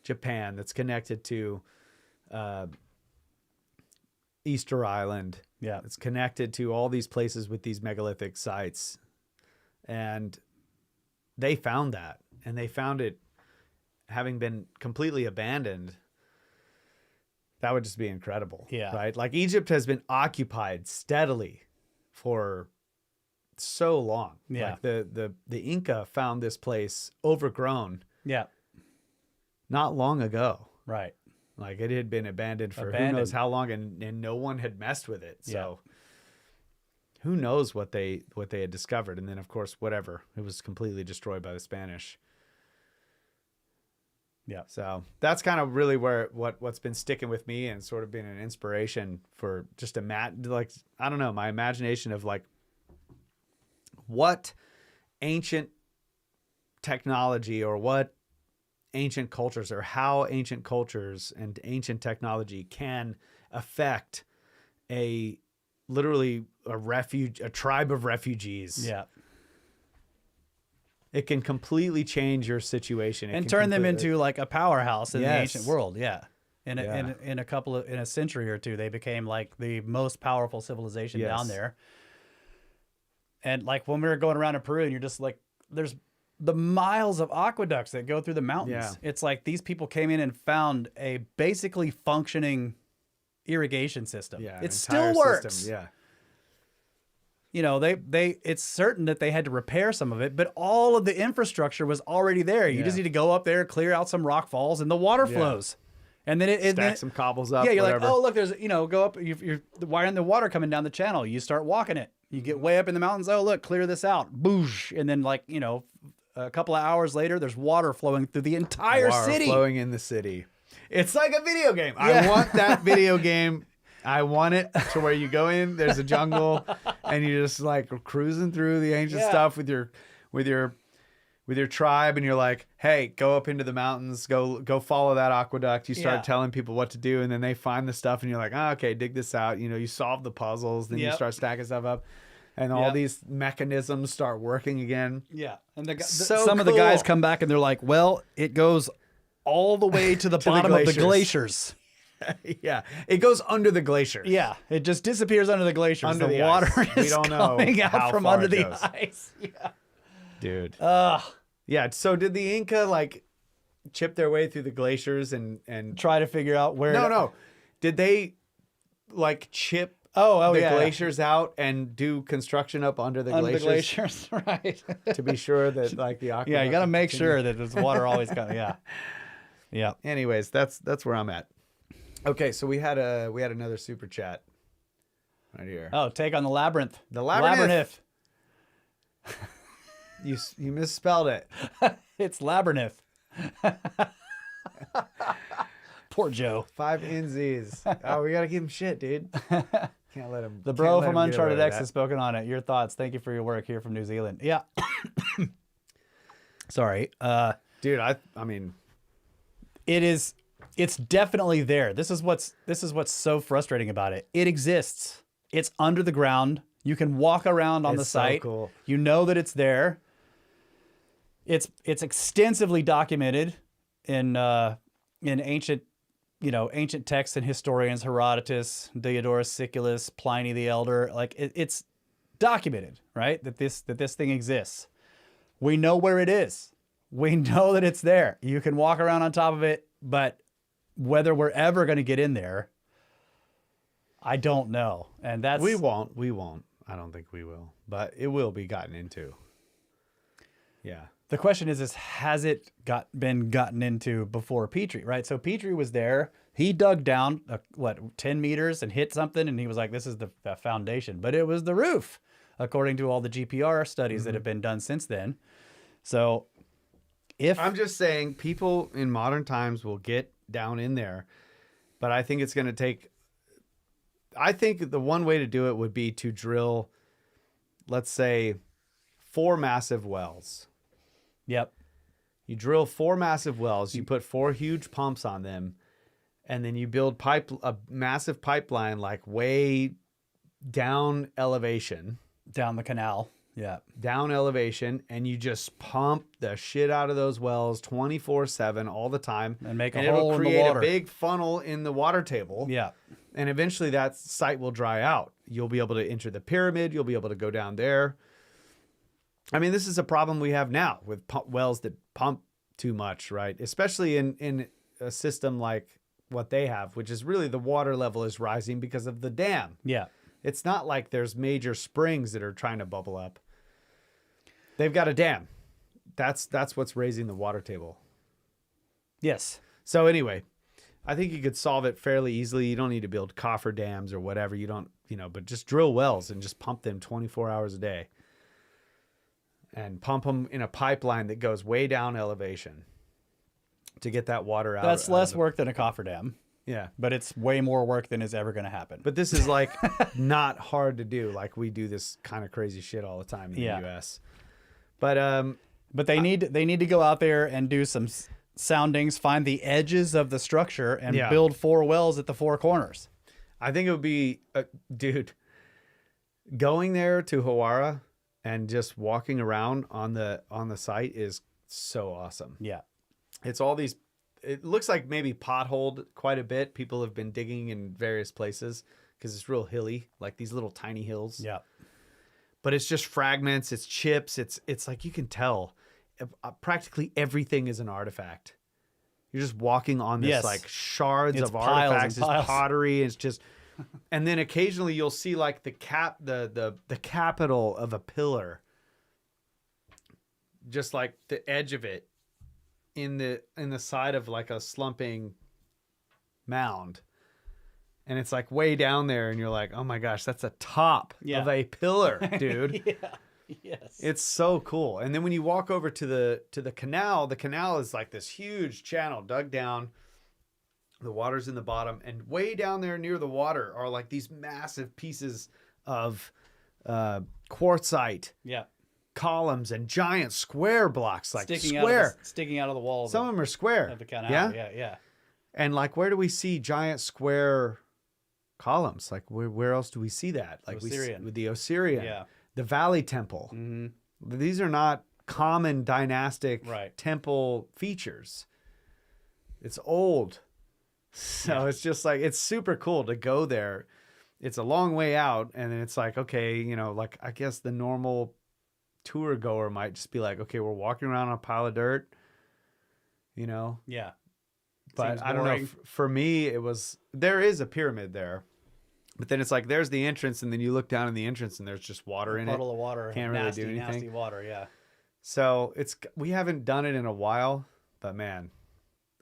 Japan, that's connected to Easter Island. Yeah. It's connected to all these places with these megalithic sites. And they found that. And they found it having been completely abandoned. That would just be incredible. Yeah. Right? Like Egypt has been occupied steadily for so long. Yeah. Like the Inca found this place overgrown Yeah. not long ago. Right. Like it had been abandoned for who knows how long, and no one had messed with it. So who knows what they had discovered. And then of course, whatever, it was completely destroyed by the Spanish. Yeah. So that's kind of really where what's been sticking with me and sort of been an inspiration for just I don't know, my imagination of like what ancient technology or what ancient cultures or how ancient cultures and ancient technology can affect literally a tribe of refugees. Yeah. It can completely change your situation And turn them into like a powerhouse in the ancient world. Yeah. In a century or two, they became like the most powerful civilization down there. And like when we were going around in Peru and you're just like, there's the miles of aqueducts that go through the mountains. Yeah. It's like these people came in and found a basically functioning irrigation system. Yeah. It still works. System. Yeah. You know, it's certain that they had to repair some of it, but all of the infrastructure was already there. You just need to go up there, clear out some rock falls, and the water flows. And then stack some cobbles up. Yeah, you're whatever. like, oh, look, there's, go up. Why isn't the water coming down the channel? You start walking it. You get way up in the mountains. Oh, look, clear this out. Boosh. And then a couple of hours later, there's water flowing through the entire city. Flowing in the city. It's like a video game. Yeah. I want that video game. I want it to where you go in, there's a jungle, and you're just like cruising through the ancient stuff with your tribe, and you're like, hey, go up into the mountains, go follow that aqueduct. You start telling people what to do, and then they find the stuff, and you're like, oh, okay, dig this out. You solve the puzzles, then you start stacking stuff up, and all these mechanisms start working again. Yeah, and some of the guys come back and they're like, well, it goes all the way to the bottom of the glaciers. Yeah, it goes under the glaciers. Yeah, it just disappears under the glaciers. Under the the water ice. is coming out from under the ice. Yeah, dude. Yeah. So did the Inca like chip their way through the glaciers and try to figure out where? No. Did they like chip the glaciers out and do construction up under the glaciers? Right? To be sure that like the aqueduct. Yeah, you got to make sure that there's water always coming. Yeah. Yeah. Anyways, that's where I'm at. Okay, so we had another super chat right here. Oh, take on the labyrinth. The labyrinth. You misspelled it. It's labyrinth. Poor Joe. 5 NZs. Oh, we gotta give him shit, dude. Can't let him. The bro from Uncharted X has spoken on it. Your thoughts? Thank you for your work here from New Zealand. Yeah. Sorry, dude. I mean, It's definitely there. This is what's so frustrating about it. It exists. It's under the ground. You can walk around on the site. So cool. You know that it's there. It's extensively documented in ancient texts and historians, Herodotus, Diodorus Siculus, Pliny the Elder. Like it's documented, right? That this thing exists. We know where it is. We know that it's there. You can walk around on top of it, but whether we're ever going to get in there, I don't know. And that's... We won't. I don't think we will. But it will be gotten into. Yeah. The question is has it been gotten into before Petrie, right? So Petrie was there. He dug down, 10 meters and hit something, and he was like, this is the foundation. But it was the roof, according to all the GPR studies that have been done since then. So I'm just saying, people in modern times will get down in there, but I think it's going to take... I think the one way to do it would be to drill, let's say, 4 massive wells. Yep. You drill 4 massive wells, you put 4 huge pumps on them, and then you build a massive pipeline like way down elevation. Down the canal. Yeah. Down elevation, and you just pump the shit out of those wells 24/7 all the time. And make a it'll hole in the create water. a big funnel in the water table. Yeah. And eventually that site will dry out. You'll be able to enter the pyramid. You'll be able to go down there. I mean, this is a problem we have now with wells that pump too much, right? Especially in a system like what they have, which is really the water level is rising because of the dam. Yeah. It's not like there's major springs that are trying to bubble up. They've got a dam. That's what's raising the water table. Yes. So anyway, I think you could solve it fairly easily. You don't need to build coffer dams or whatever. You don't, but just drill wells and just pump them 24 hours a day. And pump them in a pipeline that goes way down elevation to get that water out. That's less work than a cofferdam, Yeah. but it's way more work than is ever going to happen. But this is like not hard to do. Like we do this kind of crazy shit all the time in the US. But they need to go out there and do some soundings, find the edges of the structure, and build 4 wells at the 4 corners. I think it would be, dude, going there to Hawara and just walking around on the site is so awesome. Yeah. It's all these, it looks like maybe potholed quite a bit. People have been digging in various places because it's real hilly, like these little tiny hills. Yeah. But it's just fragments, it's chips, it's like you can tell practically everything is an artifact. You're just walking on this like shards of artifacts, this pottery. It's just, and then occasionally you'll see like the capital of a pillar, just like the edge of it in the side of like a slumping mound. And it's like way down there, and you're like, oh my gosh, that's a top of a pillar, dude. Yes. It's so cool. And then when you walk over to the canal is like this huge channel dug down. The water's in the bottom, and way down there near the water are like these massive pieces of quartzite. Yeah. Columns and giant square blocks, like sticking out of the wall. Some of them are square. Of the canal. Yeah. And like, where do we see giant square columns? Like, where else do we see that? Like with the Osirian, the Valley Temple. Mm-hmm. These are not common dynastic temple features. It's old. So it's just like, it's super cool to go there. It's a long way out, and then it's like, okay, like I guess the normal tour goer might just be like, okay, we're walking around on a pile of dirt, Yeah. But Seems I don't know. boring. For me, there is a pyramid there, but then it's like, there's the entrance, and then you look down in the entrance and there's just water in it. Puddle of water. Can't really do anything. Nasty water. Yeah. So we haven't done it in a while, but man,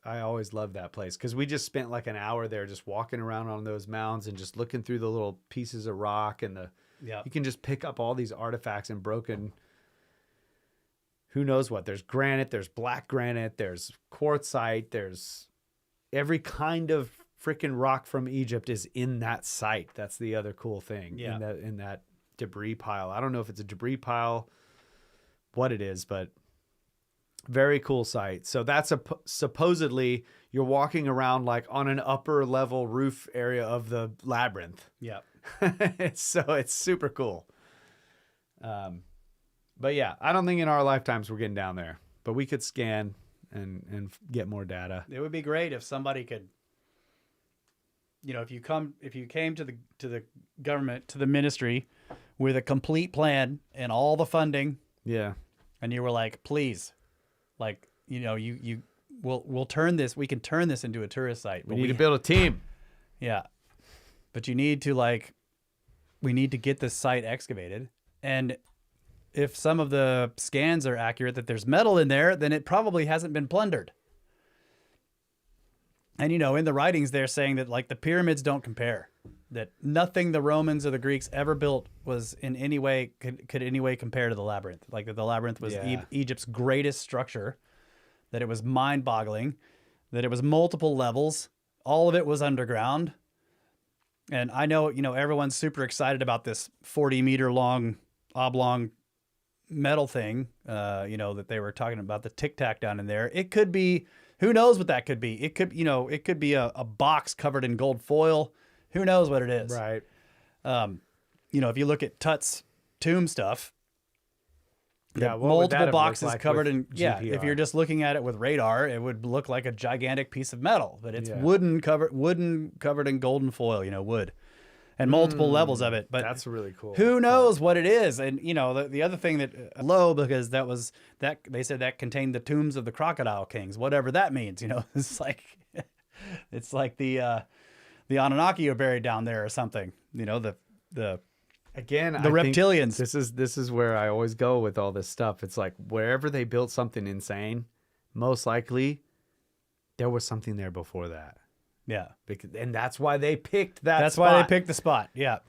I always loved that place because we just spent like an hour there just walking around on those mounds and just looking through the little pieces of rock and you can just pick up all these artifacts and broken, who knows what. There's granite, there's black granite, there's quartzite, there's every kind of freaking rock from Egypt is in that site. That's the other cool thing in that debris pile. I don't know if it's a debris pile, what it is, but very cool site. So that's supposedly you're walking around like on an upper level roof area of the labyrinth. Yeah. So it's super cool. But yeah, I don't think in our lifetimes we're getting down there, but we could scan and get more data. It would be great if somebody could, if you came to the government, to the ministry with a complete plan and all the funding. Yeah. And you were like, please, like, we'll turn this, we can turn this into a tourist site. We need to build a team. Yeah. But we need to get this site excavated. And if some of the scans are accurate that there's metal in there, then it probably hasn't been plundered. And, in the writings, they're saying that like the pyramids don't compare, that nothing the Romans or the Greeks ever built was in any way, could any way compare to the labyrinth. Like that the labyrinth was Egypt's greatest structure, that it was mind boggling, that it was multiple levels. All of it was underground. And I know, everyone's super excited about this 40-meter long oblong metal thing, that they were talking about, the Tic Tac down in there. It could be, who knows what that could be? It could, it could be a box covered in gold foil. Who knows what it is? Right. you know, if you look at Tut's tomb stuff, Yeah, what would that multiple have looked boxes like covered with in, yeah, if GPR? you're just looking at it with radar, it would look like a gigantic piece of metal, but it's wooden covered in golden foil, you know, wood, and multiple levels of it. But That's really cool. who knows what it is? And you know, the other thing that low, because that they said that contained the tombs of the crocodile kings, whatever that means. You know, it's like the Anunnaki are buried down there or something. You know, the Again, I reptilians. think this is where I always go with all this stuff. It's like wherever they built something insane, most likely there was something there before that. Yeah, And that's why they picked that. that's spot. why they picked the spot. Yeah,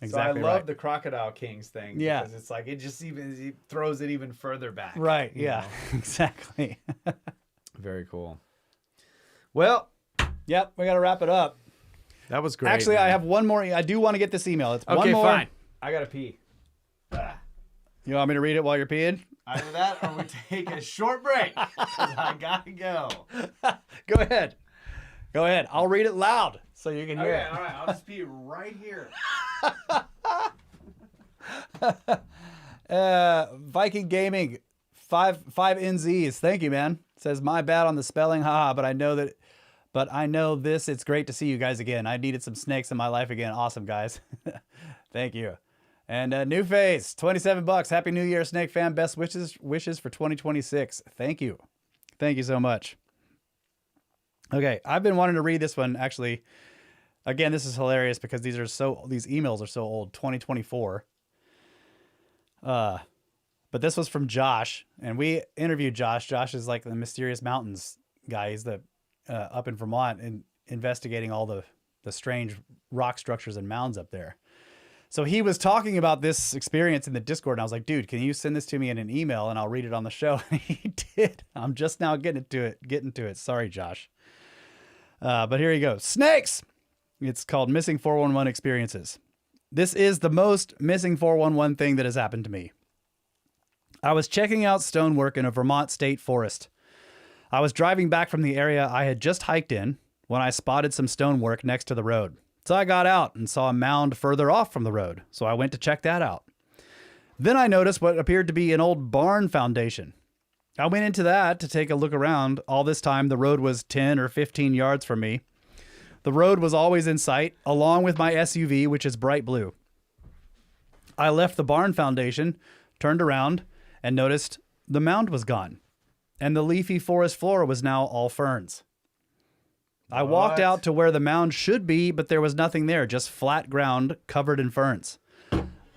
exactly. So I love right. the Crocodile Kings thing. Yeah. Because it's like, it throws it even further back. Right. you Yeah. know? Exactly. Very cool. Well, Yep. We got to wrap it up. that was great. Actually, I man. have one more. I do want to get this email. It's one Okay, more. fine. I gotta pee. You want me to read it while you're peeing? Either that or we take a short break. 'Cause I gotta go. Go ahead. Go ahead. I'll read it loud so you can hear Okay, it. all right. I'll just pee right here. Viking Gaming, five NZs. Thank you, man. Says my bad on the spelling, haha. But I know this. It's great to see you guys again. I needed some snakes in my life again. Awesome, guys. Thank you. And New Face, $27. Happy New Year, Snake fam. Best wishes for 2026. Thank you. Thank you so much. Okay, I've been wanting to read this one actually. Again, this is hilarious because these emails are so old, 2024. But this was from Josh, and we interviewed Josh. Josh is like the Mysterious Mountains guy. He's the up in Vermont and investigating all the strange rock structures and mounds up there. So he was talking about this experience in the Discord, and I was like, dude, can you send this to me in an email and I'll read it on the show? And he did. I'm just now getting to it. Sorry, Josh. But here you go. Snakes! It's called Missing 411 Experiences. This is the most missing 411 thing that has happened to me. I was checking out stonework in a Vermont state forest. I was driving back from the area I had just hiked in when I spotted some stonework next to the road. So I got out and saw a mound further off from the road, so I went to check that out. Then I noticed what appeared to be an old barn foundation. I went into that to take a look around. All this time, the road was 10 or 15 yards from me. The road was always in sight, along with my SUV, which is bright blue. I left the barn foundation, turned around, and noticed the mound was gone, and the leafy forest floor was now all ferns. I walked out to where the mound should be, but there was nothing there, just flat ground covered in ferns.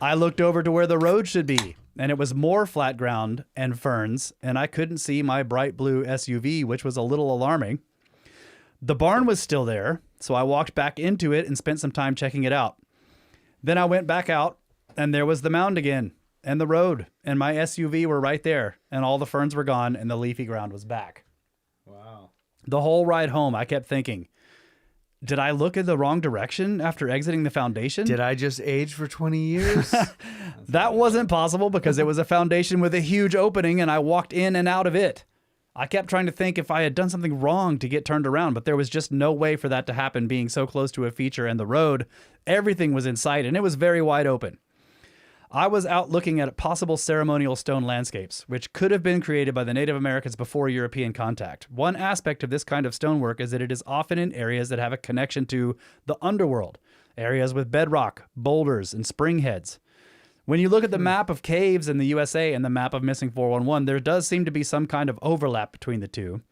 I looked over to where the road should be, and it was more flat ground and ferns, and I couldn't see my bright blue SUV, which was a little alarming. The barn was still there, so I walked back into it and spent some time checking it out. Then I went back out, and there was the mound again, and the road, and my SUV were right there, and all the ferns were gone, and the leafy ground was back. Wow. The whole ride home, I kept thinking, did I look in the wrong direction after exiting the foundation? Did I just age for 20 years? That wasn't possible because it was a foundation with a huge opening and I walked in and out of it. I kept trying to think if I had done something wrong to get turned around, but there was just no way for that to happen being so close to a feature and the road. Everything was in sight and it was very wide open. I was out looking at possible ceremonial stone landscapes, which could have been created by the Native Americans before European contact. One aspect of this kind of stonework is that it is often in areas that have a connection to the underworld, areas with bedrock, boulders, and spring heads. When you look at the map of caves in the USA and the map of Missing 411, there does seem to be some kind of overlap between the two.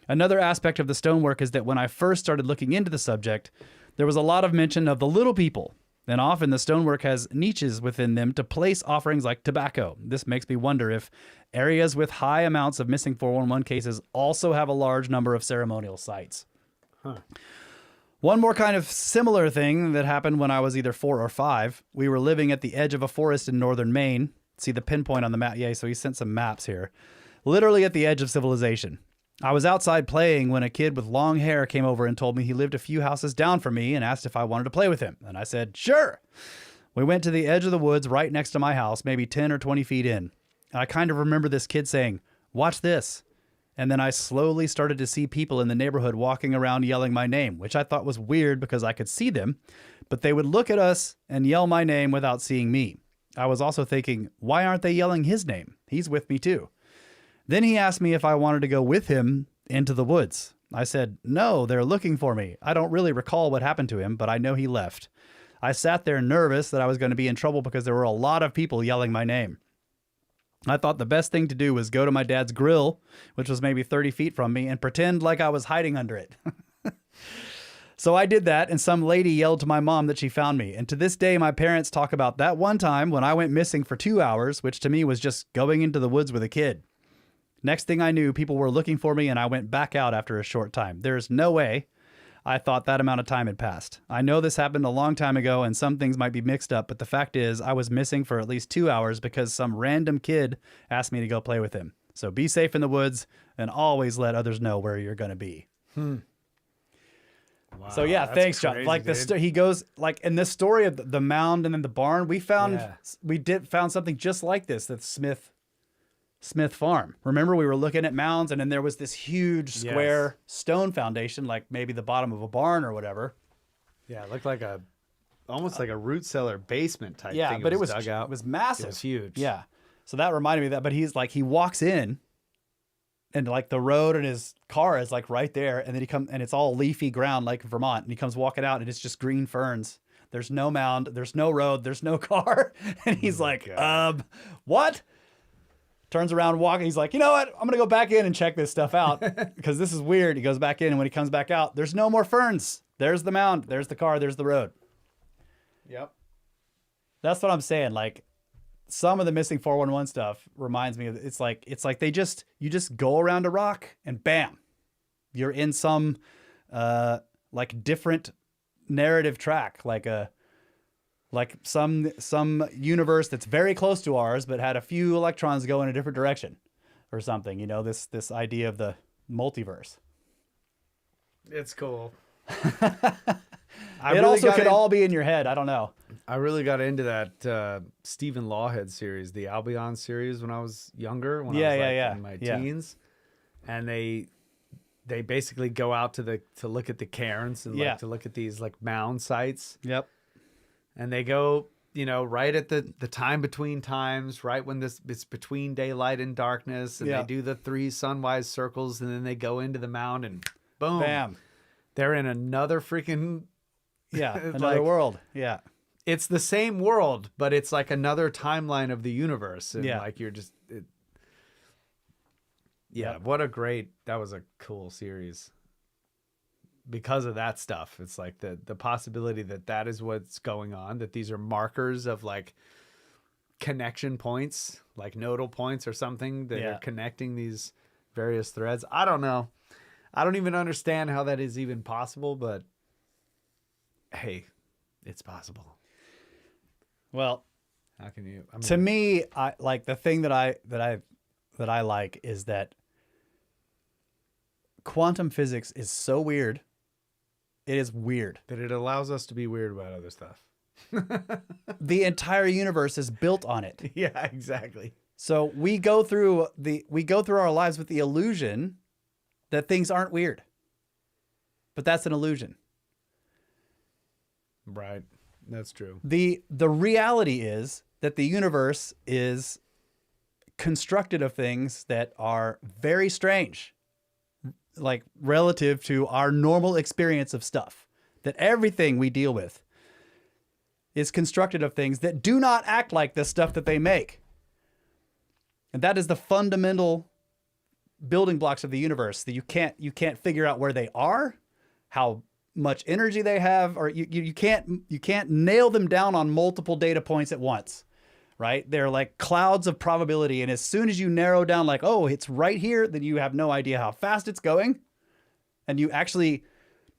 Another aspect of the stonework is that when I first started looking into the subject, there was a lot of mention of the little people. And often the stonework has niches within them to place offerings like tobacco. This makes me wonder if areas with high amounts of missing 411 cases also have a large number of ceremonial sites. One more kind of similar thing that happened when I was either 4 or 5. We were living at the edge of a forest in northern Maine. See the pinpoint on the map? Yeah, so he sent some maps here. Literally at the edge of civilization. I was outside playing when a kid with long hair came over and told me he lived a few houses down from me and asked if I wanted to play with him. And I said, sure. We went to the edge of the woods right next to my house, maybe 10 or 20 feet in. I kind of remember this kid saying, watch this. And then I slowly started to see people in the neighborhood walking around yelling my name, which I thought was weird because I could see them, but they would look at us and yell my name without seeing me. I was also thinking, why aren't they yelling his name? He's with me too. Then he asked me if I wanted to go with him into the woods. I said, no, they're looking for me. I don't really recall what happened to him, but I know he left. I sat there nervous that I was going to be in trouble because there were a lot of people yelling my name. I thought the best thing to do was go to my dad's grill, which was maybe 30 feet from me, and pretend like I was hiding under it. So I did that, and some lady yelled to my mom that she found me. And to this day, my parents talk about that one time when I went missing for 2 hours, which to me was just going into the woods with a kid. Next thing I knew, people were looking for me, and I went back out after a short time. There's no way I thought that amount of time had passed. I know this happened a long time ago, and some things might be mixed up, but the fact is I was missing for at least 2 hours because some random kid asked me to go play with him. So be safe in the woods, and always let others know where you're going to be. Wow, so yeah, thanks, John. crazy, Like dude. he goes like in this story of the mound and then the barn. We found something just like this at Smith Farm. Remember, we were looking at mounds, and then there was this huge square stone foundation, like maybe the bottom of a barn or whatever. Yeah, it looked like almost like a root cellar basement type Yeah, thing. but it was dug out. it was massive. It was huge. Yeah, so that reminded me of that. But he's like, he walks in, and like the road and his car is like right there, and then he comes, and it's all leafy ground like Vermont, and he comes walking out, and it's just green ferns. There's no mound, there's no road, there's no car, and he's like, what? Turns around, walking. He's like, you know what? I'm going to go back in and check this stuff out because this is weird. He goes back in, and when he comes back out, there's no more ferns. There's the mound. There's the car. There's the road. Yep. That's what I'm saying. Like, some of the missing 411 stuff reminds me of, it's like you just go around a rock and bam, you're in some like different narrative track, like some universe that's very close to ours, but had a few electrons go in a different direction or something, you know, this idea of the multiverse. It's cool. It also could all be in your head. I don't know. I really got into that Stephen Lawhead series, the Albion series, when I was younger, when I was in my teens. And they basically go out to look at the cairns and like to look at these like mound sites. Yep. And they go, you know, right at the time between times, right when it's between daylight and darkness, and they do the 3 sunwise circles, and then they go into the mound and boom, bam, they're in another freaking another world. Yeah, it's the same world, but it's like another timeline of the universe, and like you're just that was a cool series. Because of that stuff, it's like the possibility that is what's going on, that these are markers of like connection points, like nodal points or something that are connecting these various threads. I don't know. I don't even understand how that is even possible, but hey, it's possible. Well, how can you? I mean, to me, I like the thing that I like is that quantum physics is so weird. It is weird that it allows us to be weird about other stuff. The entire universe is built on it. Yeah, exactly. So we go through our lives with the illusion that things aren't weird. But that's an illusion. Right. That's true. The reality is that the universe is constructed of things that are very strange, like relative to our normal experience of stuff, that everything we deal with is constructed of things that do not act like the stuff that they make. And that is the fundamental building blocks of the universe, that you can't figure out where they are, how much energy they have, or you can't nail them down on multiple data points at once. Right? They're like clouds of probability. And as soon as you narrow down like, oh, it's right here, then you have no idea how fast it's going. And you actually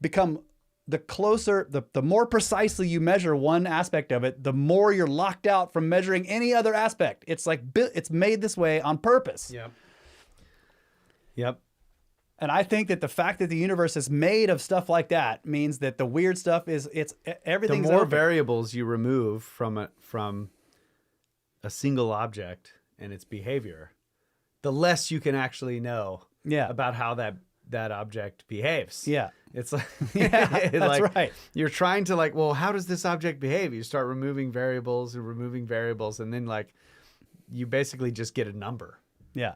become the more precisely you measure one aspect of it, the more you're locked out from measuring any other aspect. It's like, it's made this way on purpose. Yep. And I think that the fact that the universe is made of stuff like that means that the weird stuff everything's the more open. variables you remove from a single object and its behavior, the less you can actually know about how that that object behaves. Yeah. It's like, Yeah, that's like, right. You're trying to like, well, how does this object behave? You start removing variables, and then like you basically just get a number, Yeah.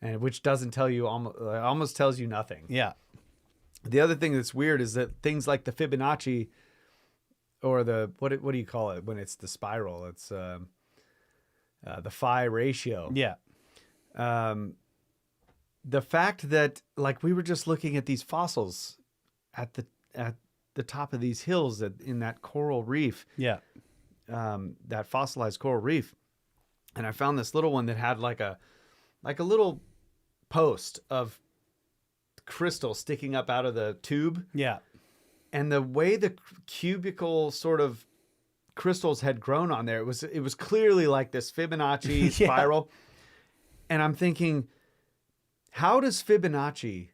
and which doesn't tell you almost tells you nothing. Yeah. The other thing that's weird is that things like the Fibonacci, or the what do you call it when it's the spiral? It's the phi ratio. Yeah. The fact that like we were just looking at these fossils at the top of these hills in that coral reef, Yeah. that fossilized coral reef, and I found this little one that had like a little post of crystal sticking up out of the tube. Yeah. And the way the cubical sort of crystals had grown on there, it was clearly like this Fibonacci spiral. And I'm thinking, how does Fibonacci,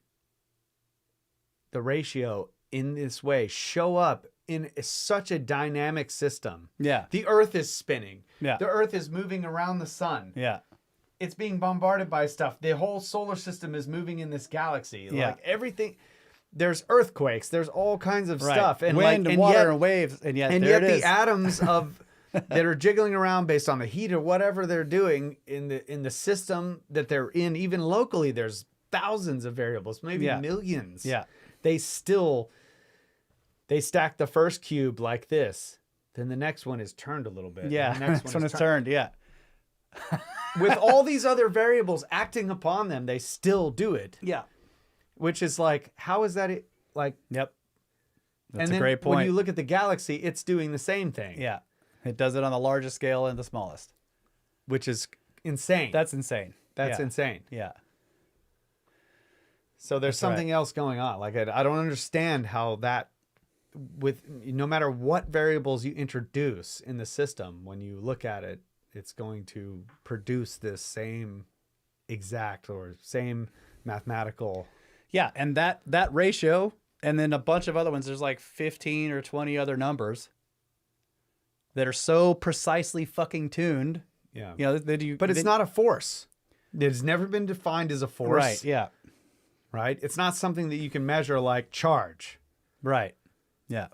the ratio in this way, show up in such a dynamic system? Yeah. The Earth is spinning. Yeah. The Earth is moving around the sun. Yeah. It's being bombarded by stuff. The whole solar system is moving in this galaxy. Yeah. Like everything, there's earthquakes. There's all kinds of Right. stuff. And wind like, and water and waves. And yet, and there yet it is. the atoms of that are jiggling around based on the heat or whatever they're doing in the system that they're in, even locally, there's thousands of variables, maybe millions. Yeah. They stack the first cube like this. Then the next one is turned a little bit. Yeah. And the next This one one is turned. Yeah. With all these other variables acting upon them, they still do it. Yeah. Which is like, how is that like? Yep. That's and a then great point. when you look at the galaxy, it's doing the same thing. Yeah. It does it on the largest scale and the smallest. Which is insane. That's insane. That's Yeah. insane. Yeah. So there's That's something else going on. Like I don't understand how that, with no matter what variables you introduce in the system, when you look at it, it's going to produce this same exact or same mathematical. Yeah. And that ratio, and then a bunch of other ones, there's like 15 or 20 other numbers that are so precisely fucking tuned. Yeah. You know, that you, But it's not a force. It's never been defined as a force. right. Yeah. Right? It's not something that you can measure like charge. Right. Yeah.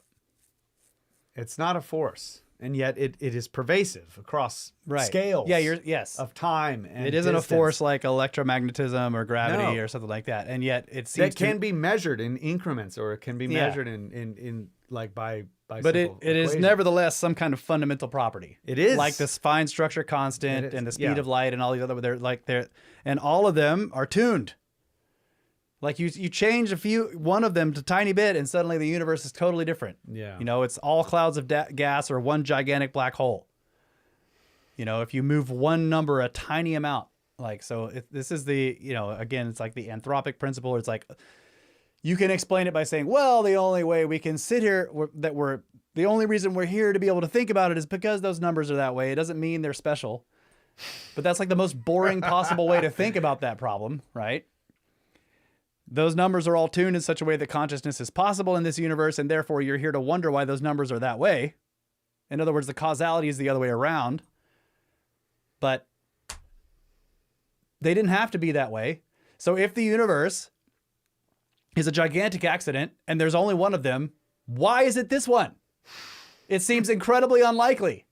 It's not a force. And yet it is pervasive across Right. scales Yeah. Yes. of time. And It isn't distance. a force like electromagnetism or gravity No. or something like that. And yet it seems that can be measured in increments, or it can be Yeah. measured in like by but it simple is equation. nevertheless some kind of fundamental property. It is. Like this fine structure It constant is, and the speed yeah. of light and all these other, and all of them are tuned. Like you change one of them to tiny bit and suddenly the universe is totally different. Yeah. You know, it's all clouds of gas or one gigantic black hole. You know, if you move one number a tiny amount, like, so this is the, you know, again, it's like the anthropic principle. Or it's like, you can explain it by saying, well, the only way we can sit here, the only reason we're here to be able to think about it is because those numbers are that way. It doesn't mean they're special. But that's like the most boring possible way to think about that problem, right? Those numbers are all tuned in such a way that consciousness is possible in this universe, and therefore you're here to wonder why those numbers are that way. In other words, the causality is the other way around. But they didn't have to be that way. So if the universe is a gigantic accident and there's only one of them, why is it this one? It seems incredibly unlikely,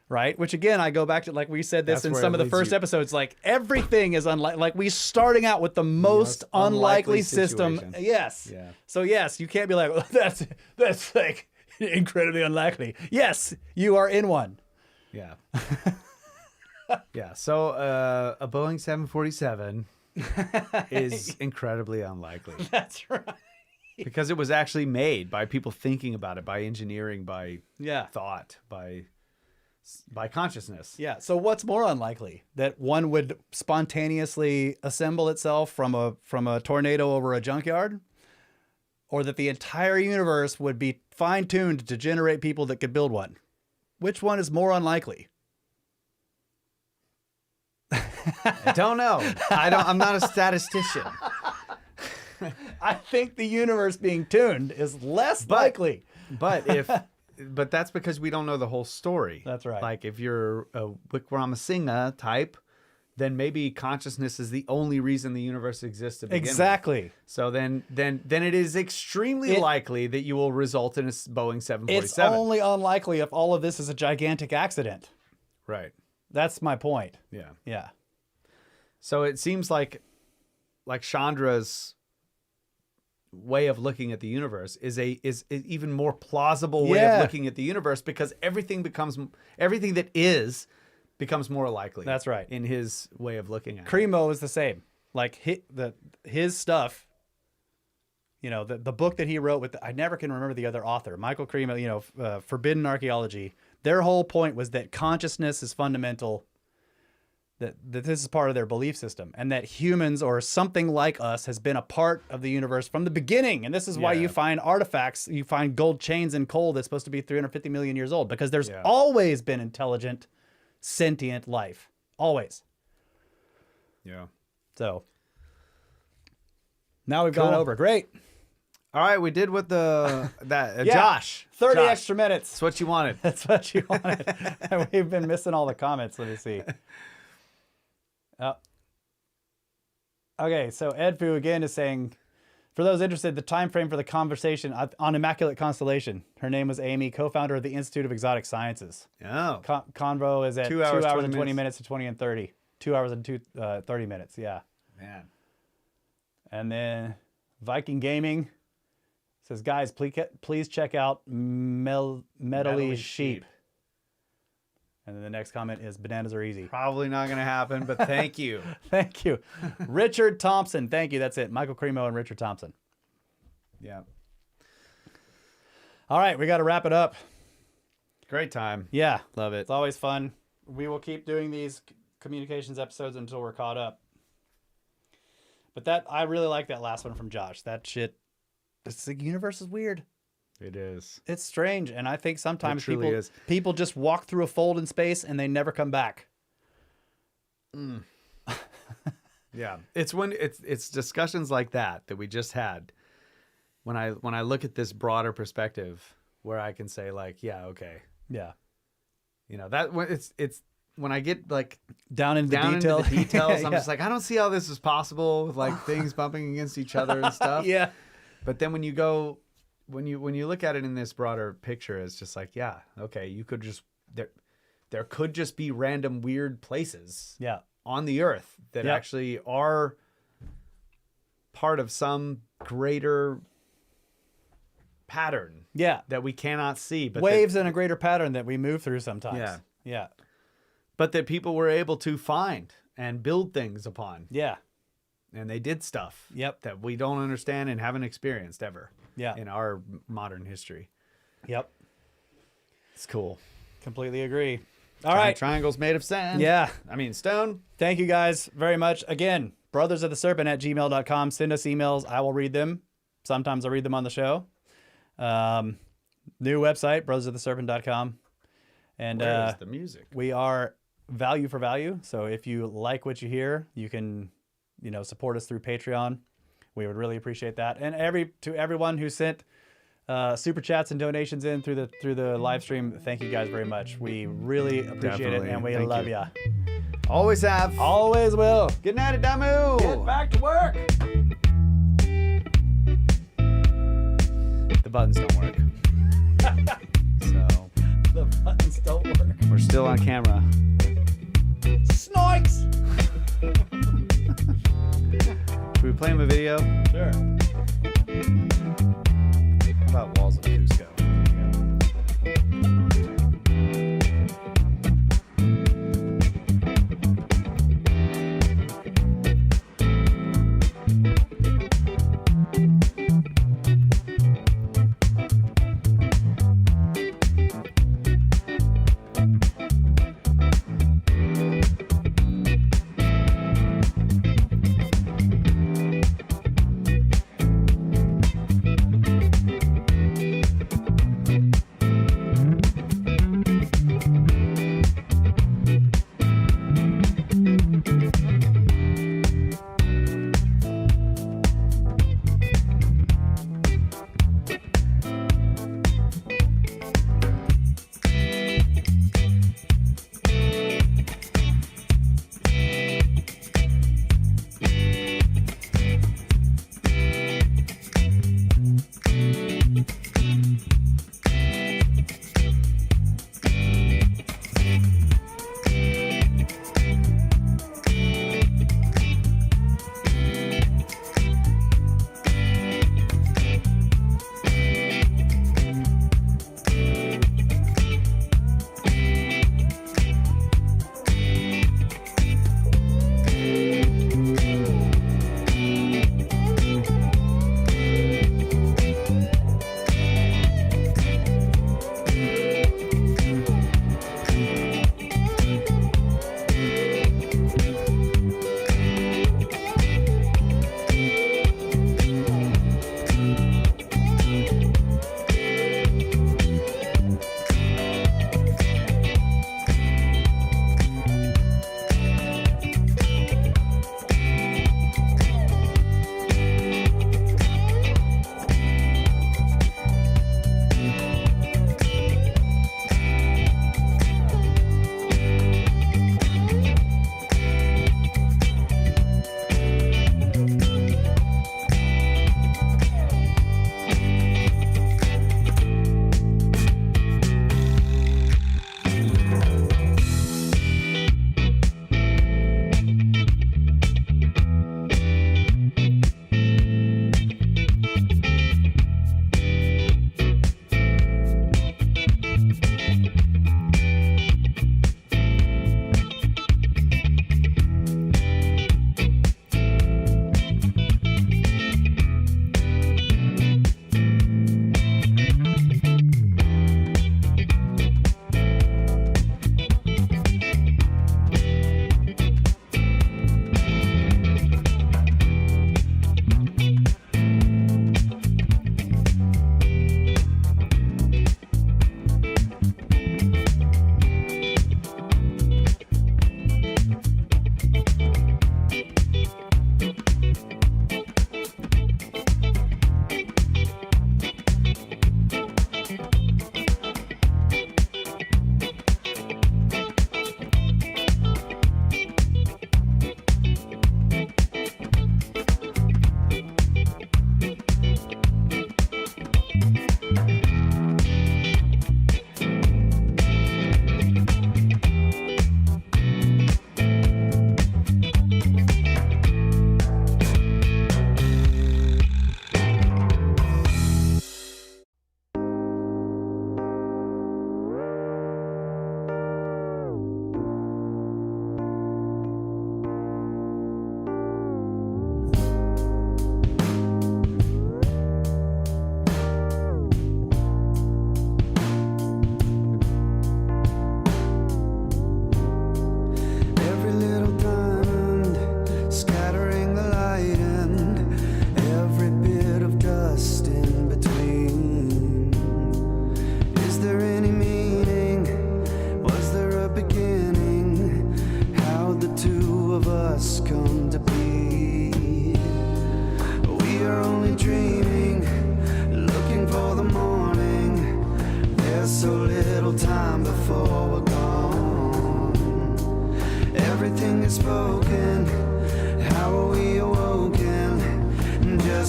right? Which again, I go back to, like we said this That's in where some it of the leads first you. Episodes, like everything is unlikely. Like we starting out with the most unlikely system. situation. Yes. Yeah. So yes, you can't be like, well, that's like incredibly unlikely. Yes, you are in one. Yeah. Yeah. So a Boeing 747 is incredibly unlikely That's right. because it was actually made by people thinking about it, by engineering, by Yeah. thought, by consciousness. Yeah. So what's more unlikely, that one would spontaneously assemble itself from a tornado over a junkyard, or that the entire universe would be fine-tuned to generate people that could build one? Which one is more unlikely? I don't know. I'm not a statistician. I think the universe being tuned is less likely. But that's because we don't know the whole story. That's right. Like if you're a Wickramasinghe type, then maybe consciousness is the only reason the universe exists to begin with. Exactly. So then it is extremely likely that you will result in a Boeing 747. It's only unlikely if all of this is a gigantic accident. Right. That's my point. Yeah. Yeah. So it seems like Chandra's way of looking at the universe is even more plausible way of looking at the universe, because everything that is becomes more likely. That's right. In his way of looking at it. Cremo is the same. Like his stuff, the book that he wrote with, I never can remember the other author, Michael Cremo, Forbidden Archaeology. Their whole point was that consciousness is fundamental, that this is part of their belief system, and that humans or something like us has been a part of the universe from the beginning. And this is why you find artifacts, you find gold chains in coal that's supposed to be 350 million years old, because there's always been intelligent, sentient life. Always. Yeah. So now we've gone over. Great. All right, we did with Josh. 30 Josh, extra minutes. That's what you wanted. That's what you wanted. And we've been missing all the comments. Let me see. Okay, so Ed Fu again is saying, for those interested, the time frame for the conversation on Immaculate Constellation. Her name was Amy, co-founder of the Institute of Exotic Sciences. Oh. Convo is at 2 hours, 2 hours and 20 minutes to 20 and 30. 2 hours and 30 minutes, yeah. Man. And then Viking Gaming says, guys, please check out Medley Sheep. And then the next comment is, bananas are easy. Probably not going to happen, but thank you. Thank you. Richard Thompson. Thank you. That's it. Michael Cremo and Richard Thompson. Yeah. All right. We got to wrap it up. Great time. Yeah. Love it. It's always fun. We will keep doing these communications episodes until we're caught up. But I really like that last one from Josh. That shit, the universe is weird. It is. It's strange, and I think sometimes is. people just walk through a fold in space and they never come back. Yeah, it's discussions like that we just had. When I look at this broader perspective, where I can say like, yeah, okay, yeah, that it's when I get like down into the details, I'm just like, I don't see how this is possible with like things bumping against each other and stuff. Yeah, but then when you look at it in this broader picture, it's just like, yeah, okay, you could just there could just be random weird places on the earth that actually are part of some greater pattern that we cannot see, but waves in a greater pattern that we move through sometimes. Yeah. But that people were able to find and build things upon. Yeah. And they did stuff that we don't understand and haven't experienced ever. Yeah. In our modern history. Yep. It's cool. Completely agree. All right. Triangles made of sand. Yeah. I mean, stone. Thank you guys very much. Again, brothersoftheserpent@gmail.com. Send us emails. I will read them. Sometimes I read them on the show. New website, brothersoftheserpent.com. And where is the music? We are value for value. So if you like what you hear, you can, support us through Patreon. We would really appreciate that. And to everyone who sent super chats and donations in through the live stream, thank you guys very much. We really appreciate it, and we love ya. Always have. Always will. Good night, Adamu. Get back to work. The buttons don't work. So the buttons don't work. We're still on camera. Snoikes. Should we play him a video? Sure. How about Walls of Cusco?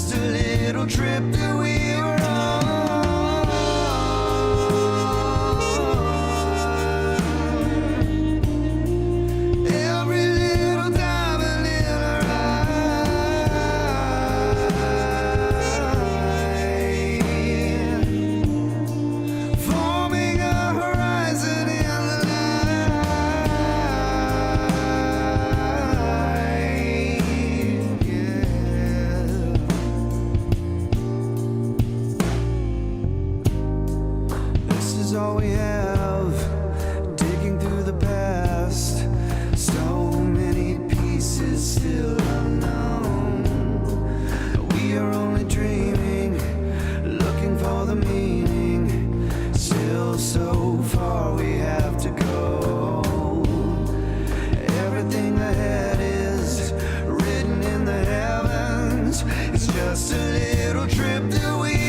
just a little trip that we were on. Every little diamond in her eye, forming a horizon in the night. Yeah. This is all we have, digging through the past. So many pieces still unknown. We are only dreaming, looking for the meaning. Still so far we have to go. Everything ahead is written in the heavens. It's just a little trip that we